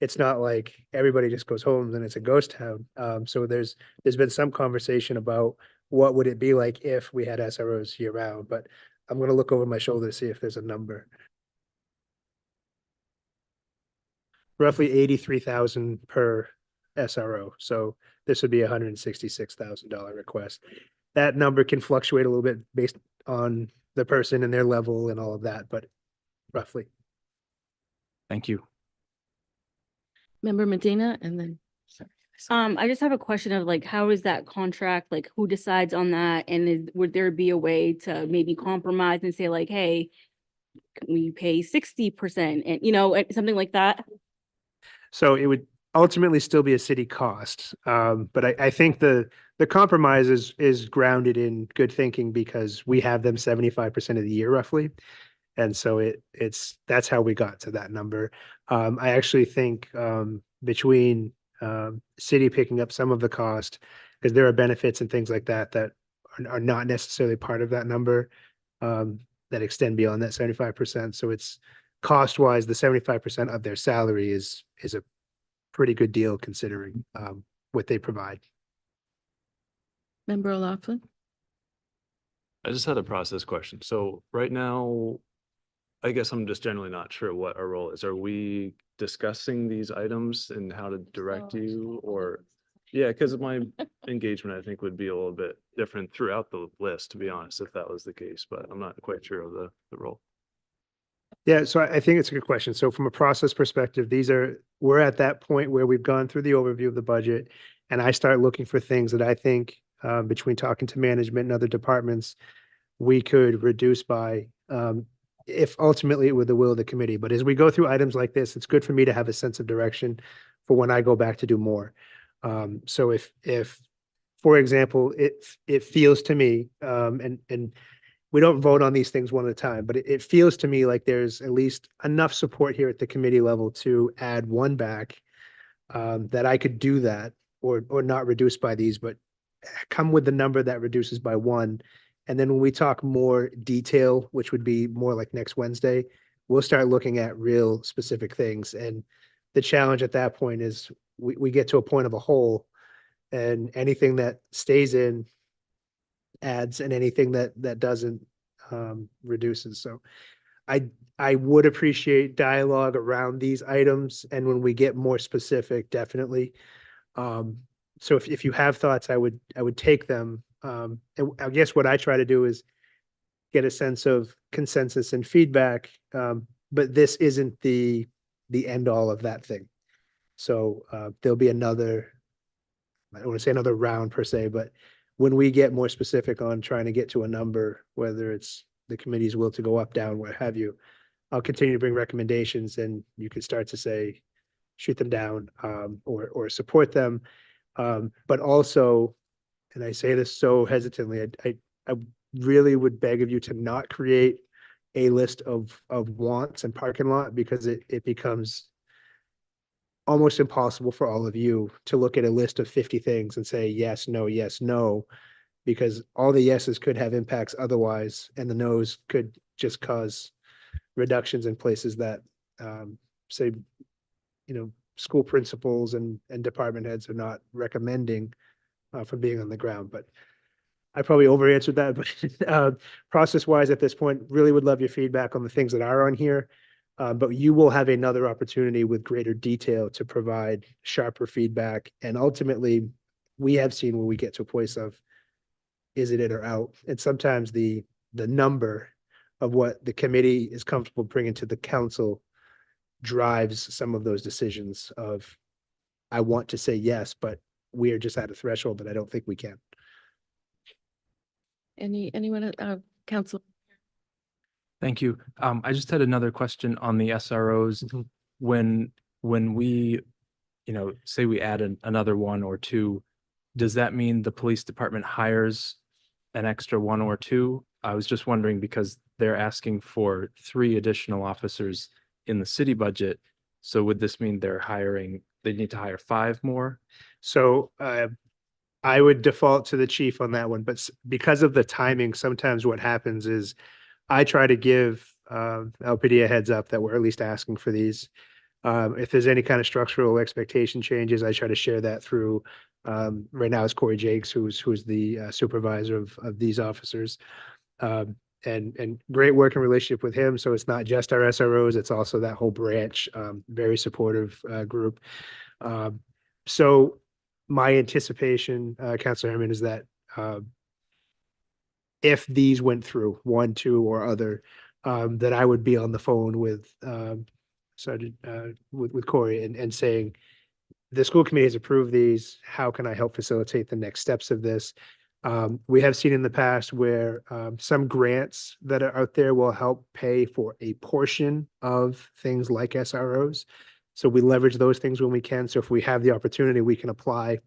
S2: it's not like everybody just goes home and it's a ghost town. So there's been some conversation about what would it be like if we had SROs year round, but I'm going to look over my shoulder to see if there's a number. Roughly 83,000 per SRO. So this would be $166,000 request. That number can fluctuate a little bit based on the person and their level and all of that, but roughly.
S14: Thank you.
S4: Member Medina, and then, sorry.
S6: I just have a question of like, how is that contract? Like, who decides on that? And would there be a way to maybe compromise and say like, hey, can we pay 60% and something like that?
S2: So it would ultimately still be a city cost. But I think the compromise is grounded in good thinking because we have them 75% of the year roughly. And so that's how we got to that number. I actually think between city picking up some of the cost, because there are benefits and things like that are not necessarily part of that number that extend beyond that 75%. So it's cost-wise, the 75% of their salary is a pretty good deal considering what they provide.
S4: Member O'Loughlin?
S12: I just had a process question. So right now, I guess I'm just generally not sure what our role is. Are we discussing these items and how to direct you, or? Yeah, because my engagement, I think, would be a little bit different throughout the list, to be honest, if that was the case, but I'm not quite sure of the role.
S2: Yeah, so I think it's a good question. So from a process perspective, we're at that point where we've gone through the overview of the budget, and I start looking for things that I think between talking to management and other departments, we could reduce by if ultimately it were the will of the committee. But as we go through items like this, it's good for me to have a sense of direction for when I go back to do more. So if, for example, it feels to me, and we don't vote on these things one at a time, but it feels to me like there's at least enough support here at the committee level to add one back, that I could do that or not reduce by these, but come with the number that reduces by one. And then when we talk more detail, which would be more like next Wednesday, we'll start looking at real specific things. And the challenge at that point is we get to a point of a hole, and anything that stays in adds, and anything that doesn't reduces. So I would appreciate dialogue around these items, and when we get more specific, definitely. So if you have thoughts, I would take them. And I guess what I try to do is get a sense of consensus and feedback. But this isn't the end all of that thing. So there'll be another, I don't want to say another round per se, but when we get more specific on trying to get to a number, whether it's the committee's will to go up, down, what have you, I'll continue to bring recommendations and you can start to say, shoot them down, or support them. But also, and I say this so hesitantly, I really would beg of you to not create a list of wants and parking lot, because it becomes almost impossible for all of you to look at a list of 50 things and say yes, no, because all the yeses could have impacts otherwise, and the nos could just cause reductions in places that, say, school principals and department heads are not recommending for being on the ground. But I probably over answered that, but process wise at this point, really would love your feedback on the things that are on here. But you will have another opportunity with greater detail to provide sharper feedback. And ultimately, we have seen when we get to a place of, is it in or out? And sometimes the number of what the committee is comfortable bringing to the council drives some of those decisions of, I want to say yes, but we are just at a threshold that I don't think we can.
S4: Anyone, council?
S14: Thank you. I just had another question on the SROs. When we, say we add another one or two, does that mean the police department hires an extra one or two? I was just wondering because they're asking for 3 additional officers in the city budget. So would this mean they need to hire 5 more?
S2: So I would default to the chief on that one, but because of the timing, sometimes what happens is I try to give LPD a heads up that we're at least asking for these. If there's any kind of structural expectation changes, I try to share that through, right now it's Corey Jakes, who's the supervisor of these officers. And great working relationship with him. So it's not just our SROs, it's also that whole branch, very supportive group. So my anticipation, Councilor Herman, is that if these went through 1, 2, or other, that I would be on the phone with Sergeant with Corey and saying, the school committee has approved these. How can I help facilitate the next steps of this? We have seen in the past where some grants that are out there will help pay for a portion of things like SROs. So we leverage those things when we can. So if we have the opportunity, we can apply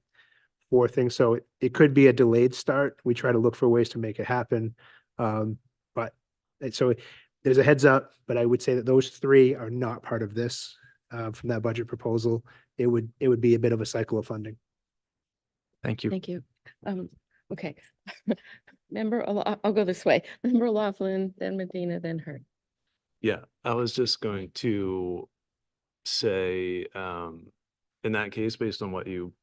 S2: for things. So it could be a delayed start. We try to look for ways to make it happen. So there's a heads up, but I would say that those 3 are not part of this from that budget proposal. It would be a bit of a cycle of funding.
S14: Thank you.
S4: Thank you. Okay. I'll go this way. Member Laughlin, then Medina, then Hurd.
S12: Yeah, I was just going to say, in that case, based on what you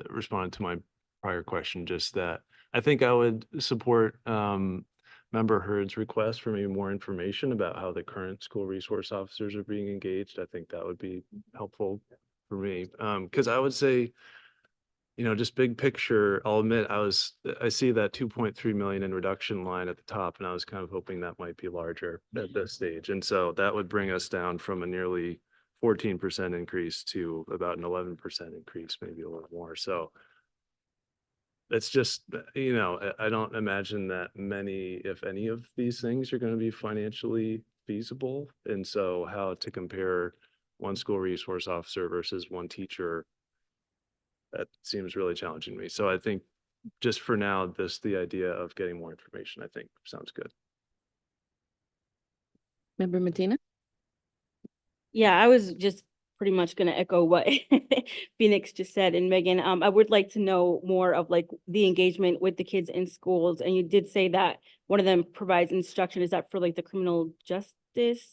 S12: responded to my prior question, just that I think I would support Member Hurd's request for maybe more information about how the current school resource officers are being engaged. I think that would be helpful for me. Because I would say, just big picture, I'll admit I see that 2.3 million in reduction line at the top, and I was kind of hoping that might be larger at this stage. And so that would bring us down from a nearly 14% increase to about an 11% increase, maybe a little more. So it's just, I don't imagine that many, if any of these things are going to be financially feasible. And so how to compare one school resource officer versus one teacher, that seems really challenging to me. So I think just for now, the idea of getting more information, I think sounds good.
S4: Member Medina?
S6: Yeah, I was just pretty much going to echo what Phoenix just said. And Megan, I would like to know more of like the engagement with the kids in schools. And you did say that one of them provides instruction. Is that for like the criminal justice?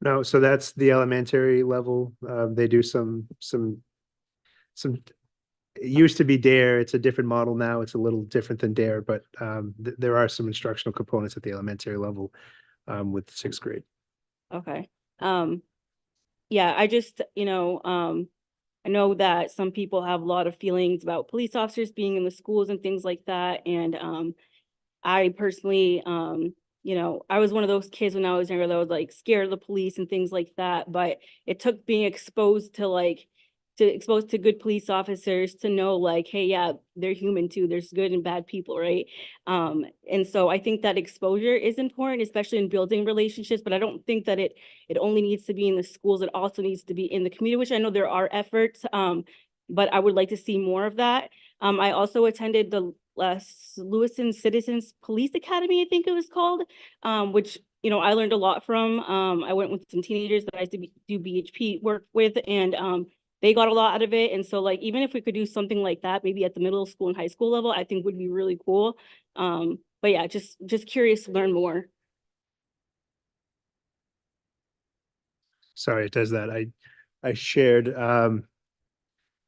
S2: No, so that's the elementary level. They do some, it used to be DARE. It's a different model now. It's a little different than DARE, but there are some instructional components at the elementary level with 6th grade.
S6: Okay. Yeah, I just, I know that some people have a lot of feelings about police officers being in the schools and things like that. And I personally, I was one of those kids when I was younger that was like scared of the police and things like that. But it took being exposed to like to expose to good police officers to know like, hey, yeah, they're human too. There's good and bad people, right? And so I think that exposure is important, especially in building relationships, but I don't think that it only needs to be in the schools. It also needs to be in the community, which I know there are efforts, but I would like to see more of that. I also attended the Lewiston Citizens Police Academy, I think it was called, which, you know, I learned a lot from. I went with some teenagers that I used to do BHP work with, and they got a lot out of it. And so like, even if we could do something like that, maybe at the middle school and high school level, I think would be really cool. But yeah, just curious to learn more.
S2: Sorry, it does that. I shared,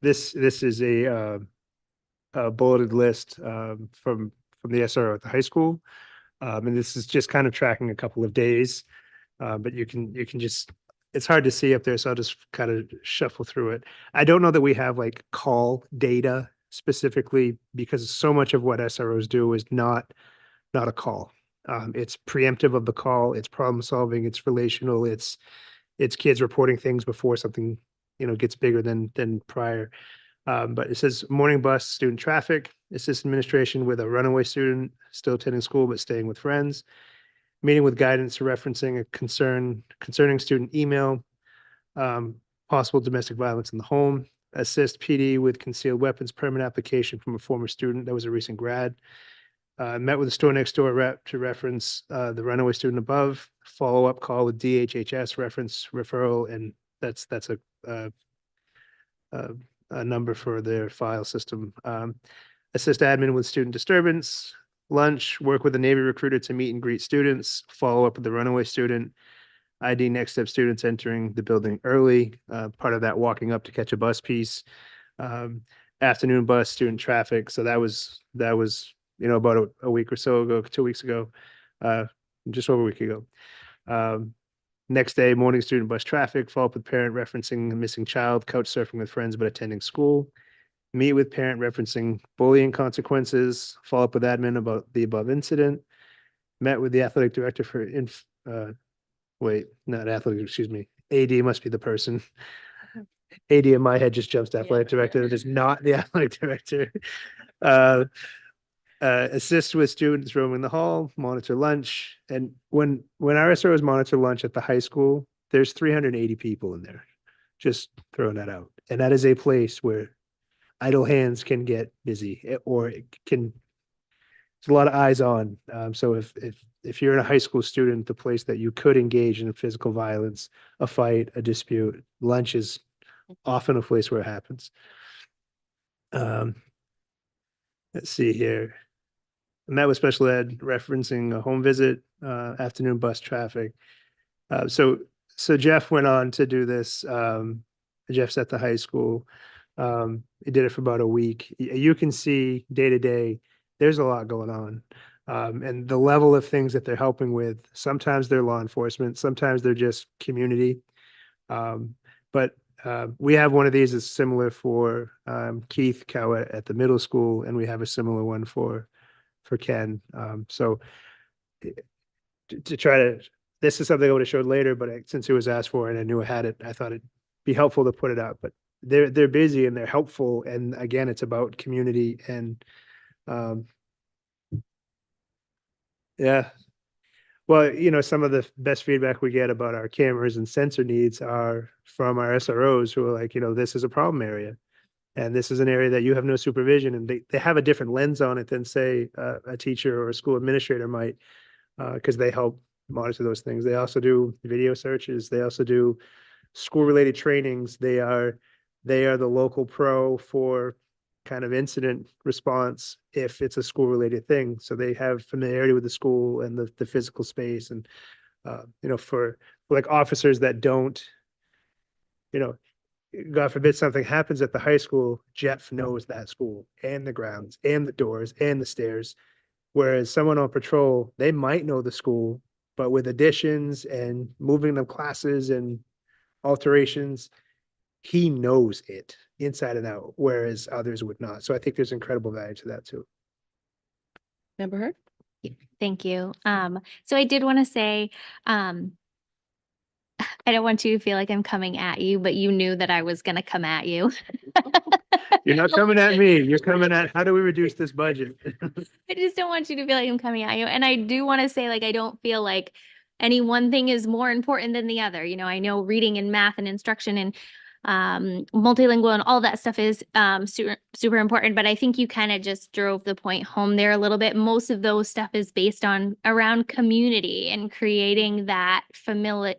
S2: this is a bulleted list, from the SRO at the high school. And this is just kind of tracking a couple of days. But you can just, it's hard to see up there, so I'll just kind of shuffle through it. I don't know that we have like call data specifically, because so much of what SROs do is not a call. It's preemptive of the call, it's problem solving, it's relational, it's kids reporting things before something, you know, gets bigger than prior. But it says morning bus, student traffic, assist administration with a runaway student still attending school but staying with friends, meeting with guidance referencing a concerning student email, possible domestic violence in the home, assist PD with concealed weapons permit application from a former student that was a recent grad. Met with the store next door rep to reference the runaway student above, follow-up call with DHHS reference referral, and that's a number for their file system. Assist admin with student disturbance, lunch, work with the Navy recruiter to meet and greet students, follow up with the runaway student, ID next step students entering the building early, part of that walking up to catch a bus piece, afternoon bus, student traffic. So that was, you know, about a week or so ago, 2 weeks ago, just over a week ago. Next day, morning student bus traffic, follow up with parent referencing a missing child, couch surfing with friends but attending school, meet with parent referencing bullying consequences, follow up with admin about the above incident, met with the athletic director for not athletic, excuse me, AD must be the person. AD in my head just jumps to athletic director, that is not the athletic director. Assist with students roaming the hall, monitor lunch. And when our SROs monitor lunch at the high school, there's 380 people in there, just throwing that out. And that is a place where idle hands can get busy, or it can, there's a lot of eyes on. So if you're in a high school student, the place that you could engage in physical violence, a fight, a dispute, lunch is often a place where it happens. Let's see here. Met with special ed referencing a home visit, afternoon bus traffic. So Jeff went on to do this. Jeff's at the high school. He did it for about a week. You can see day to day, there's a lot going on. And the level of things that they're helping with, sometimes they're law enforcement, sometimes they're just community. But we have one of these that's similar for Keith Cowett at the middle school, and we have a similar one for Ken. So to try to, this is something I would have showed later, but since it was asked for and I knew I had it, I thought it'd be helpful to put it out. But they're busy and they're helpful, and again, it's about community and yeah. Well, you know, some of the best feedback we get about our cameras and sensor needs are from our SROs, who are like, you know, this is a problem area. And this is an area that you have no supervision, and they have a different lens on it than say a teacher or a school administrator might, because they help monitor those things. They also do video searches. They also do school related trainings. They are the local pro for kind of incident response if it's a school related thing. So they have familiarity with the school and the physical space. And you know, for like officers that don't, you know, God forbid something happens at the high school, Jeff knows that school and the grounds and the doors and the stairs. Whereas someone on patrol, they might know the school, but with additions and moving of classes and alterations, he knows it inside and out, whereas others would not. So I think there's incredible value to that too.
S4: Member Hurd?
S5: Thank you. So I did want to say, I don't want you to feel like I'm coming at you, but you knew that I was gonna come at you.
S2: You're not coming at me. You're coming at, how do we reduce this budget?
S5: I just don't want you to feel like I'm coming at you. And I do want to say, like, I don't feel like any one thing is more important than the other. You know, I know reading and math and instruction and multilingual and all that stuff is super important, but I think you kind of just drove the point home there a little bit. Most of those stuff is based on around community and creating that familiar.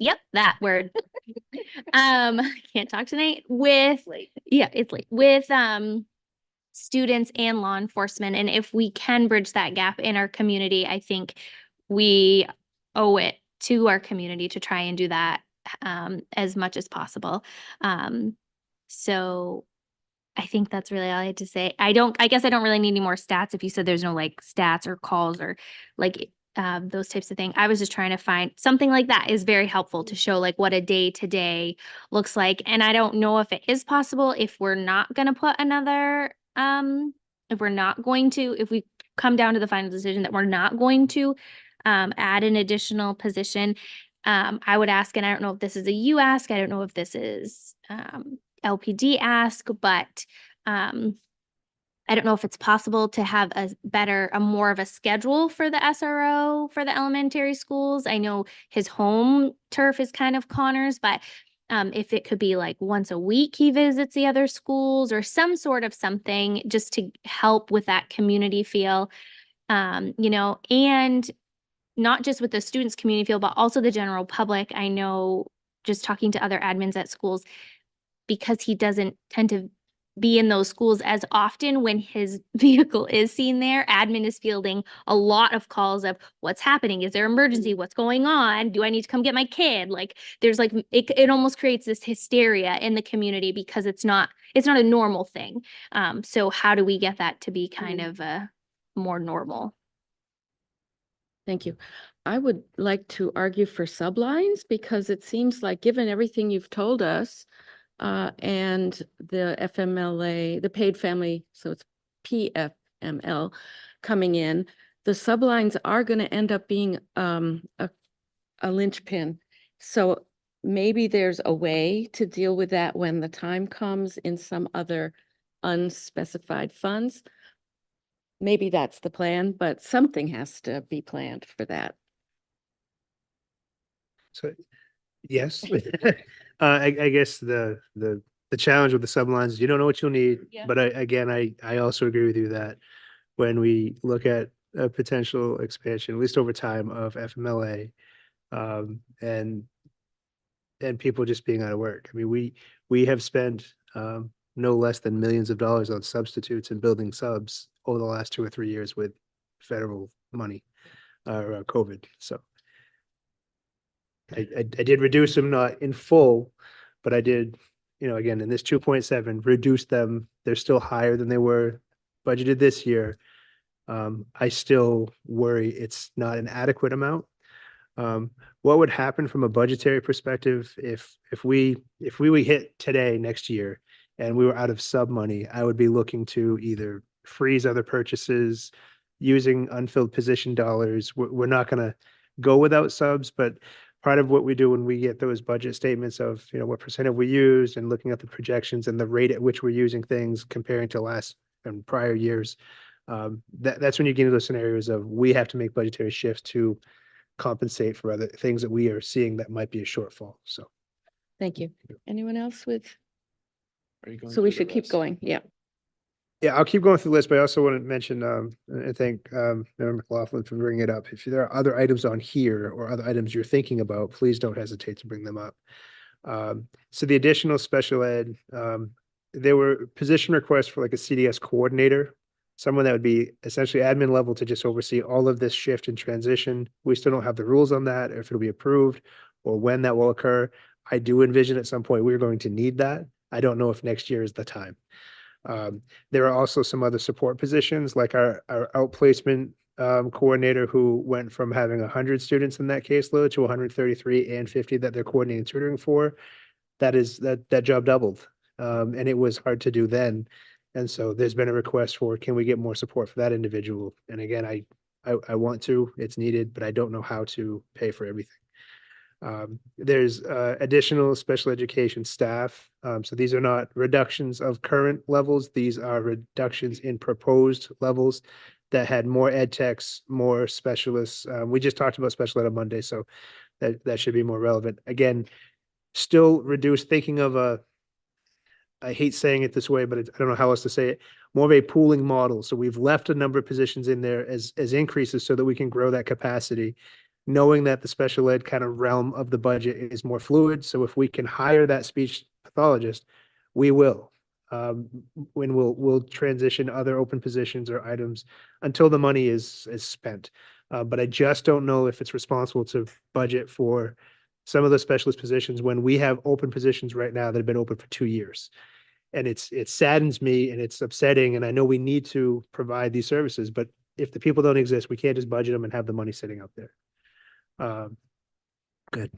S5: Yep, that word. Can't talk tonight with, yeah, it's late with students and law enforcement. And if we can bridge that gap in our community, I think we owe it to our community to try and do that as much as possible. So I think that's really all I had to say. I guess I don't really need any more stats if you said there's no like stats or calls or like those types of things. I was just trying to find something like that is very helpful to show like what a day to day looks like. And I don't know if it is possible if we're not going to put another, if we come down to the final decision that we're not going to add an additional position, I would ask, and I don't know if this is a you ask, I don't know if this is LPD ask, but I don't know if it's possible to have a more of a schedule for the SRO for the elementary schools. I know his home turf is kind of Connor's, but if it could be like once a week he visits the other schools or some sort of something just to help with that community feel, you know, and not just with the students community feel, but also the general public. I know just talking to other admins at schools, because he doesn't tend to be in those schools as often when his vehicle is seen there, admin is fielding a lot of calls of what's happening. Is there emergency? What's going on? Do I need to come get my kid? Like there's like, it almost creates this hysteria in the community because it's not a normal thing. So how do we get that to be kind of more normal?
S4: Thank you. I would like to argue for sublines because it seems like given everything you've told us, and the FMLA, the paid family, so it's PFML coming in, the sublines are going to end up being a linchpin. So maybe there's a way to deal with that when the time comes in some other unspecified funds. Maybe that's the plan, but something has to be planned for that.
S2: So, yes. I guess the challenge with the sublines is you don't know what you'll need.
S4: Yeah.
S2: But I also agree with you that when we look at a potential expansion, at least over time, of FMLA, and people just being out of work. I mean, we have spent no less than millions of dollars on substitutes and building subs over the last 2 or 3 years with federal money around COVID. So I did reduce them, not in full, but I did, again, in this 2.7, reduce them. They're still higher than they were budgeted this year. I still worry it's not an adequate amount. What would happen from a budgetary perspective if we hit today next year and we were out of sub money? I would be looking to either freeze other purchases using unfilled position dollars. We're not going to go without subs, but part of what we do when we get those budget statements of, what percent have we used and looking at the projections and the rate at which we're using things comparing to last and prior years, that's when you get into those scenarios of we have to make budgetary shifts to compensate for other things that we are seeing that might be a shortfall. So
S4: Thank you. Anyone else with?
S1: Are you going
S4: So we
S1: through the
S4: should keep
S1: list?
S4: going. Yeah.
S2: yeah, I'll keep going through the list, but I also want to mention, I thank Member McLaughlin for bringing it up. If there are other items on here or other items you're thinking about, please don't hesitate to bring them up. So the additional special ed, there were position requests for like a CDS coordinator, someone that would be essentially admin level to just oversee all of this shift and transition. We still don't have the rules on that, if it'll be approved or when that will occur. I do envision at some point we're going to need that. I don't know if next year is the time. There are also some other support positions like our outplacement coordinator, who went from having 100 students in that caseload to 133 and 50 that they're coordinating tutoring for. That job doubled. And it was hard to do then. And so there's been a request for, can we get more support for that individual? And again, I want to, it's needed, but I don't know how to pay for everything. There's additional special education staff. So these are not reductions of current levels. These are reductions in proposed levels that had more ed techs, more specialists. We just talked about special ed on Monday, so that should be more relevant. Again, still reduced, thinking of I hate saying it this way, but I don't know how else to say it, more of a pooling model. So we've left a number of positions in there as increases so that we can grow that capacity, knowing that the special ed kind of realm of the budget is more fluid. So if we can hire that speech pathologist, we will. When we'll transition other open positions or items until the money is spent. But I just don't know if it's responsible to budget for some of the specialist positions when we have open positions right now that have been open for 2 years. And it saddens me and it's upsetting. And I know we need to provide these services, but if the people don't exist, we can't just budget them and have the money sitting out there. Good.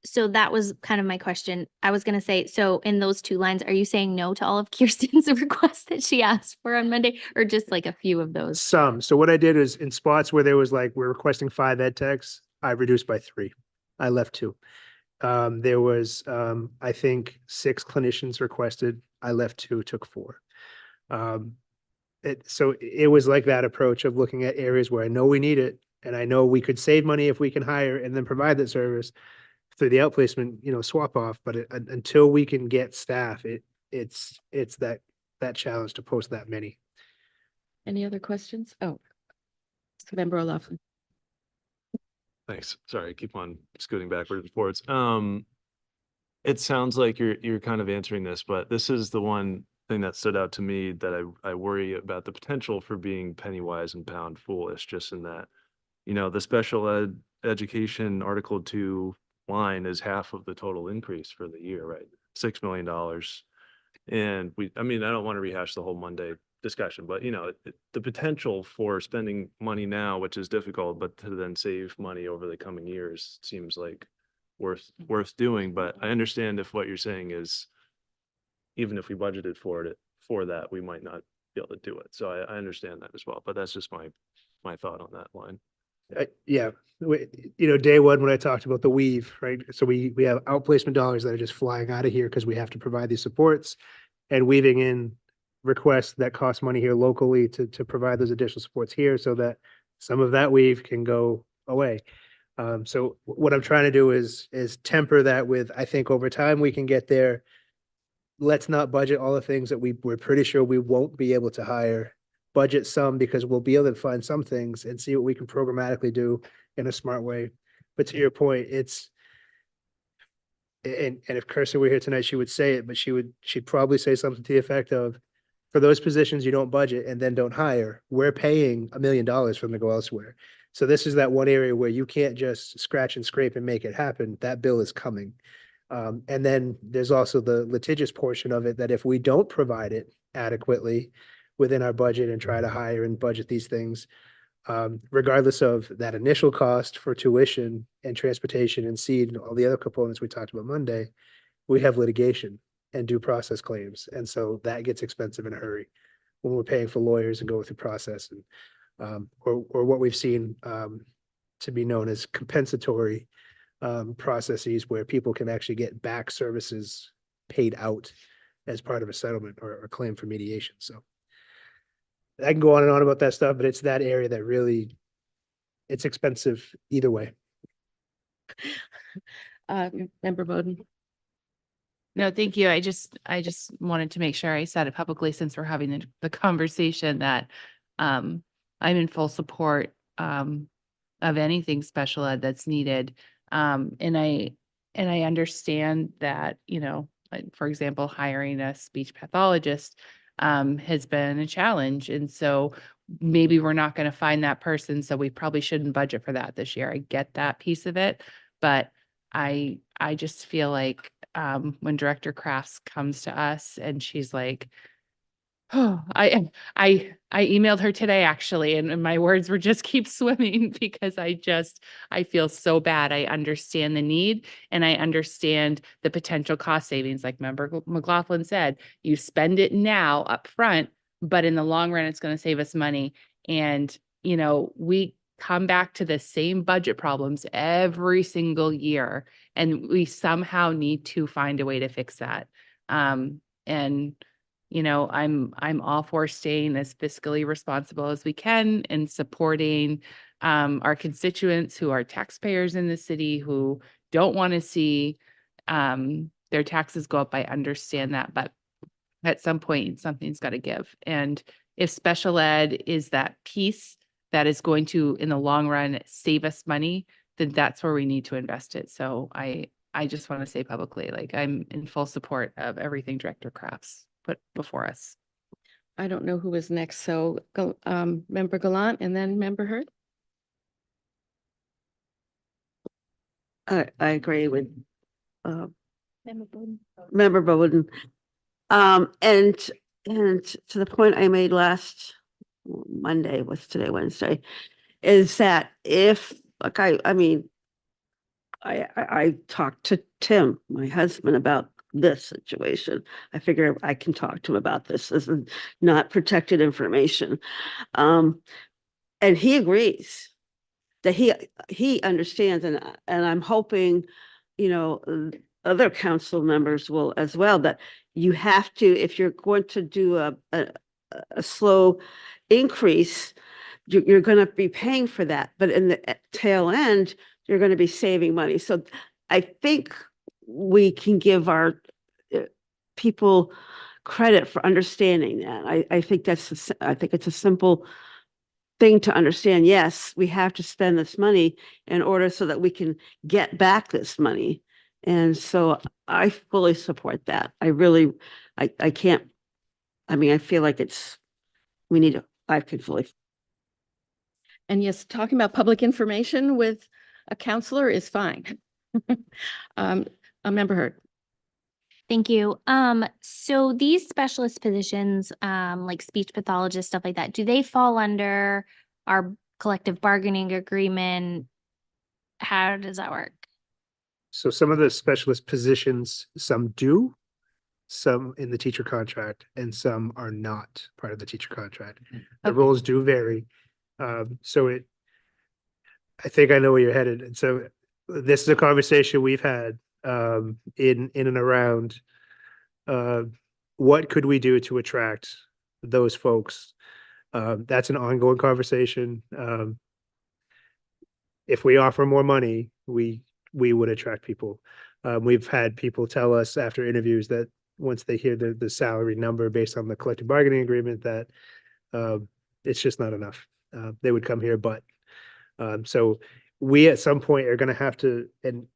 S5: So that was kind of my question. I was gonna say, so in those 2 lines, are you saying no to all of Kirsten's requests that she asked for on Monday, or just like a few of those?
S2: Some. So what I did is in spots where there was like, we're requesting 5 ed techs, I reduced by 3. I left 2. There was, I think 6 clinicians requested. I left 2, took 4. So it was like that approach of looking at areas where I know we need it, and I know we could save money if we can hire and then provide that service through the outplacement, swap off. But until we can get staff, it's that challenge to post that many.
S4: Any other questions? Oh, Member O'Loughlin.
S12: Thanks. Sorry, I keep on scooting backwards and forwards. It sounds like you're kind of answering this, but this is the one thing that stood out to me that I worry about the potential for being penny wise and pound foolish, just in that, the special ed education Article 2 line is half of the total increase for the year, right? $6 million. And I don't want to rehash the whole Monday discussion, but the potential for spending money now, which is difficult, but to then save money over the coming years seems like worth doing. But I understand if what you're saying is, even if we budgeted for that, we might not be able to do it. So I understand that as well, but that's just my thought on that line.
S2: Yeah, day one when I talked about the weave, right? So we have outplacement dollars that are just flying out of here because we have to provide these supports, and weaving in requests that cost money here locally to provide those additional supports here, so that some of that weave can go away. So what I'm trying to do is temper that with, I think over time we can get there. Let's not budget all the things that we're pretty sure we won't be able to hire. Budget some because we'll be able to find some things and see what we can programmatically do in a smart way. But to your point, and if Kirsten were here tonight, she would say it, but she'd probably say something to the effect of, for those positions you don't budget and then don't hire, we're paying $1 million for them to go elsewhere. So this is that one area where you can't just scratch and scrape and make it happen. That bill is coming. And then there's also the litigious portion of it that if we don't provide it adequately within our budget and try to hire and budget these things, regardless of that initial cost for tuition and transportation and seed and all the other components we talked about Monday, we have litigation and due process claims. And so that gets expensive in a hurry when we're paying for lawyers and go through process and or what we've seen to be known as compensatory processes where people can actually get back services paid out as part of a settlement or a claim for mediation. So I can go on and on about that stuff, but it's that area that really, it's expensive either way.
S4: Member Bowden.
S10: No, thank you. I just wanted to make sure I said it publicly, since we're having the conversation, that I'm in full support of anything special ed that's needed. And I understand that, like, for example, hiring a speech pathologist has been a challenge. And so maybe we're not going to find that person. So we probably shouldn't budget for that this year. I get that piece of it, but I just feel like when Director Crafts comes to us and she's like, oh, I emailed her today actually, and my words were just keep swimming because I feel so bad. I understand the need and I understand the potential cost savings. Like Member McLaughlin said, you spend it now up front, but in the long run, it's going to save us money. And, we come back to the same budget problems every single year. And we somehow need to find a way to fix that. And I'm all for staying as fiscally responsible as we can and supporting our constituents who are taxpayers in the city who don't want to see their taxes go up. I understand that, but at some point, something's got to give. And if special ed is that piece that is going to, in the long run, save us money, then that's where we need to invest it. So I just want to say publicly, like, I'm in full support of everything Director Crafts put before us.
S4: I don't know who was next. So Member Gallant and then Member Hurd.
S11: I agree with
S5: Member Bowden.
S11: Member Bowden. And to the point I made last Monday, what's today, Wednesday, is that if, like, I mean, I talked to Tim, my husband, about this situation. I figure I can talk to him about this. This is not protected information. And he agrees that he understands, and I'm hoping, other council members will as well, that you have to, if you're going to do a slow increase, you're going to be paying for that. But in the tail end, you're going to be saving money. So I think we can give our people credit for understanding that. I think I think it's a simple thing to understand. Yes, we have to spend this money in order so that we can get back this money. And so I fully support that. I can't, I mean, I feel like I can fully.
S4: And yes, talking about public information with a counselor is fine. Member Hurd.
S5: Thank you. So these specialist positions, like speech pathologist, stuff like that, do they fall under our collective bargaining agreement? How does that work?
S2: So some of the specialist positions, some do, some in the teacher contract, and some are not part of the teacher contract. The
S5: Okay.
S2: roles do vary. I think I know where you're headed. And so this is a conversation we've had in and around what could we do to attract those folks. That's an ongoing conversation. If we offer more money, we would attract people. We've had people tell us after interviews that once they hear the salary number based on the collective bargaining agreement, that it's just not enough. They would come here, but so we at some point are going to have to, and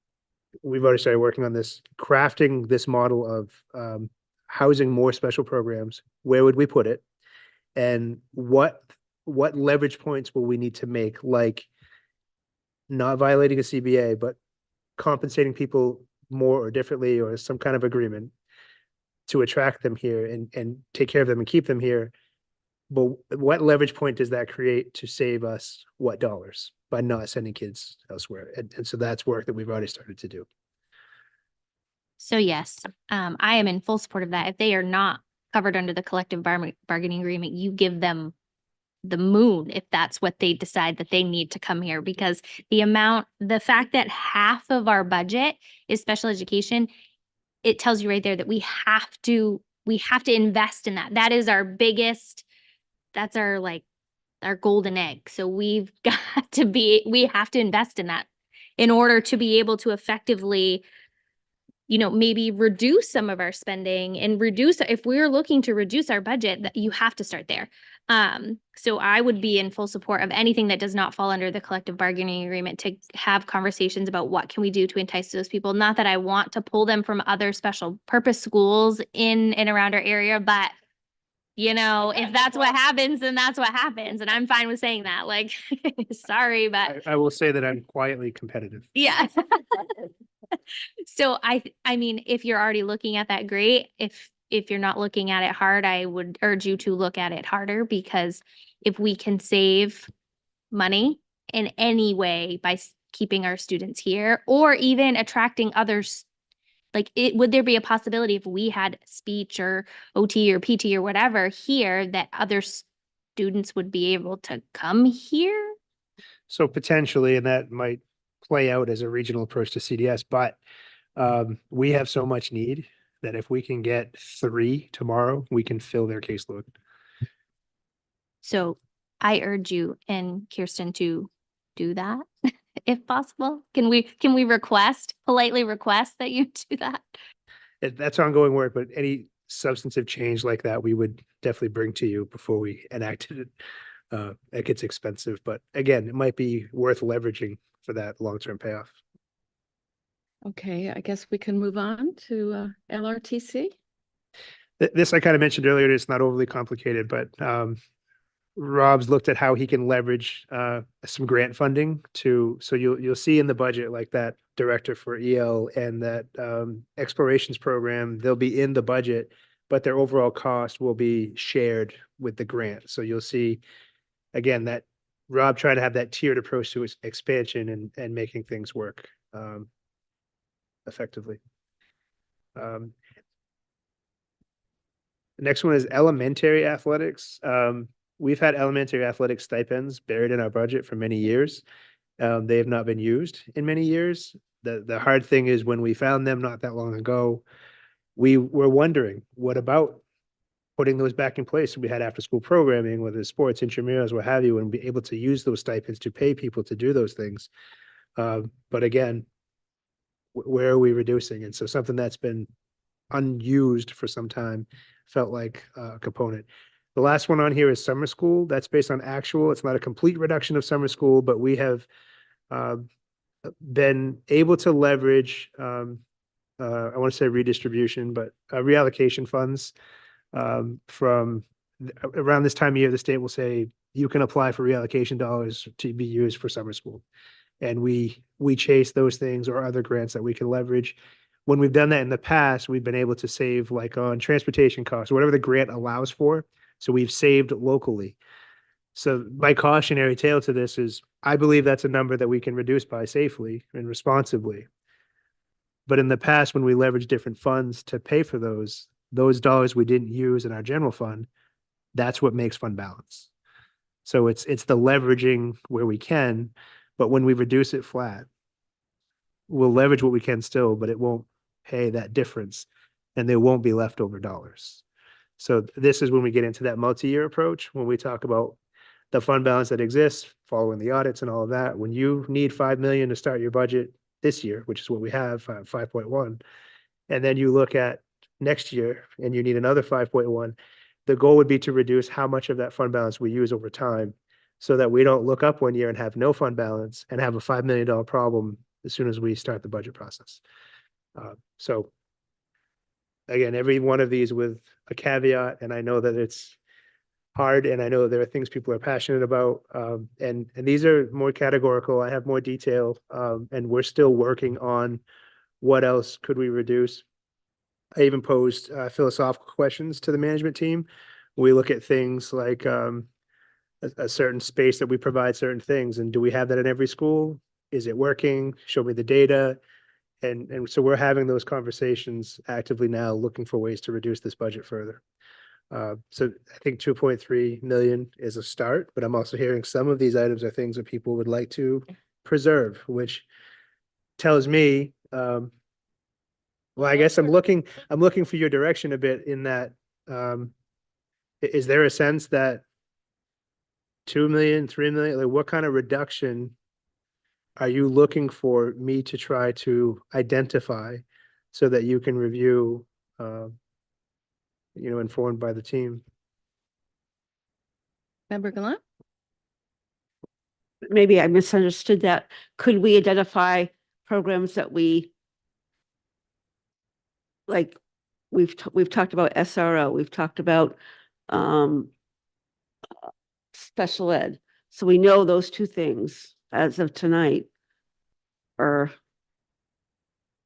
S2: we've already started working on this, crafting this model of housing more special programs. Where would we put it? And what leverage points will we need to make, like not violating a CBA, but compensating people more or differently, or some kind of agreement to attract them here and take care of them and keep them here. But what leverage point does that create to save us what dollars by not sending kids elsewhere? And so that's work that we've already started to do.
S5: So yes, I am in full support of that. If they are not covered under the collective bargaining agreement, you give them the moon if that's what they decide that they need to come here, because the fact that half of our budget is special education, it tells you right there that we have to invest in that. That is our biggest, that's our golden egg. So we have to invest in that in order to be able to effectively, maybe reduce some of our spending and if we're looking to reduce our budget, that you have to start there. So I would be in full support of anything that does not fall under the collective bargaining agreement, to have conversations about what can we do to entice those people. Not that I want to pull them from other special purpose schools in and around our area, but if that's what happens, then that's what happens. And I'm fine with saying that, like, sorry, but
S2: I will say that I'm quietly competitive.
S5: yeah. So I mean, if you're already looking at that, great. If you're not looking at it hard, I would urge you to look at it harder, because if we can save money in any way by keeping our students here, or even attracting others, would there be a possibility if we had speech or OT or PT or whatever here, that other students would be able to come here?
S2: So potentially, and that might play out as a regional approach to CDS, but we have so much need that if we can get 3 tomorrow, we can fill their caseload.
S5: So I urge you and Kirsten to do that if possible. Can we politely request that you do that?
S2: That's ongoing work, but any substantive change like that, we would definitely bring to you before we enacted it. It gets expensive, but again, it might be worth leveraging for that long-term payoff.
S4: Okay, I guess we can move on to LRTC.
S2: This I kind of mentioned earlier, it's not overly complicated, but Rob's looked at how he can leverage some grant funding so you'll see in the budget like that director for EL and that explorations program, they'll be in the budget, but their overall cost will be shared with the grant. So you'll see again that Rob trying to have that tiered approach to expansion and making things work effectively. The next one is elementary athletics. We've had elementary athletic stipends buried in our budget for many years. They have not been used in many years. The hard thing is when we found them not that long ago, we were wondering, what about putting those back in place? We had after school programming, whether it's sports, intramurals, what have you, and be able to use those stipends to pay people to do those things. But again, where are we reducing? And so something that's been unused for some time felt like a component. The last one on here is summer school. That's based on actual. It's not a complete reduction of summer school, but we have been able to leverage, I want to say redistribution, but reallocation funds from around this time of year, the state will say, you can apply for reallocation dollars to be used for summer school. And we chase those things or other grants that we can leverage. When we've done that in the past, we've been able to save like on transportation costs, whatever the grant allows for. So we've saved locally. So my cautionary tale to this is I believe that's a number that we can reduce by safely and responsibly. But in the past, when we leveraged different funds to pay for those dollars we didn't use in our general fund, that's what makes fund balance. So it's the leveraging where we can, but when we reduce it flat, we'll leverage what we can still, but it won't pay that difference and there won't be leftover dollars. So this is when we get into that multi-year approach, when we talk about the fund balance that exists, following the audits and all of that. When you need 5 million to start your budget this year, which is what we have, 5.1, and then you look at next year and you need another 5.1, the goal would be to reduce how much of that fund balance we use over time so that we don't look up one year and have no fund balance and have a $5 million problem as soon as we start the budget process. So again, every one of these with a caveat, and I know that it's hard, and I know there are things people are passionate about, and these are more categorical. I have more detail, and we're still working on what else could we reduce. I even posed philosophical questions to the management team. We look at things like a certain space that we provide certain things, and do we have that in every school? Is it working? Show me the data. And so we're having those conversations actively now, looking for ways to reduce this budget further. So I think 2.3 million is a start, but I'm also hearing some of these items are things that people would like to preserve, which tells me, well, I guess I'm looking for your direction a bit in that, is there a sense that 2 million, 3 million, like what kind of reduction are you looking for me to try to identify so that you can review, informed by the team?
S4: Member Gallant?
S11: Maybe I misunderstood that. Could we identify programs that we like? We've talked about SRO. We've talked about special ed. So we know those two things as of tonight.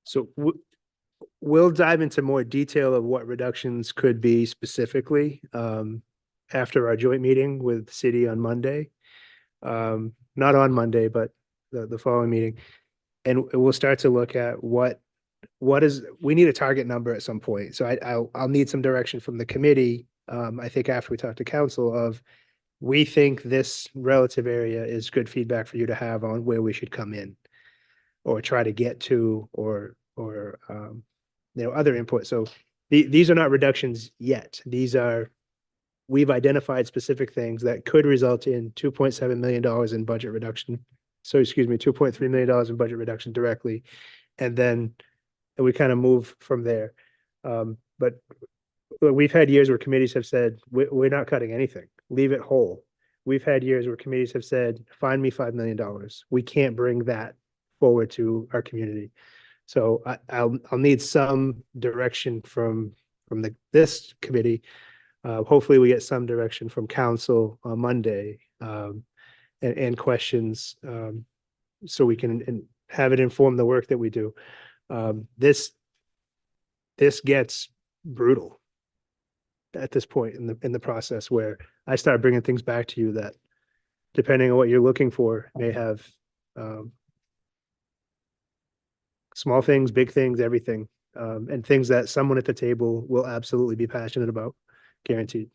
S2: So we'll dive into more detail of what reductions could be specifically after our joint meeting with the city on Monday. Not on Monday, but the following meeting. And we'll start to look at we need a target number at some point. So I'll need some direction from the committee. I think after we talk to council of, we think this relative area is good feedback for you to have on where we should come in or try to get to, or other input. So these are not reductions yet. We've identified specific things that could result in $2.7 million in budget reduction. So excuse me, $2.3 million in budget reduction directly. And then we kind of move from there. But we've had years where committees have said, we're not cutting anything, leave it whole. We've had years where committees have said, find me $5 million. We can't bring that forward to our community. So I'll need some direction from this committee. Hopefully we get some direction from council on Monday, and questions, so we can have it inform the work that we do. This gets brutal at this point in the process, where I start bringing things back to you that, depending on what you're looking for, may have small things, big things, everything, and things that someone at the table will absolutely be passionate about, guaranteed.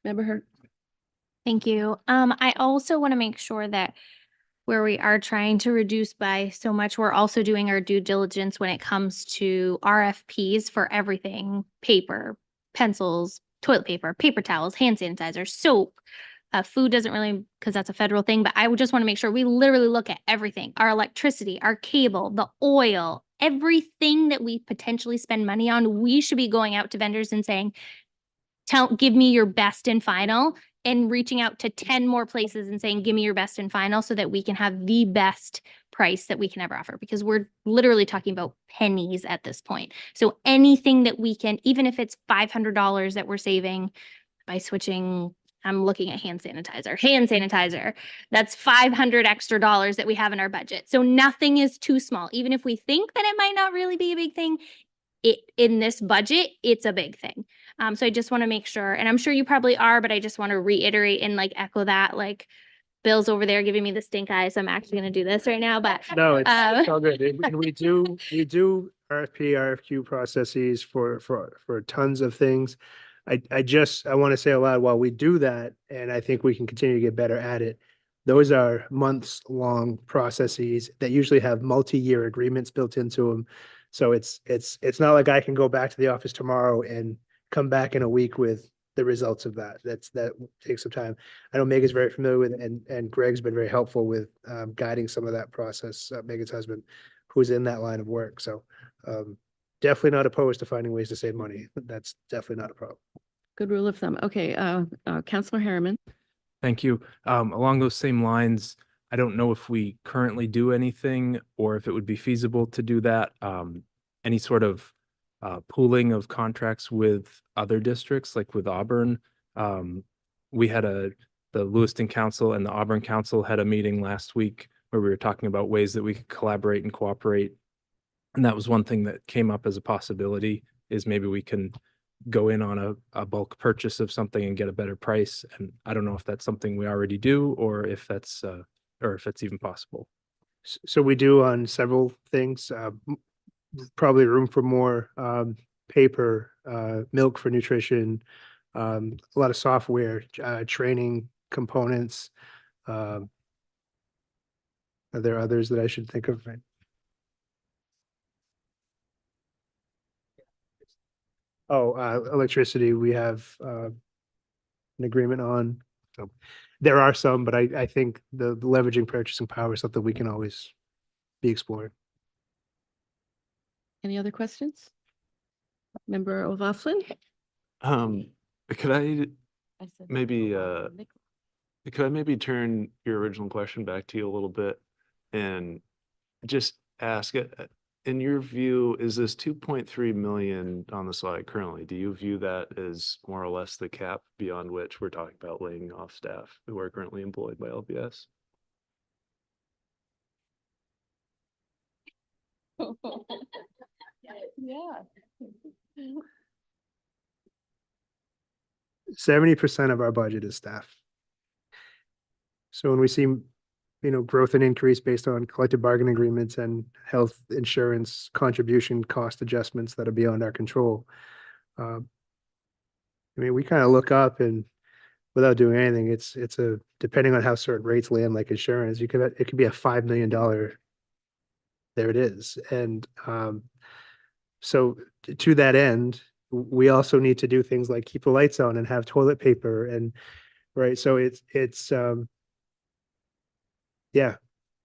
S4: Member Hurd.
S5: Thank you. I also want to make sure that where we are trying to reduce by so much, we're also doing our due diligence when it comes to RFPs for everything: paper, pencils, toilet paper, paper towels, hand sanitizer, soap. Food doesn't really, because that's a federal thing, but I would just want to make sure we literally look at everything: our electricity, our cable, the oil, everything that we potentially spend money on. We should be going out to vendors and saying, give me your best and final, and reaching out to 10 more places and saying, give me your best and final, so that we can have the best price that we can ever offer, because we're literally talking about pennies at this point. So anything that we can, even if it's $500 that we're saving by switching, I'm looking at hand sanitizer, that's 500 extra dollars that we have in our budget. So nothing is too small. Even if we think that it might not really be a big thing, in this budget, it's a big thing. So I just want to make sure, and I'm sure you probably are, but I just want to reiterate and like echo that. Like, Bill's over there giving me the stink eye, so I'm actually going to do this right now. But
S2: No, it's all good. And we do RFP, RFQ processes for tons of things. I want to say aloud, while we do that, and I think we can continue to get better at it, those are months long processes that usually have multi-year agreements built into them. So it's not like I can go back to the office tomorrow and come back in a week with the results of that. That takes some time. I know Megan's very familiar with it, and Greg's been very helpful with guiding some of that process, Megan's husband, who's in that line of work. So definitely not opposed to finding ways to save money. That's definitely not a problem.
S4: Good rule of thumb. Okay, Councilor Harriman.
S14: Thank you. Along those same lines, I don't know if we currently do anything or if it would be feasible to do that. Any sort of pooling of contracts with other districts, like with Auburn. We had the Lewiston Council and the Auburn Council had a meeting last week where we were talking about ways that we could collaborate and cooperate. And that was one thing that came up as a possibility, is maybe we can go in on a bulk purchase of something and get a better price. And I don't know if that's something we already do, or if that's even possible.
S2: So we do on several things, probably room for more, paper, milk for nutrition, a lot of software, training components. Are there others that I should think of? Oh, electricity, we have an agreement on. So there are some, but I think the leveraging purchasing power is something we can always be exploring.
S4: Any other questions? Member O'Laughlin?
S12: Could I maybe turn your original question back to you a little bit and just ask it, in your view, is this 2.3 million on the slide currently, do you view that as more or less the cap beyond which we're talking about laying off staff who are currently employed by LPS?
S3: Yeah.
S2: 70% of our budget is staff. So when we see, growth and increase based on collective bargaining agreements and health insurance contribution cost adjustments that are beyond our control, we kind of look up and without doing anything, it's a, depending on how certain rates land, like insurance, it could be a $5 million. There it is. And so to that end, we also need to do things like keep the lights on and have toilet paper and, right, so it's yeah,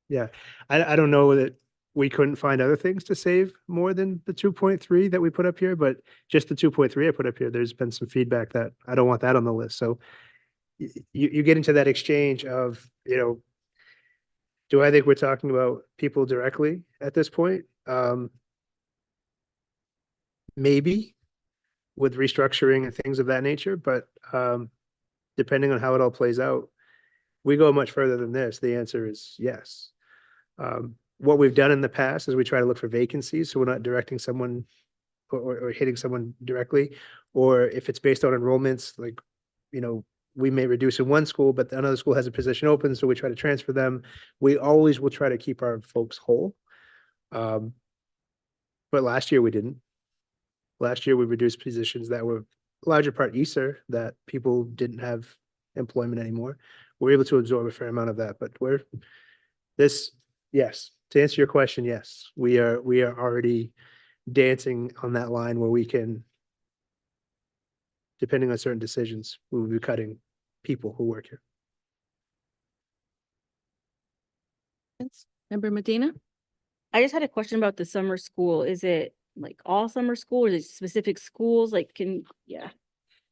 S2: yeah. I don't know that we couldn't find other things to save more than the 2.3 that we put up here, but just the 2.3 I put up here, there's been some feedback that I don't want that on the list. So you get into that exchange of, do I think we're talking about people directly at this point? Maybe with restructuring and things of that nature, but depending on how it all plays out, we go much further than this. The answer is yes. What we've done in the past is we try to look for vacancies, so we're not directing someone or hitting someone directly, or if it's based on enrollments, like, we may reduce in one school, but another school has a position open, so we try to transfer them. We always will try to keep our folks whole. But last year we didn't. Last year we reduced positions that were larger part ESER, that people didn't have employment anymore. We're able to absorb a fair amount of that, but yes, to answer your question, yes, we are already dancing on that line where we can, depending on certain decisions, we will be cutting people who work here.
S4: Member Medina?
S6: I just had a question about the summer school. Is it like all summer school or is it specific schools?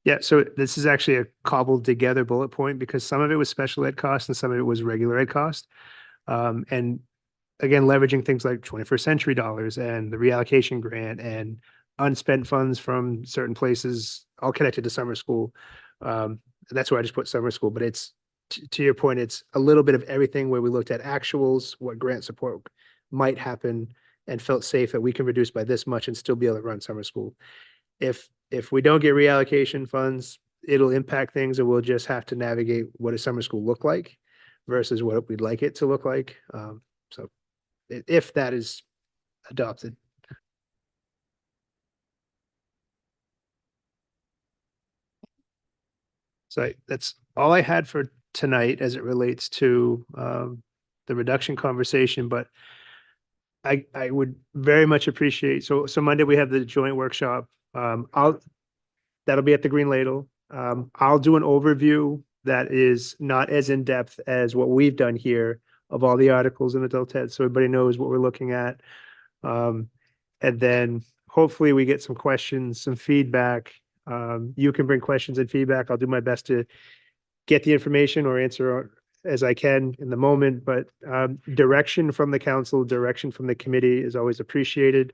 S2: Yeah, so this is actually a cobbled together bullet point because some of it was special ed cost and some of it was regular ed cost. And again, leveraging things like 21st century dollars and the reallocation grant and unspent funds from certain places, all connected to summer school. That's why I just put summer school, but it's, to your point, it's a little bit of everything where we looked at actuals, what grant support might happen, and felt safe that we can reduce by this much and still be able to run summer school. If we don't get reallocation funds, it'll impact things and we'll just have to navigate what does summer school look like versus what we'd like it to look like. So if that is adopted. So that's all I had for tonight as it relates to the reduction conversation, but I would very much appreciate, so Monday we have the joint workshop. That'll be at the Green Ladle. I'll do an overview that is not as in-depth as what we've done here of all the articles in Adult Ed, so everybody knows what we're looking at. And then hopefully we get some questions, some feedback. You can bring questions and feedback. I'll do my best to get the information or answer as I can in the moment, but direction from the council, direction from the committee is always appreciated.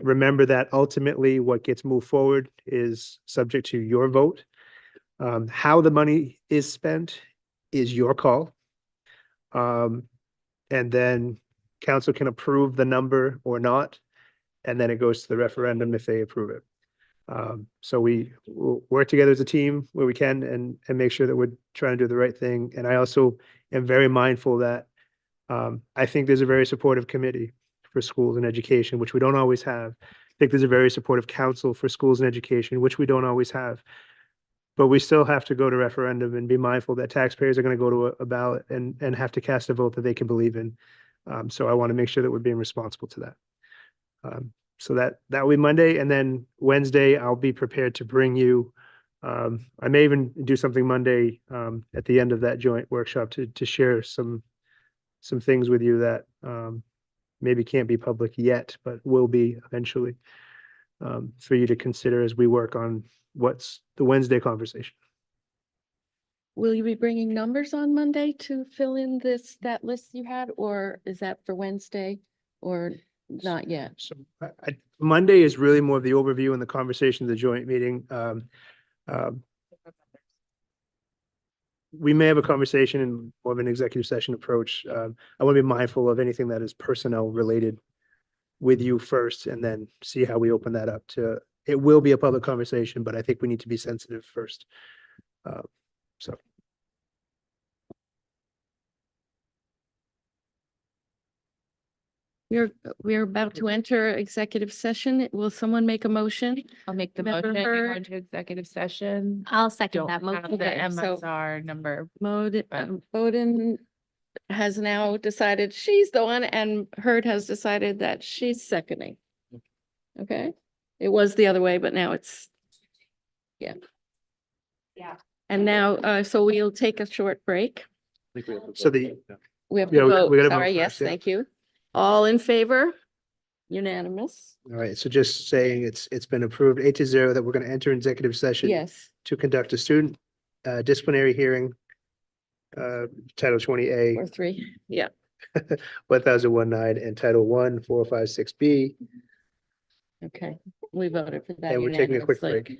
S2: Remember that ultimately what gets moved forward is subject to your vote. How the money is spent is your call. And then council can approve the number or not, and then it goes to the referendum if they approve it. So we will work together as a team where we can and make sure that we're trying to do the right thing. And I also am very mindful that I think there's a very supportive committee for schools and education, which we don't always have. I think there's a very supportive council for schools and education, which we don't always have. But we still have to go to referendum and be mindful that taxpayers are going to go to a ballot and have to cast a vote that they can believe in. So I want to make sure that we're being responsible to that. So that will be Monday, and then Wednesday I'll be prepared to bring you. I may even do something Monday at the end of that joint workshop to share some things with you that maybe can't be public yet, but will be eventually for you to consider as we work on what's the Wednesday conversation.
S4: Will you be bringing numbers on Monday to fill in that list you had, or is that for Wednesday or not yet?
S2: So Monday is really more of the overview and the conversation of the joint meeting. We may have a conversation in more of an executive session approach. I want to be mindful of anything that is personnel related with you first, and then see how we open that up to, it will be a public conversation, but I think we need to be sensitive first. So.
S4: We're about to enter executive session. Will someone make a motion?
S10: I'll make the
S4: Member
S10: motion to go
S4: Hurd.
S10: into executive session.
S5: I'll second
S10: Don't
S5: that
S10: have
S5: motion.
S10: the
S4: Okay, so-
S10: MSR number.
S4: Bowden has now decided she's the one and Hurd has decided that she's seconding. Okay, it was the other way, but now it's, yeah.
S5: Yeah.
S4: And now, so we'll take a short break.
S2: So the,
S4: We have
S2: Yeah,
S4: to
S2: we
S4: vote.
S2: gotta vote
S4: Sorry, yes,
S2: first, yeah.
S4: thank you. All in favor? Unanimous?
S2: all right, so just saying it's been approved 8-0 that we're going to enter executive session
S4: Yes.
S2: to conduct a student disciplinary hearing, Title 20A,
S4: Or three, yeah.
S2: 1019, and Title 1, 456B.
S4: Okay, we voted for that.
S2: And we're taking a quick
S4: unanimously.
S2: break.